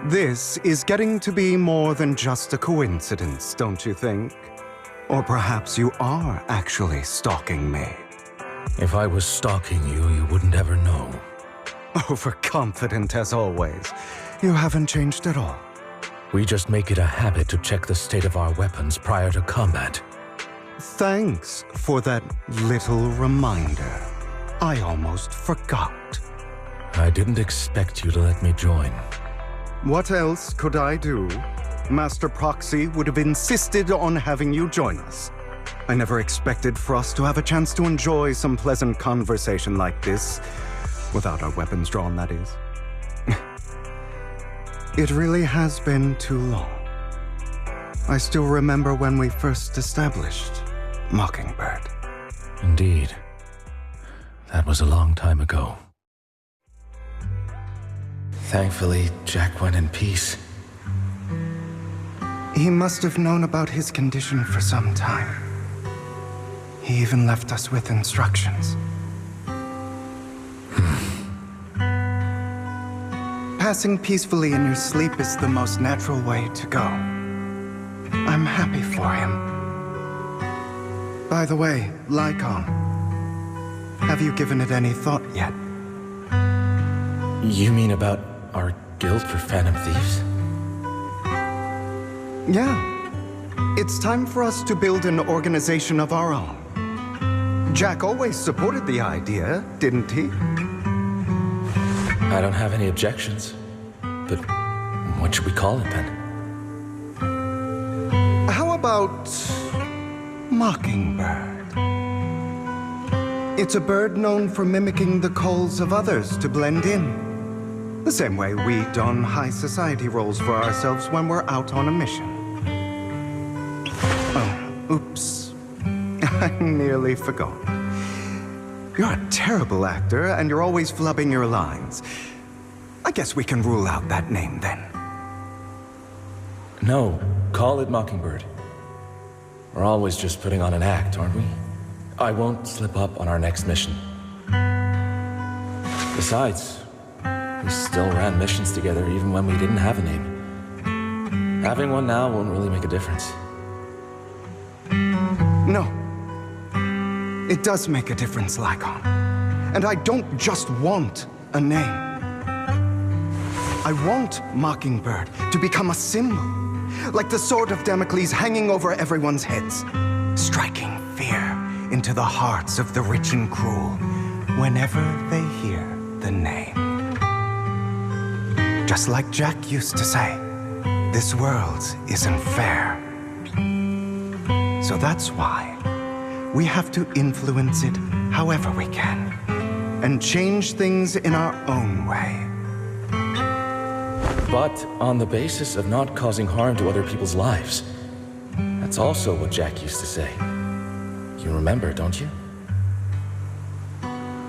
This is getting to be more than just a coincidence, don't you think? Or perhaps you are actually stalking me. If I was stalking you, you wouldn't ever know. Overconfident as always. You haven't changed at all. We just make it a habit to check the state of our weapons prior to combat. Thanks for that little reminder. I almost forgot. I didn't expect you to let me join. What else could I do? Master Proxy would have insisted on having you join us. I never expected for us to have a chance to enjoy some pleasant conversation like this, without our weapons drawn, that is. It really has been too long. I still remember when we first established Mockingbird. Indeed. That was a long time ago. Thankfully, Jack went in peace. He must have known about his condition for some time. He even left us with instructions. Passing peacefully in your sleep is the most natural way to go. I'm happy for him. By the way, Lycon, have you given it any thought yet? You mean about our guild for Phantom Thieves? Yeah. It's time for us to build an organization of our own. Jack always supported the idea, didn't he? I don't have any objections. But what should we call it then? How about Mockingbird? It's a bird known for mimicking the calls of others to blend in. The same way we don high society roles for ourselves when we're out on a mission. Oh, oops. I nearly forgot. You're a terrible actor, and you're always flubbing your lines. I guess we can rule out that name then. No, call it Mockingbird. We're always just putting on an act, aren't we? I won't slip up on our next mission. Besides, we still ran missions together even when we didn't have a name. Having one now won't really make a difference. No. It does make a difference, Lycon. And I don't just want a name. I want Mockingbird to become a symbol, like the sword of Damocles hanging over everyone's heads, striking fear into the hearts of the rich and cruel whenever they hear the name. Just like Jack used to say, this world isn't fair. So that's why we have to influence it however we can, and change things in our own way. But on the basis of not causing harm to other people's lives. That's also what Jack used to say. You remember, don't you?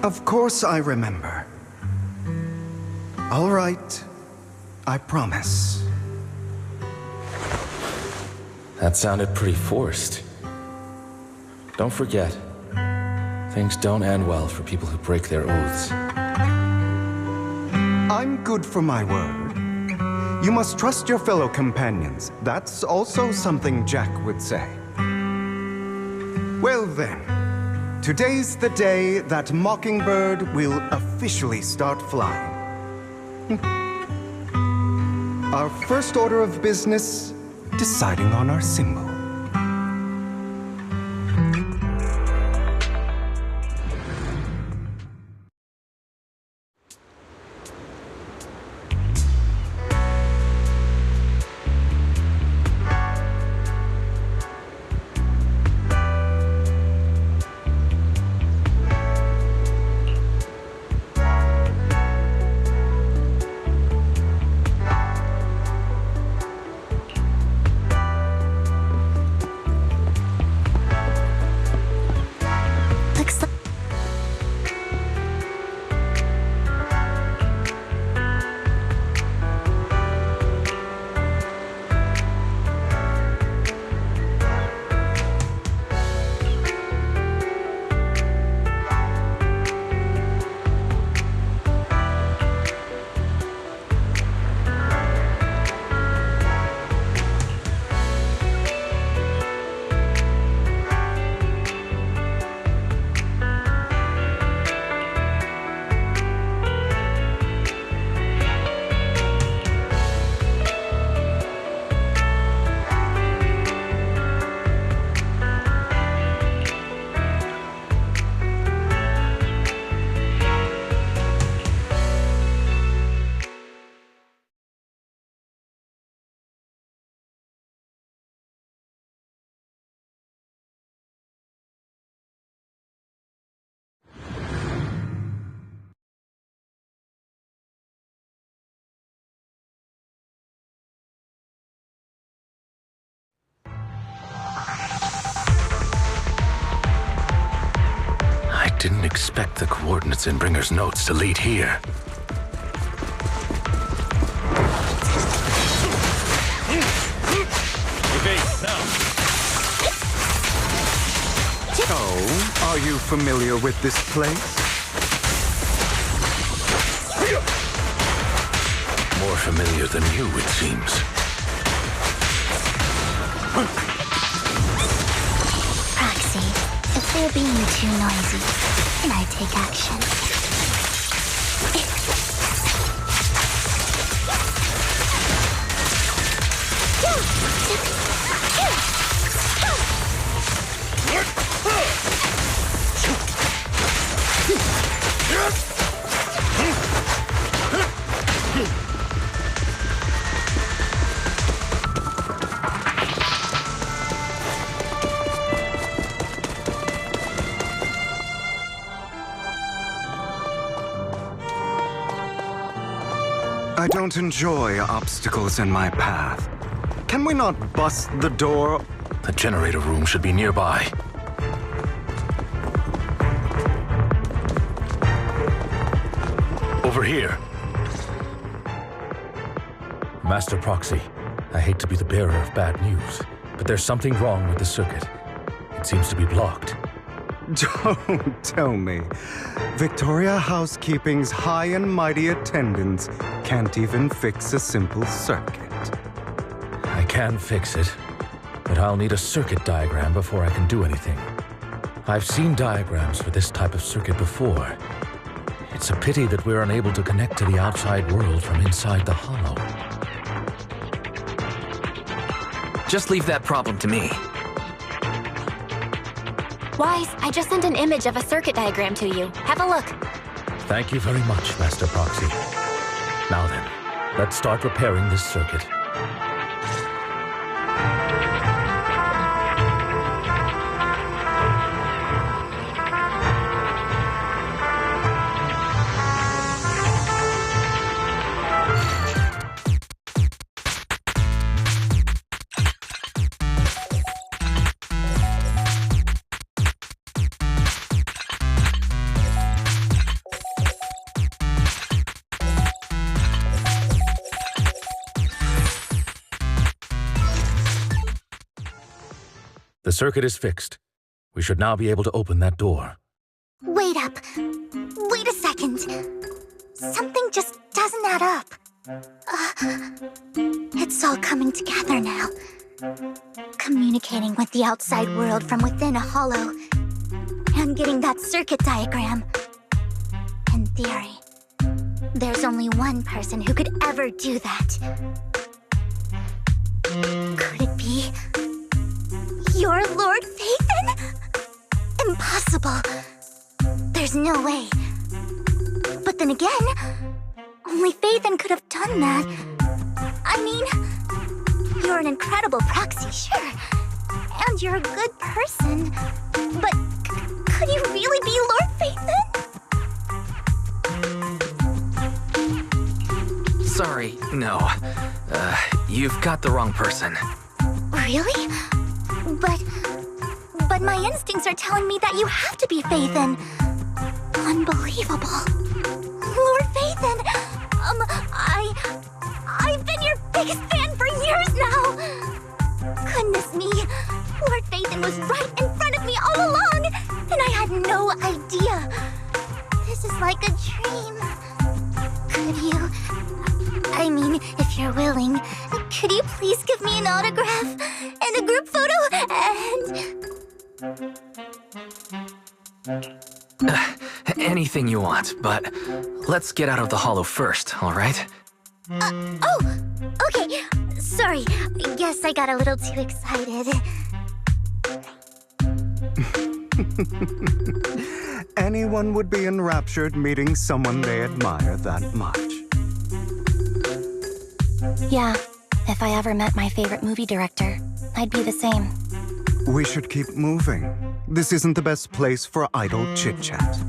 Of course I remember. All right, I promise. That sounded pretty forced. Don't forget, things don't end well for people who break their oaths. I'm good for my word. You must trust your fellow companions. That's also something Jack would say. Well then, today's the day that Mockingbird will officially start flying. Our first order of business, deciding on our symbol. didn't expect the coordinates in Bringer's notes to lead here. Okay, now. So, are you familiar with this place? More familiar than you, it seems. Proxy, if they're being too noisy, can I take action? I don't enjoy obstacles in my path. Can we not bust the door? The generator room should be nearby. Over here. Master Proxy, I hate to be the bearer of bad news, but there's something wrong with the circuit. It seems to be blocked. Don't tell me. Victoria Housekeeping's high and mighty attendants can't even fix a simple circuit. I can fix it, but I'll need a circuit diagram before I can do anything. I've seen diagrams for this type of circuit before. It's a pity that we're unable to connect to the outside world from inside the hollow. Just leave that problem to me. Wise, I just sent an image of a circuit diagram to you. Have a look. Thank you very much, Master Proxy. Now then, let's start repairing this circuit. The circuit is fixed. We should now be able to open that door. Wait up. Wait a second. Something just doesn't add up. It's all coming together now. Communicating with the outside world from within a hollow. And getting that circuit diagram. In theory, there's only one person who could ever do that. Could it be your Lord Phaethon? Impossible. There's no way. But then again, only Phaethon could have done that. I mean, you're an incredible proxy, sure. And you're a good person. But could you really be Lord Phaethon? Sorry, no. You've got the wrong person. Really? But my instincts are telling me that you have to be Phaethon. Unbelievable. Lord Phaethon, I've been your biggest fan for years now. Goodness me, Lord Phaethon was right in front of me all along, and I had no idea. This is like a dream. Could you, I mean, if you're willing, could you please give me an autograph and a group photo and... Anything you want, but let's get out of the hollow first, all right? Oh, okay. Sorry, guess I got a little too excited. Anyone would be enraptured meeting someone they admire that much. Yeah, if I ever met my favorite movie director, I'd be the same. We should keep moving. This isn't the best place for idle chit-chat.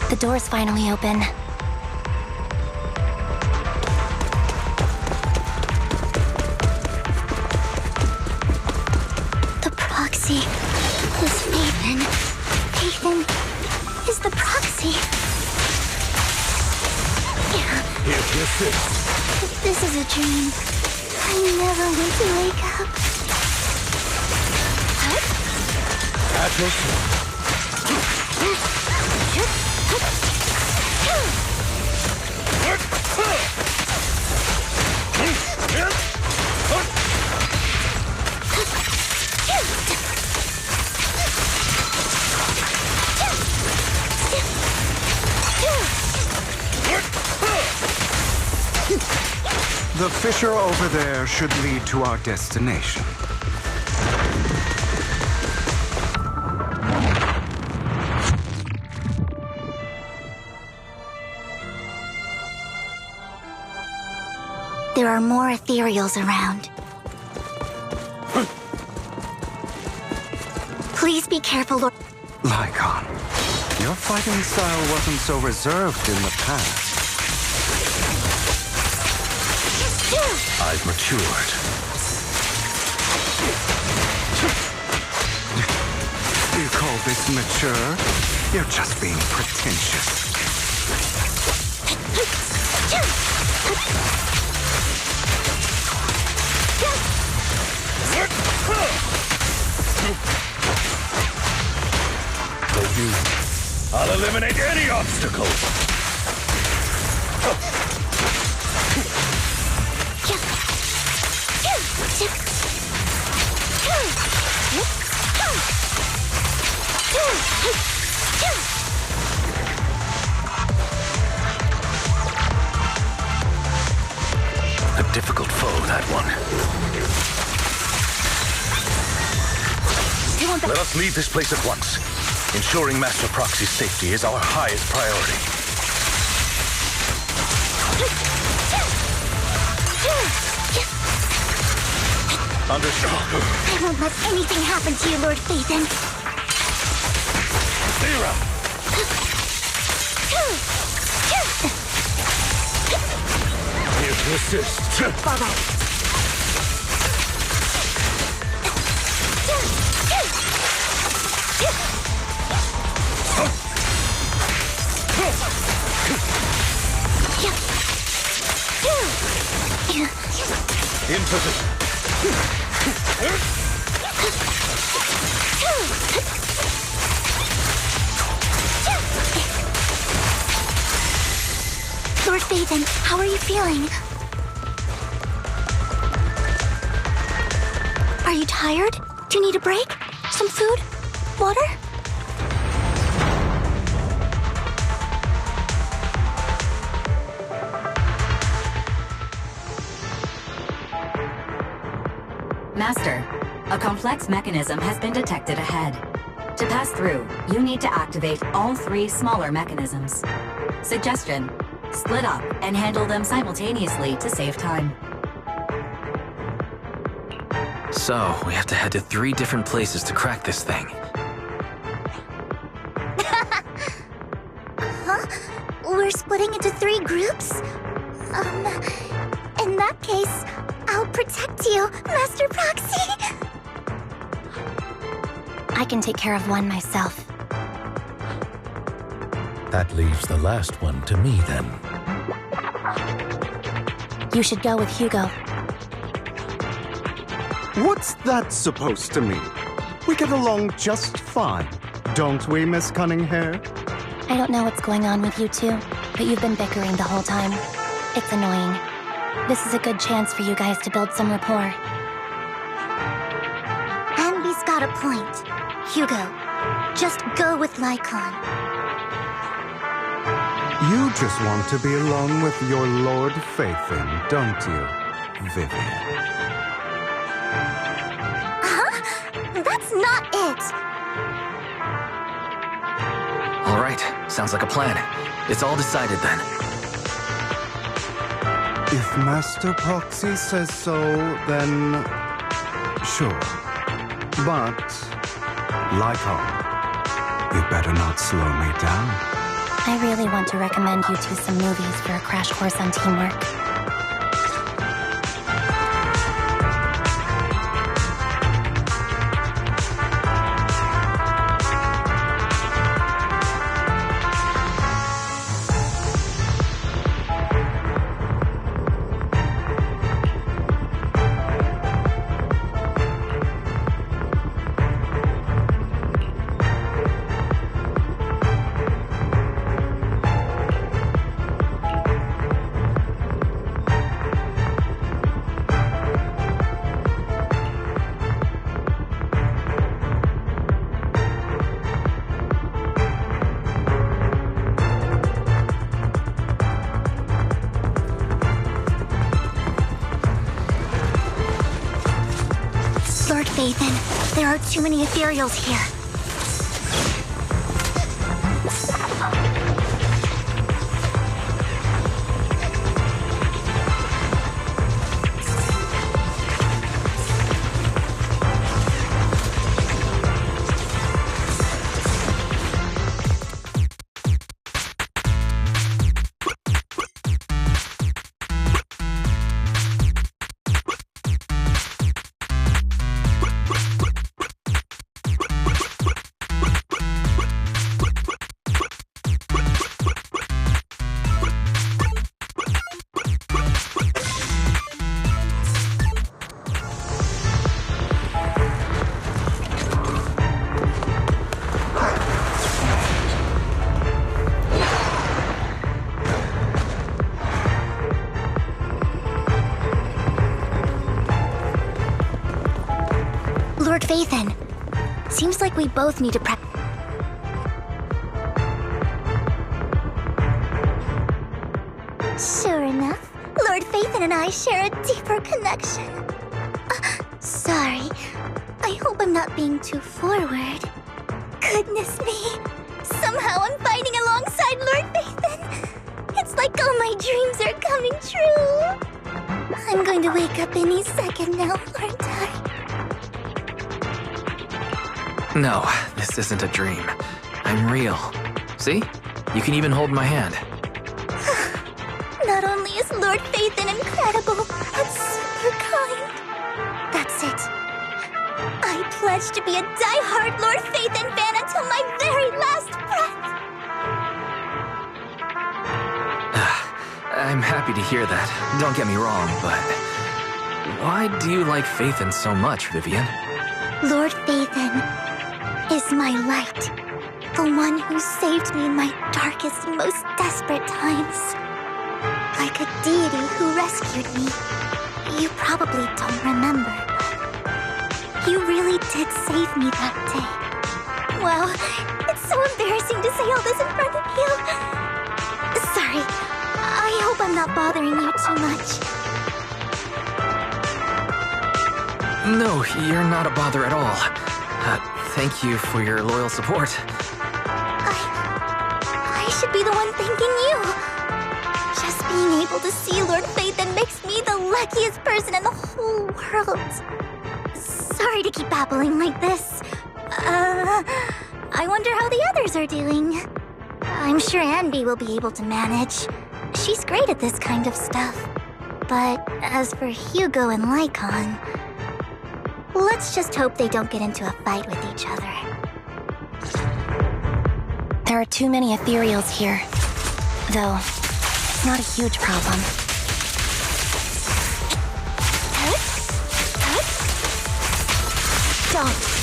The door's finally open. This Phaethon is the proxy. Here's your assist. This is a dream. I never want to wake up. At your service. The fissure over there should lead to our destination. There are more ethereals around. Please be careful, Lord. Lycon, your fighting style wasn't so reserved in the past. I've matured. You call this mature? You're just being pretentious. For you, I'll eliminate any obstacle. A difficult foe, that one. Let us leave this place at once. Ensuring Master Proxy's safety is our highest priority. Understood. I won't let anything happen to you, Lord Phaethon. Zero. Here to assist. Bye-bye. In position. Lord Phaethon, how are you feeling? Are you tired? Do you need a break? Some food? Water? Master, a complex mechanism has been detected ahead. To pass through, you need to activate all 3 smaller mechanisms. Suggestion: split up and handle them simultaneously to save time. So, we have to head to 3 different places to crack this thing. Huh? We're splitting into 3 groups? In that case, I'll protect you, Master Proxy. I can take care of one myself. That leaves the last one to me, then. You should go with Hugo. What's that supposed to mean? We get along just fine, don't we, Miss Cunninghair? I don't know what's going on with you two, but you've been bickering the whole time. It's annoying. This is a good chance for you guys to build some rapport. Anby's got a point. Hugo, just go with Lycon. You just want to be alone with your Lord Phaethon, don't you, Vivian? Huh? That's not it! All right, sounds like a plan. It's all decided then. If Master Proxy says so, then sure. But, Lycon, you better not slow me down. I really want to recommend you two some movies for a crash course on teamwork. Phaethon. There are too many ethereals here. Lord Phaethon, seems like we both need to Sure enough, Lord Phaethon and I share a deeper connection. Sorry, I hope I'm not being too forward. Goodness me, somehow I'm fighting alongside Lord Phaethon. It's like all my dreams are coming true. I'm going to wake up any second now, aren't I? No, this isn't a dream. I'm real. See? You can even hold my hand. Not only is Lord Phaethon incredible, but super kind. That's it. I pledge to be a die-hard Lord Phaethon fan until my very last breath. I'm happy to hear that. Don't get me wrong, but... why do you like Phaethon so much, Vivian? Lord Phaethon is my light. The one who saved me in my darkest, most desperate times. Like a deity who rescued me. You probably don't remember, but you really did save me that day. Wow, it's so embarrassing to say all this in front of you. Sorry, I hope I'm not bothering you too much. No, you're not a bother at all. Thank you for your loyal support. I should be the one thanking you. Just being able to see Lord Phaethon makes me the luckiest person in the whole world. Sorry to keep babbling like this. I wonder how the others are doing. I'm sure Anby will be able to manage. She's great at this kind of stuff. But as for Hugo and Lycon, let's just hope they don't get into a fight with each other. There are too many ethereals here. Though, it's not a huge problem. Don't.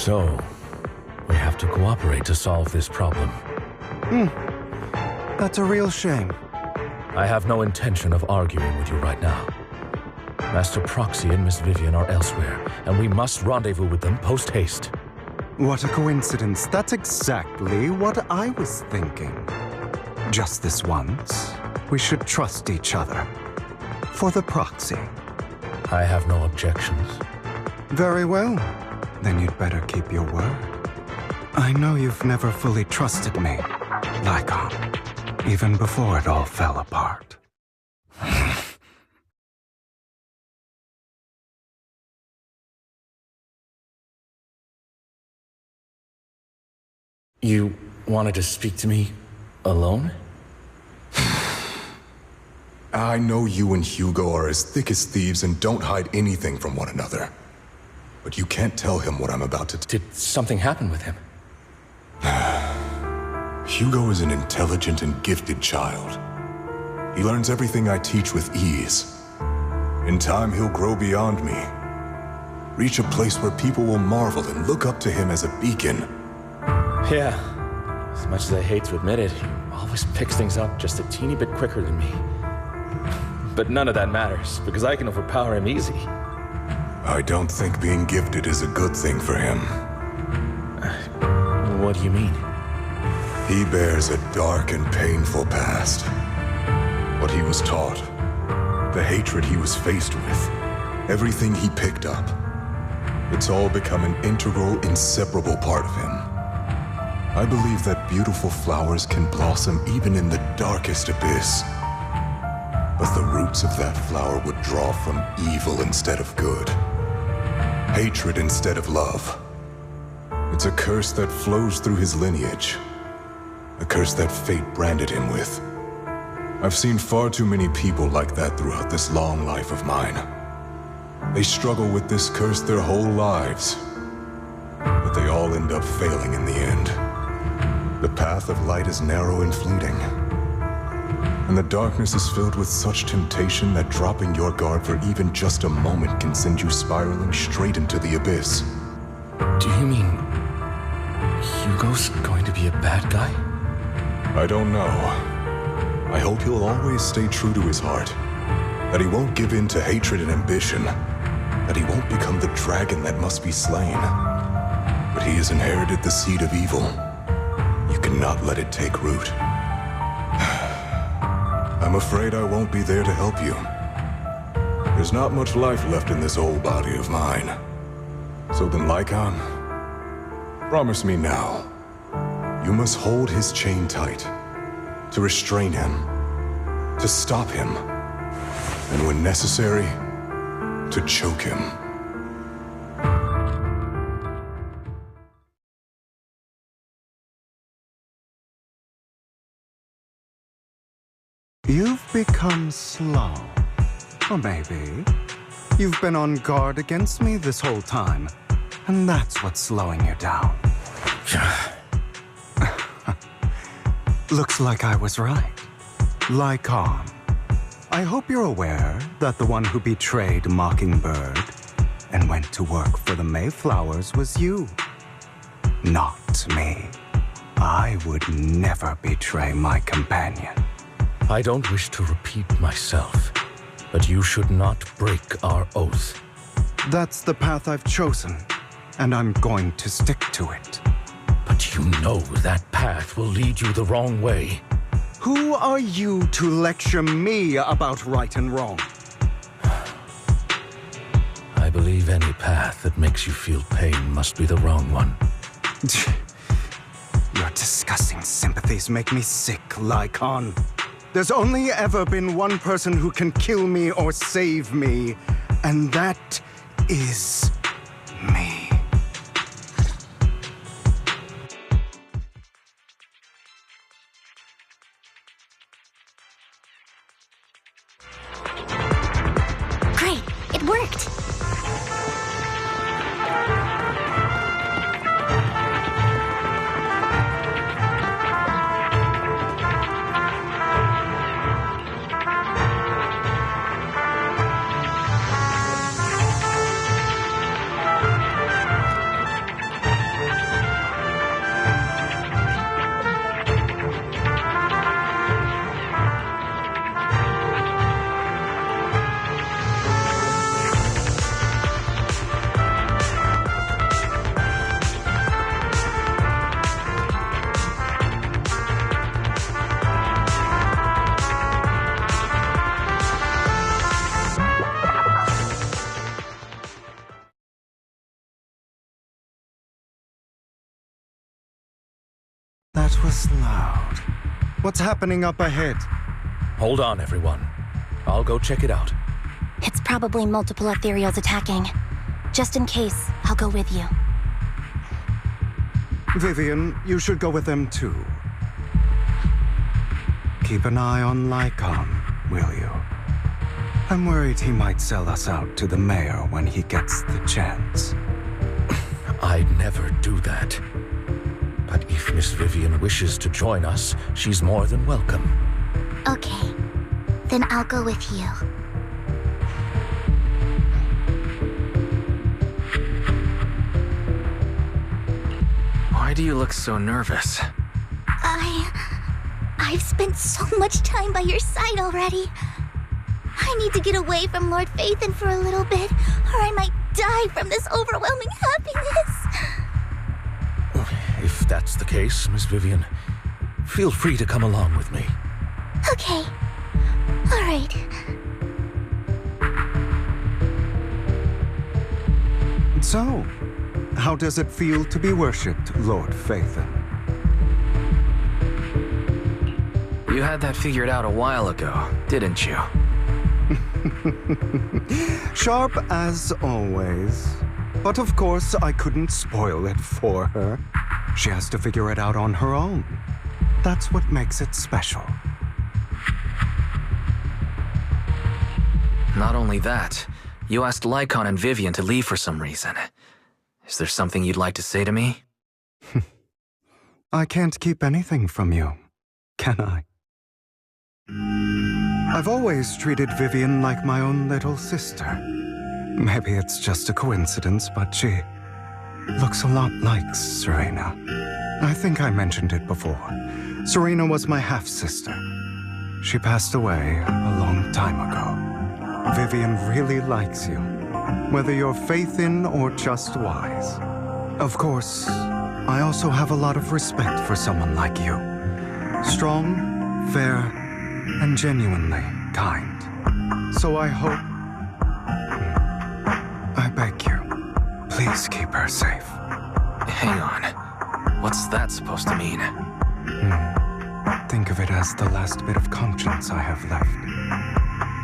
So, we have to cooperate to solve this problem. That's a real shame. I have no intention of arguing with you right now. Master Proxy and Miss Vivian are elsewhere, and we must rendezvous with them post-haste. What a coincidence. That's exactly what I was thinking. Just this once, we should trust each other. For the Proxy. I have no objections. Very well. Then you'd better keep your word. I know you've never fully trusted me, Lycon, even before it all fell apart. You wanted to speak to me alone? I know you and Hugo are as thick as thieves and don't hide anything from one another. But you can't tell him what I'm about to... Did something happen with him? Hugo is an intelligent and gifted child. He learns everything I teach with ease. In time, he'll grow beyond me. Reach a place where people will marvel and look up to him as a beacon. Yeah. As much as I hate to admit it, he always picks things up just a teeny bit quicker than me. But none of that matters, because I can overpower him easy. I don't think being gifted is a good thing for him. What do you mean? He bears a dark and painful past. What he was taught, the hatred he was faced with, everything he picked up. It's all become an integral, inseparable part of him. I believe that beautiful flowers can blossom even in the darkest abyss. But the roots of that flower would draw from evil instead of good. Hatred instead of love. It's a curse that flows through his lineage. A curse that fate branded him with. I've seen far too many people like that throughout this long life of mine. They struggle with this curse their whole lives. But they all end up failing in the end. The path of light is narrow and fleeting. And the darkness is filled with such temptation that dropping your guard for even just a moment can send you spiraling straight into the abyss. Do you mean Hugo's going to be a bad guy? I don't know. I hope he'll always stay true to his heart. That he won't give in to hatred and ambition. That he won't become the dragon that must be slain. But he has inherited the seed of evil. You cannot let it take root. I'm afraid I won't be there to help you. There's not much life left in this old body of mine. So then, Lycon, promise me now, you must hold his chain tight, to restrain him, to stop him, and when necessary, to choke him. You've become slow. Or maybe you've been on guard against me this whole time, and that's what's slowing you down. Looks like I was right. Lycon, I hope you're aware that the one who betrayed Mockingbird and went to work for the Mayflowers was you. Not me. I would never betray my companion. I don't wish to repeat myself, but you should not break our oath. That's the path I've chosen, and I'm going to stick to it. But you know that path will lead you the wrong way. Who are you to lecture me about right and wrong? I believe any path that makes you feel pain must be the wrong one. Your disgusting sympathies make me sick, Lycon. There's only ever been one person who can kill me or save me, and that is me. Great, it worked. That was loud. What's happening up ahead? Hold on, everyone. I'll go check it out. It's probably multiple ethereals attacking. Just in case, I'll go with you. Vivian, you should go with them too. Keep an eye on Lycon, will you? I'm worried he might sell us out to the mayor when he gets the chance. I'd never do that. But if Miss Vivian wishes to join us, she's more than welcome. Okay. Then I'll go with you. Why do you look so nervous? I've spent so much time by your side already. I need to get away from Lord Phaethon for a little bit, or I might die from this overwhelming happiness. If that's the case, Miss Vivian, feel free to come along with me. Okay. All right. So, how does it feel to be worshipped, Lord Phaethon? You had that figured out a while ago, didn't you? Sharp as always. But of course, I couldn't spoil it for her. She has to figure it out on her own. That's what makes it special. Not only that, you asked Lycon and Vivian to leave for some reason. Is there something you'd like to say to me? I can't keep anything from you, can I? I've always treated Vivian like my own little sister. Maybe it's just a coincidence, but she looks a lot like Serena. I think I mentioned it before. Serena was my half-sister. She passed away a long time ago. Vivian really likes you, whether you're faith-in or just wise. Of course, I also have a lot of respect for someone like you. Strong, fair, and genuinely kind. So I hope... I beg you, please keep her safe. Hang on. What's that supposed to mean? Think of it as the last bit of conscience I have left.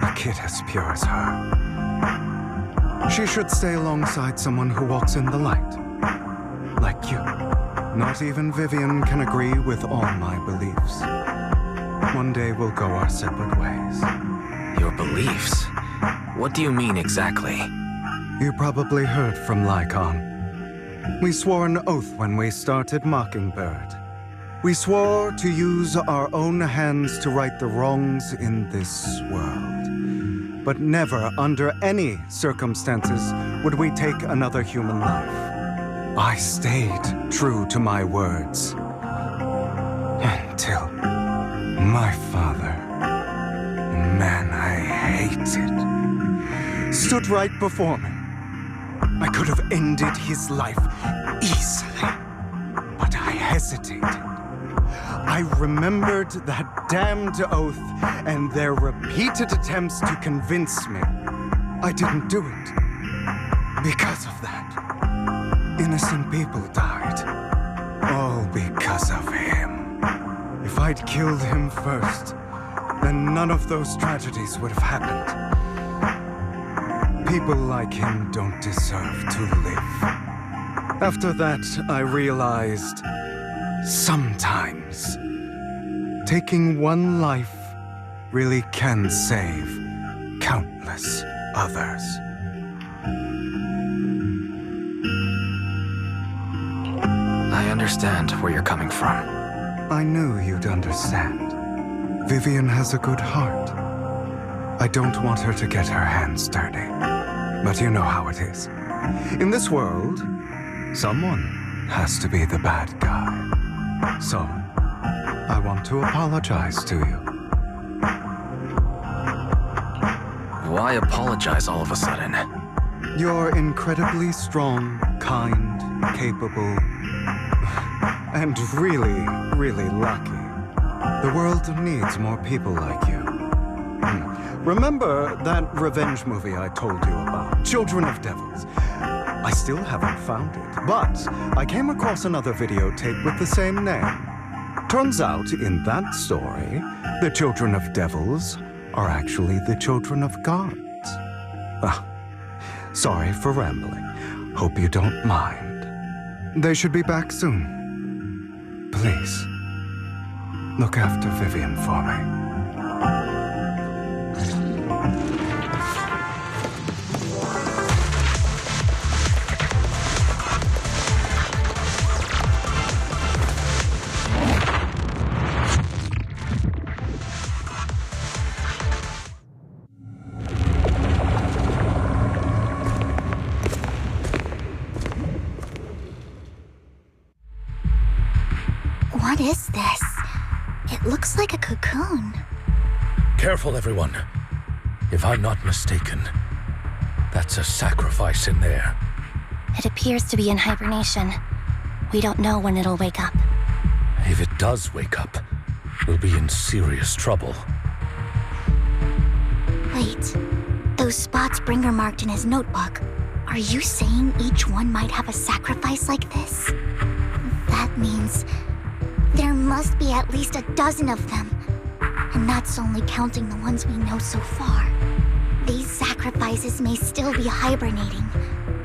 A kid as pure as her. She should stay alongside someone who walks in the light. Like you. Not even Vivian can agree with all my beliefs. One day we'll go our separate ways. Your beliefs? What do you mean exactly? You probably heard from Lycon. We swore an oath when we started Mockingbird. We swore to use our own hands to right the wrongs in this world. But never, under any circumstances, would we take another human life. I stayed true to my words. Until my father, man I hated, stood right before me. I could have ended his life easily, but I hesitated. I remembered that damned oath and their repeated attempts to convince me I didn't do it. Because of that, innocent people died. All because of him. If I'd killed him first, then none of those tragedies would have happened. People like him don't deserve to live. After that, I realized, sometimes, taking one life really can save countless others. I understand where you're coming from. I knew you'd understand. Vivian has a good heart. I don't want her to get her hands dirty. But you know how it is. In this world, someone has to be the bad guy. So, I want to apologize to you. Why apologize all of a sudden? You're incredibly strong, kind, capable, and really, really lucky. The world needs more people like you. Remember that revenge movie I told you about, Children of Devils? I still haven't found it, but I came across another videotape with the same name. Turns out, in that story, the children of devils are actually the children of gods. Ah, sorry for rambling. Hope you don't mind. They should be back soon. Please, look after Vivian for me. What is this? It looks like a cocoon. Careful, everyone. If I'm not mistaken, that's a sacrifice in there. It appears to be in hibernation. We don't know when it'll wake up. If it does wake up, we'll be in serious trouble. Wait, those spots Bringer marked in his notebook. Are you saying each one might have a sacrifice like this? That means there must be at least a dozen of them. And that's only counting the ones we know so far. These sacrifices may still be hibernating,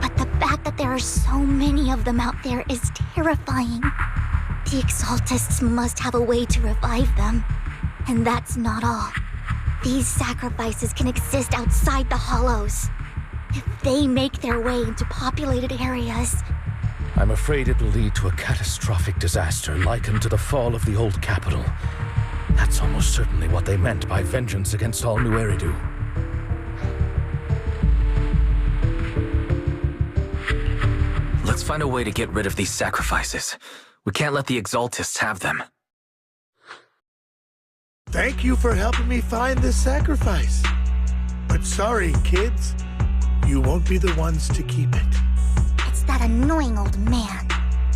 but the fact that there are so many of them out there is terrifying. The Exaltists must have a way to revive them. And that's not all. These sacrifices can exist outside the Hollows. If they make their way into populated areas, I'm afraid it will lead to a catastrophic disaster likened to the fall of the old capital. That's almost certainly what they meant by vengeance against all New Eridu. Let's find a way to get rid of these sacrifices. We can't let the Exaltists have them. Thank you for helping me find this sacrifice. But sorry, kids. You won't be the ones to keep it. it's that annoying old man.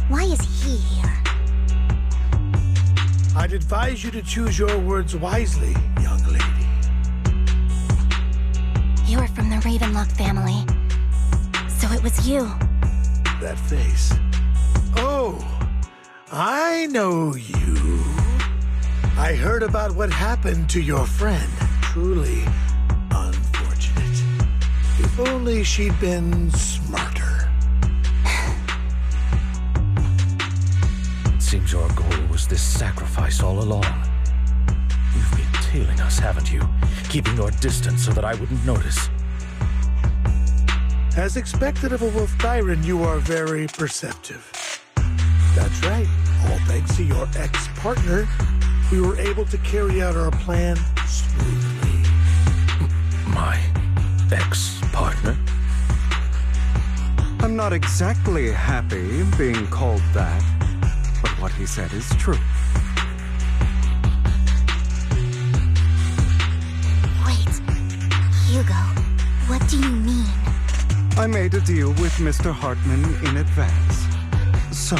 Why is he here? I'd advise you to choose your words wisely, young lady. You are from the Ravenlock family. So it was you. That face. Oh, I know you. I heard about what happened to your friend. Truly unfortunate. If only she'd been smarter. It seems your goal was this sacrifice all along. You've been tailing us, haven't you? Keeping your distance so that I wouldn't notice. As expected of a wolf tyrant, you are very perceptive. That's right. All thanks to your ex-partner, we were able to carry out our plan smoothly. My ex-partner? I'm not exactly happy being called that, but what he said is true. Wait, Hugo, what do you mean? I made a deal with Mr. Hartman in advance. So,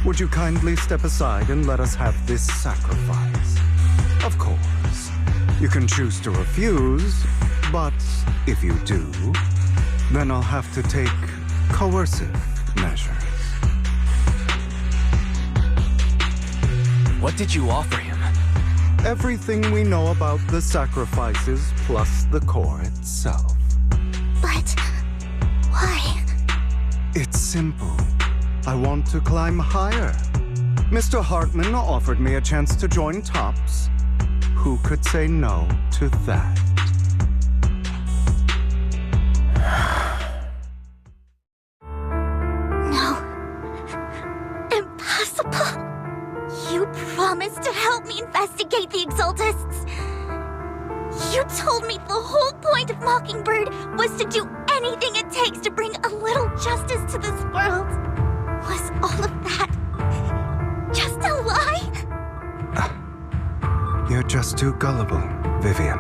would you kindly step aside and let us have this sacrifice? Of course, you can choose to refuse, but if you do, then I'll have to take coercive measures. What did you offer him? Everything we know about the sacrifices plus the core itself. But why? It's simple. I want to climb higher. Mr. Hartman offered me a chance to join Tops. Who could say no to that? No. Impossible. You promised to help me investigate the Exaltists. You told me the whole point of Mockingbird was to do anything it takes to bring a little justice to this world. Was all of that just a lie? You're just too gullible, Vivian.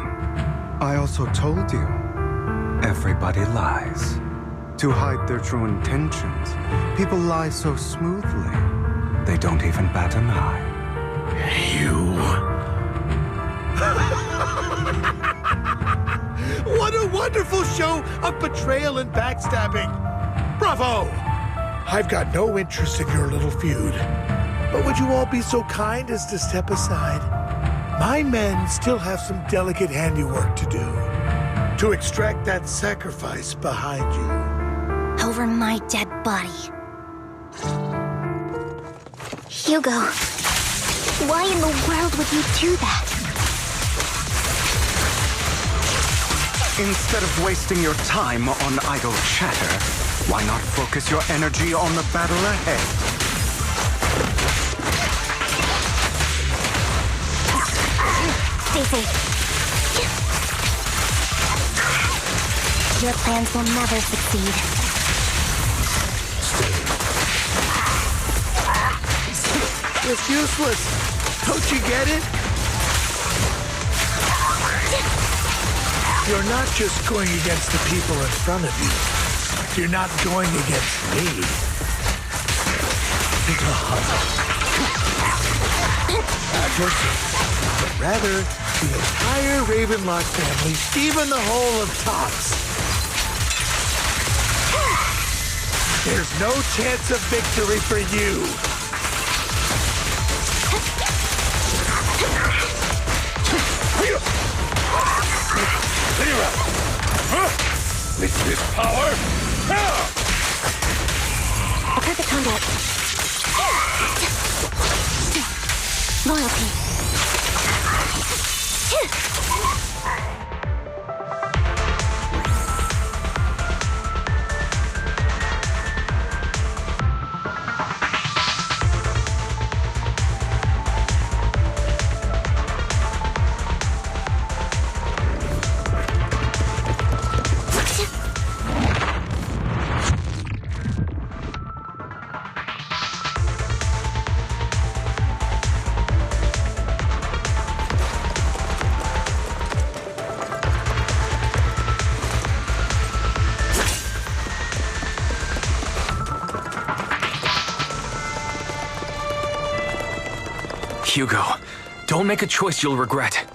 I also told you, everybody lies. To hide their true intentions, people lie so smoothly, they don't even bat an eye. What a wonderful show of betrayal and backstabbing! Bravo! I've got no interest in your little feud. But would you all be so kind as to step aside? My men still have some delicate handiwork to do. To extract that sacrifice behind you. Over my dead body. Hugo, why in the world would you do that? Instead of wasting your time on idle chatter, why not focus your energy on the battle ahead? Stay safe. Your plans will never succeed. It's useless. Don't you get it? You're not just going against the people in front of you. You're not going against me. But rather, the entire Ravenlock family, even the whole of Tops. There's no chance of victory for you. This is power! A perfect conduit. Loyalty. Hugo, don't make a choice you'll regret.